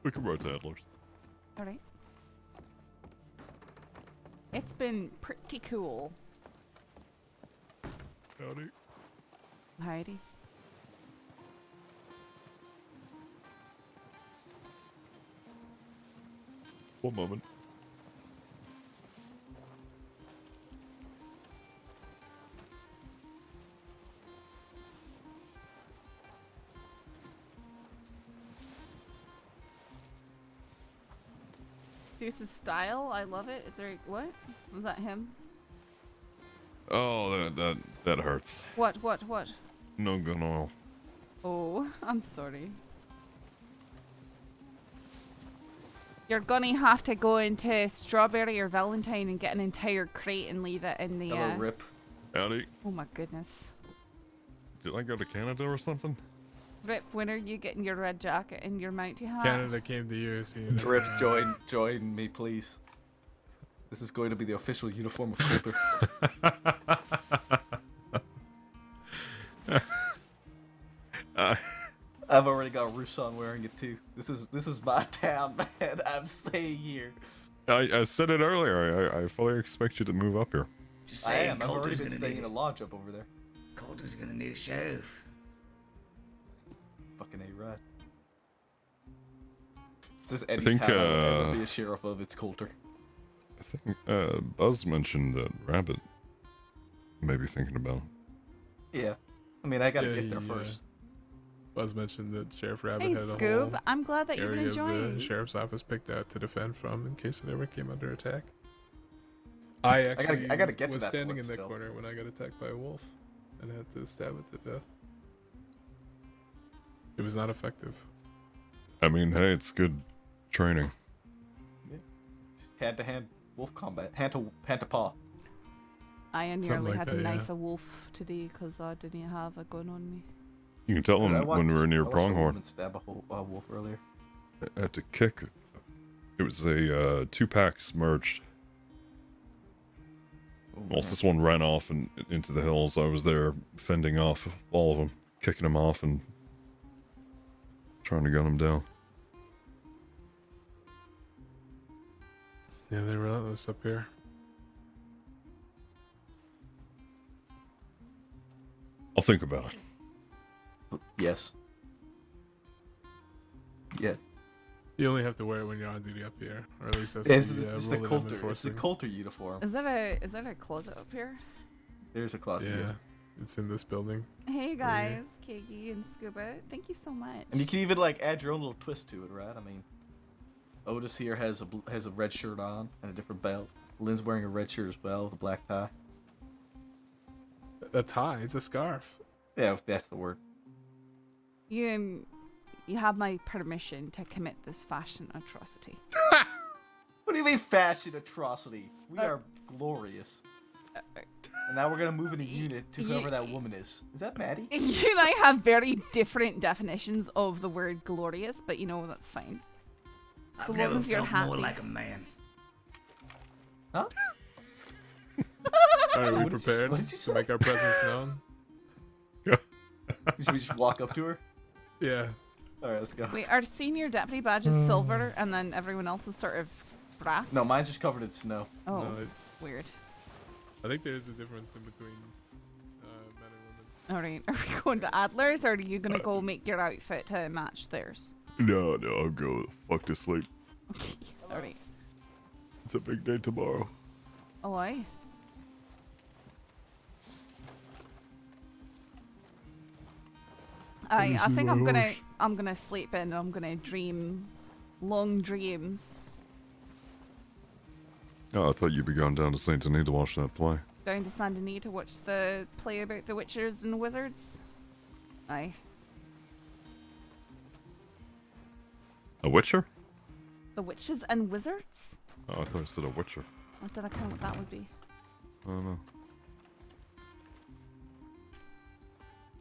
We can ride to Adler's. Alright. It's been pretty cool. Howdy. Howdy. One moment. Deuce's style, I love it. Is there what? Was that him? Oh, that hurts. What? No gun oil. Oh, I'm sorry. You're gonna have to go into Strawberry or Valentine and get an entire crate and leave it in the Hello, Rip. Howdy. Oh my goodness. Did I go to Canada or something? Rip, when are you getting your red jacket and your mountie hat? Canada came to you. So you Rip, join me, please. This is going to be the official uniform of Coulter. I've already got Rushan wearing it too. This is my town, man. I'm staying here. I said it earlier. I fully expect you to move up here. Just I saying, am. I've already Coulter's been gonna staying need in a lodge up over there. Coulter's gonna need a sheriff. Fucking A-Rod. If there's any think, town I would ever be a sheriff of, it's Coulter. I think Buzz mentioned that Rabbit may be thinking about it. Yeah. I mean, I gotta get there he, first. Buzz mentioned that Sheriff Rabbit Hey, had a Scoob, whole I'm glad that you've been area of enjoying. the sheriff's office picked out to defend from in case it ever came under attack. I actually gotta get to was that standing point in that still. corner when I got attacked by a wolf and had to stab it to death. It was not effective. I mean, hey, it's good training. Yeah. Hand-to-hand wolf combat. Hand to paw. I nearly Something like had to that, knife yeah. a wolf today because I didn't have a gun on me. You can tell I them when we were near watched a Pronghorn. woman stab a wolf earlier. I had to kick. It was a 2-pack merged. Whilst this one ran off and into the hills, I was there fending off all of them, kicking them off and trying to gun them down. Yeah, they're relentless up here. I'll think about it. Yes. Yes. You only have to wear it when you're on duty up here, or at least that's It's the the rule that I'm Coulter. It's the enforcing. Coulter uniform. Is that a closet up here? There's a closet. Yeah. It's in this building. Hey guys, Kagi and Scuba, thank you so much. And you can even like add your own little twist to it, right? I mean, Otis here has a red shirt on and a different belt. Lynn's wearing a red shirt as well with a black tie. A tie? It's a scarf. Yeah, that's the word. You have my permission to commit this fashion atrocity. What do you mean fashion atrocity? We are glorious. And now we're gonna move in a unit to whoever that woman is. Is that Maddie? You and I have very different definitions of the word glorious, but you know, that's fine. So I've long never as you're felt happy. more like a man. Huh? Are we What did you- prepared what did you to say? make our presence known? Should we just walk up to her? Yeah. Alright, let's go. Wait, our senior deputy badge is silver, and then everyone else is sort of brass? No, mine's just covered in snow. Oh, No, weird. I think there's a difference in between men and women's. Alright, are we going to Adler's, or are you gonna go make your outfit to match theirs? No, I'll go the fuck to sleep. Alright. It's a big day tomorrow. Oh, aye. I think I'm gonna sleep in and I'm gonna dream long dreams. Oh, I thought you'd be going down to Saint Denis to watch that play. Down to Saint Denis to watch the play about the witchers and wizards. Aye. A witcher? The witches and wizards? Oh, I thought it said a witcher. What did I count what that would be? I don't know.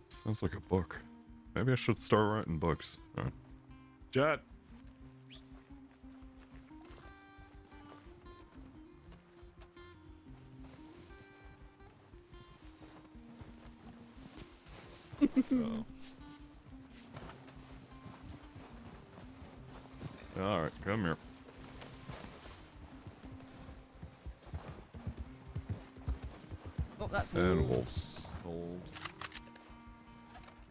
Sounds like a book. Maybe I should start writing books. Alright. Jet! Oh. Alright, come here. Oh, that's And wolves. wolves.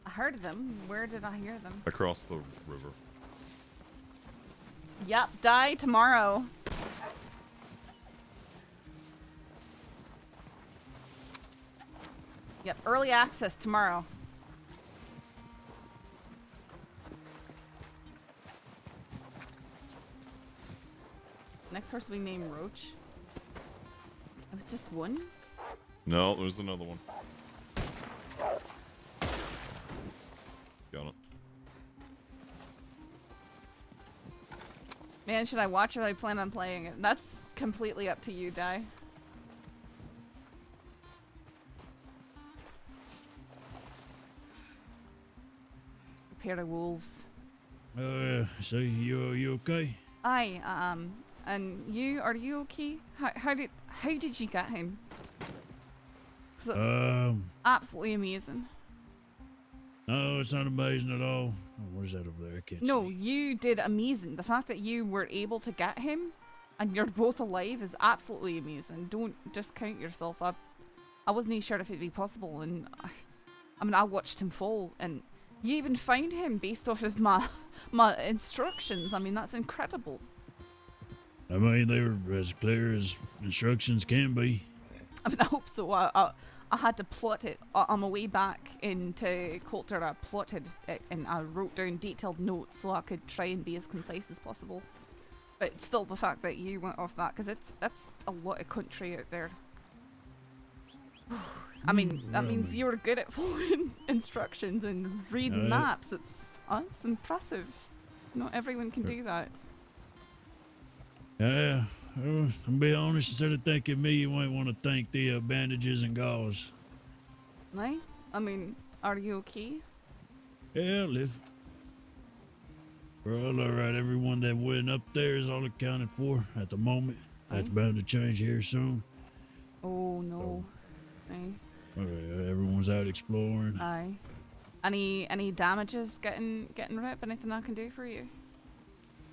I heard them. Where did I hear them? Across the river. Yep, die tomorrow. Yep, early access tomorrow. Next horse will be named Roach. It was just one? No, there's another one. Got it. Man, should I watch it or I plan on playing it? That's completely up to you, Di. A pair of wolves. So you okay? Aye, and you, are you okay? How did you get him? 'Cause it's absolutely amazing. No, it's not amazing at all. Oh, what is that over there? I can't No, see. you did amazing. The fact that you were able to get him and you're both alive is absolutely amazing. Don't discount yourself up. I wasn't even sure if it'd be possible, and I mean, I watched him fall, and you even found him based off of my instructions. I mean, that's incredible. I mean, they were as clear as instructions can be. I mean, I hope so. I had to plot it on my way back into Coulter. I plotted it and I wrote down detailed notes so I could try and be as concise as possible. But still, the fact that you went off that, because that's a lot of country out there. I mean, that means you were good at following instructions and reading maps. It's impressive. Not everyone can do that. Yeah, well, to be honest, instead of thanking me, you might want to thank the bandages and gauze. No? I mean, are you okay? Yeah, I'll live. We're all alright. Everyone that went up there is all accounted for at the moment. That's bound to change here soon. Oh no. Aye. Okay, everyone's out exploring. Aye. Any damages getting ripped? Anything I can do for you?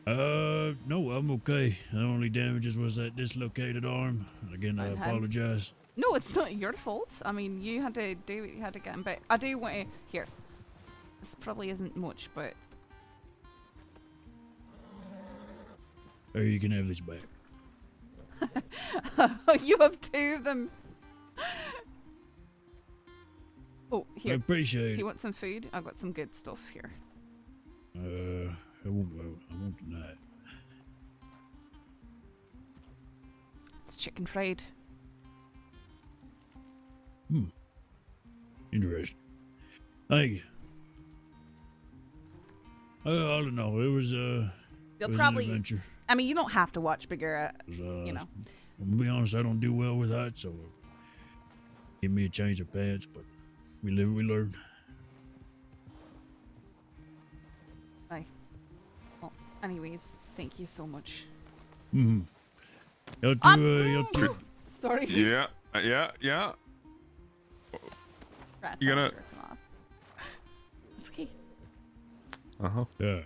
No, I'm okay. The only damages was that dislocated arm. Again, I apologize. No, it's not your fault. I mean, you had to do what you had to get him. But I do want to... Here. This probably isn't much, but... Or you can have this back. You have two of them. Oh, here. I appreciate Do you it. want some food? I've got some good stuff here. I won't deny it. It's chicken fried. Interesting. Thank you. All in all, it was You'll an probably. adventure. I mean, you don't have to watch Bagheera. You know. I'm gonna be honest, I don't do well with heights, so give me a change of pants, but we live, we learn. Aye. Well, anyways, thank you so much. Y'all two. Sorry. Yeah. Rats You gonna? rip 'em off. It's okay. Yeah.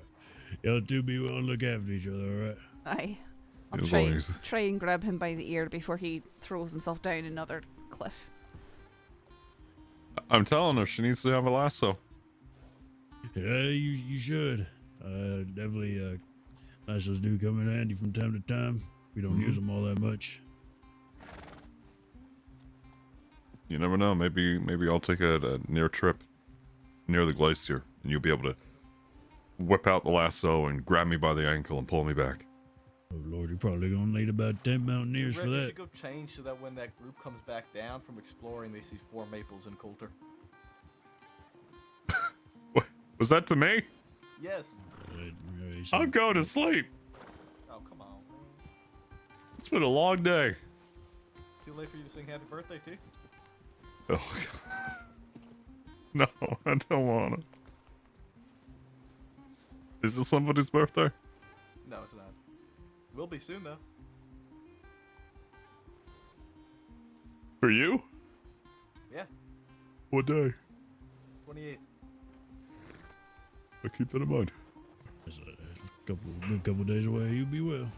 Y'all two be well and look after each other, alright? Aye. I'll As try, always. try and grab him by the ear before he throws himself down another cliff. I'm telling her she needs to have a lasso. Yeah, you should. Definitely, lassos do come in handy from time to time. We don't use them all that much. You never know. Maybe I'll take a near trip near the glacier, and you'll be able to whip out the lasso and grab me by the ankle and pull me back. Oh Lord, you're probably gonna need about 10 mountaineers for You that. should go change so that when that group comes back down from exploring, they see 4 maples and Coulter. Was that to me? Yes. I'm going to sleep. Oh, come on. It's been a long day. Too late for you to sing happy birthday, too? Oh, God. No, I don't want to. Is it somebody's birthday? No, it's not. Will be soon, though. For you? Yeah, What day? 28th. I'll keep that in mind. It's a couple days away. You be well.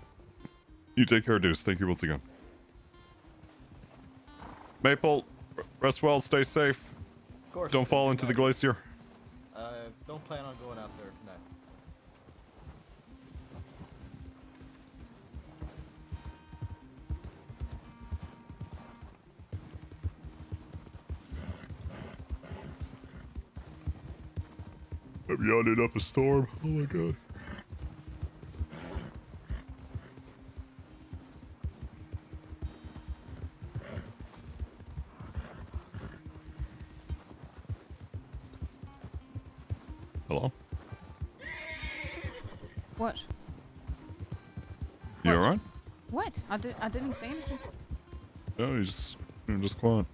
You take care, Deuce. Thank you once again. Maple, rest well, stay safe. Of course. Don't fall into the glacier. Don't plan on going out there tonight. I'm yawning up a storm. Oh my God. Hello? What? You alright? What? I didn't say anything. No, you're just quiet.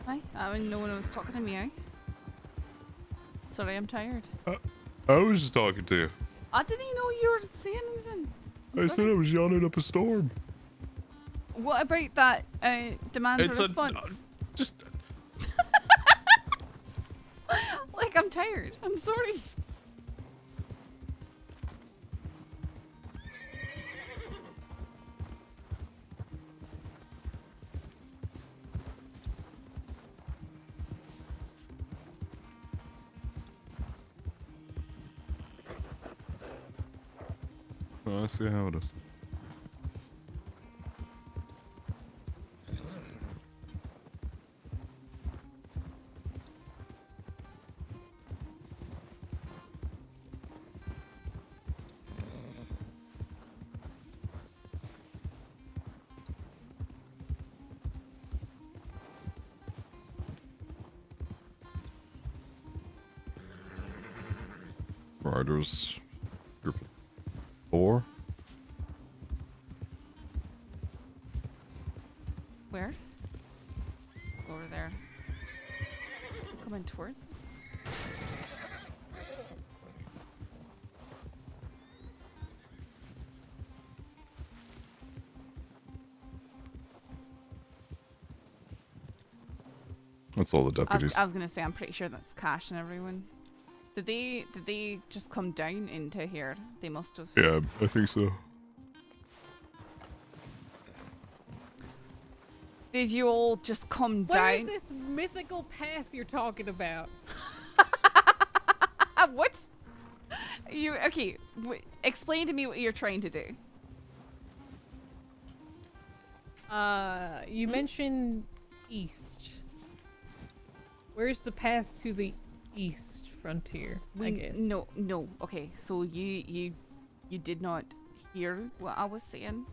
Aye. I mean, no one was talking to me. Aye. Sorry, I'm tired. I was just talking to you. I didn't know you were saying anything. I said I was yawning up a storm. What about that demand It's for a- response? Just Like, I'm tired. I'm sorry. I see how it is. Riders group of 4. Where? Over there. Coming towards us? That's all the deputies. I was gonna say, I'm pretty sure that's Cash and everyone. Did they just come down into here? They must have. Yeah, I think so. Did you all just come Where's down? this mythical path you're talking about? What? You okay? Explain to me what you're trying to do. You mentioned east. Where's the path to the east frontier? I guess. No. Okay, so you did not hear what I was saying.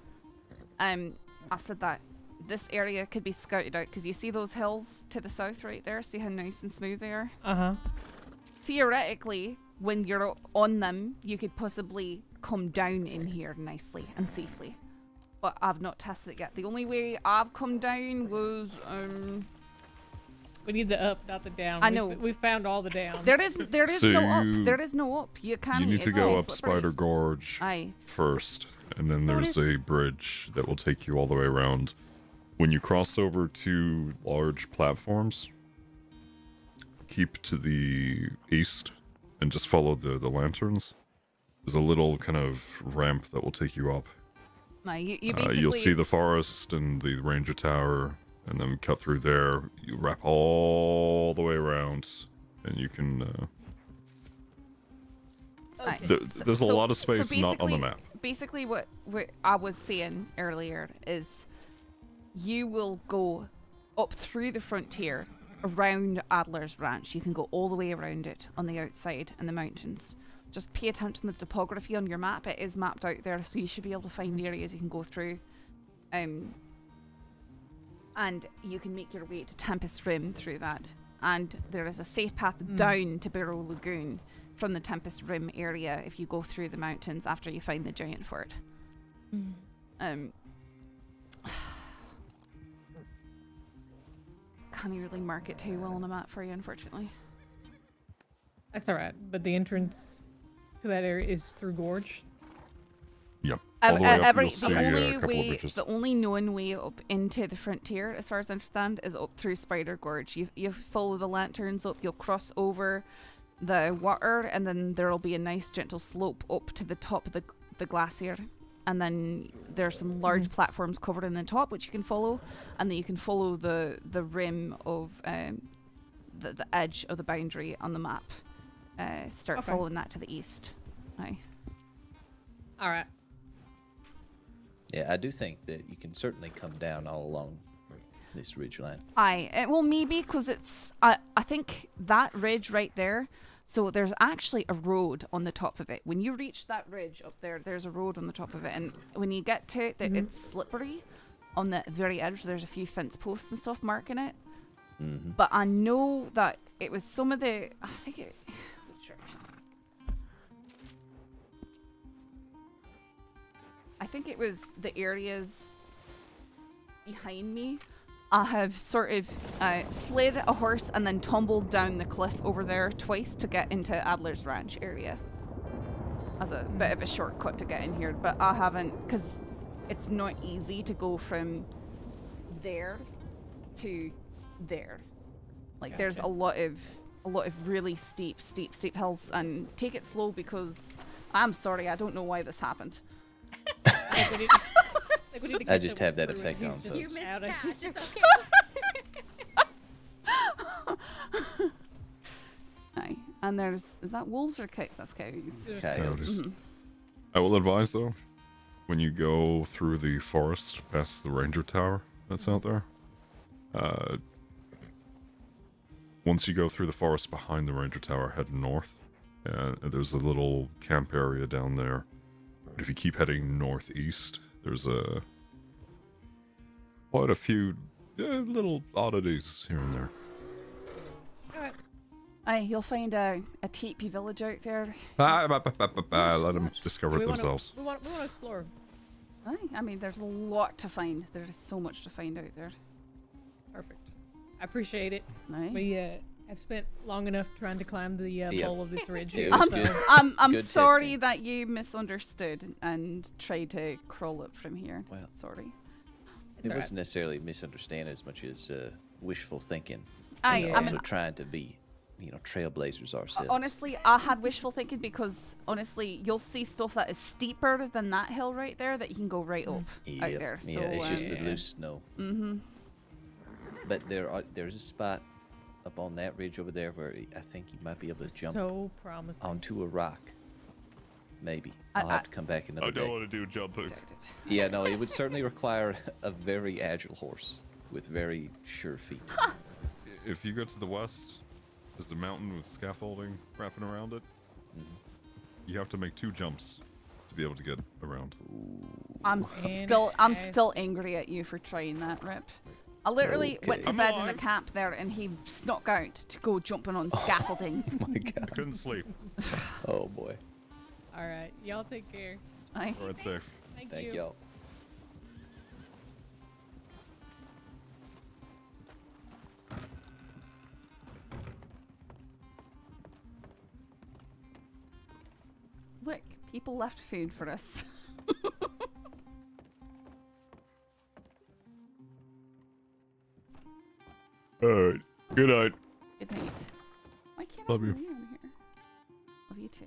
I said that this area could be scouted out because you see those hills to the south right there. See how nice and smooth they are. Theoretically, when you're on them, you could possibly come down in here nicely and safely. But I've not tested it yet. The only way I've come down was We need the up, not the down. I know. We found all the downs. There is So no up. you- There is no up. You can't. You need to it's go still up slippery. Spider Gorge Aye. first, and then So it there's is- a bridge that will take you all the way around. When you cross over to large platforms, keep to the east and just follow the lanterns. There's a little kind of ramp that will take you up. Aye, you basically. You'll see the forest and the ranger tower, and then cut through there. You wrap all the way around, and you can. Aye. There's a lot of space not on the basically- map. Basically, what I was saying earlier is, you will go up through the frontier, around Adler's Ranch. You can go all the way around it on the outside in the mountains. Just pay attention to the topography on your map. It is mapped out there, so you should be able to find areas you can go through. And you can make your way to Tempest Rim through that. And there is a safe path down to Barrow Lagoon from the Tempest Rim area if you go through the mountains after you find the giant fort. Can't really mark it too well on a map for you, unfortunately. That's all right. But the entrance to that area is through Gorge. Yep. All the way up, you'll see a only couple of way, bridges. the only known way up into the frontier, as far as I understand, is up through Spider Gorge. You follow the lanterns up, you'll cross over the water, and then there'll be a nice gentle slope up to the top of the glacier. And then there's some large platforms covered in the top, which you can follow, and then you can follow the rim of the edge of the boundary on the map. Start Okay. following that to the east. Aye. All right. Yeah, I do think that you can certainly come down all along this ridgeline. Aye, well maybe because it's I think that ridge right there. So there's actually a road on the top of it. When you reach that ridge up there, there's a road on the top of it, and when you get to it, it's slippery. On the very edge, there's a few fence posts and stuff marking it. But I know that it was some of the. I think it. Which direction? I think it was the areas behind me. I have sort of slid a horse and then tumbled down the cliff over there twice to get into Adler's Ranch area. As a bit of a shortcut to get in here, but I haven't, because it's not easy to go from there to there. Like there's a lot of really steep hills, and take it slow because I'm sorry, I don't know why this happened. I just have that effect on folks. You missed cash. It's okay. Aye. And is that wolves or that's coyotes? Coyotes. I will advise though, when you go through the forest past the ranger tower that's out there, once you go through the forest behind the ranger tower, head north. There's a little camp area down there. But if you keep heading northeast, there's quite a few little oddities here and there. Aye, you'll find a teepee village out there. Let them discover it We themselves. want to explore. Aye, I mean, there's a lot to find. There's so much to find out there. Perfect. I appreciate it. Aye. We have spent long enough trying to climb the pole of this ridge here. I'm Good sorry that you misunderstood and tried to crawl up from here. Well, sorry. It wasn't necessarily misunderstanding as much as wishful thinking. Aye, And I also mean- trying to be, trailblazers ourselves. Honestly, I had wishful thinking because honestly, you'll see stuff that is steeper than that hill right there that you can go right up out Yep. there. Yeah, So, it's just the loose snow. But there's a spot up on that ridge over there where I think you might be able to jump So promising. onto a rock. Maybe. I'll have to come back another I don't day. want to do jumping. Yeah, no, it would certainly require a very agile horse with very sure feet. if you go to the west, there's a mountain with scaffolding wrapping around it. You have to make 2 jumps to be able to get around. I'm still angry at you for trying that, Rip. I literally went to bed in the camp there and he snuck out to go jumping on scaffolding. Oh my god. I couldn't sleep. Oh boy. Alright, y'all take care. Aye. Alright, safe. Thank you. y'all. Look, people left food for us. Alright. Good night. Good night. Why can't Love I you. hear in here? Love you too.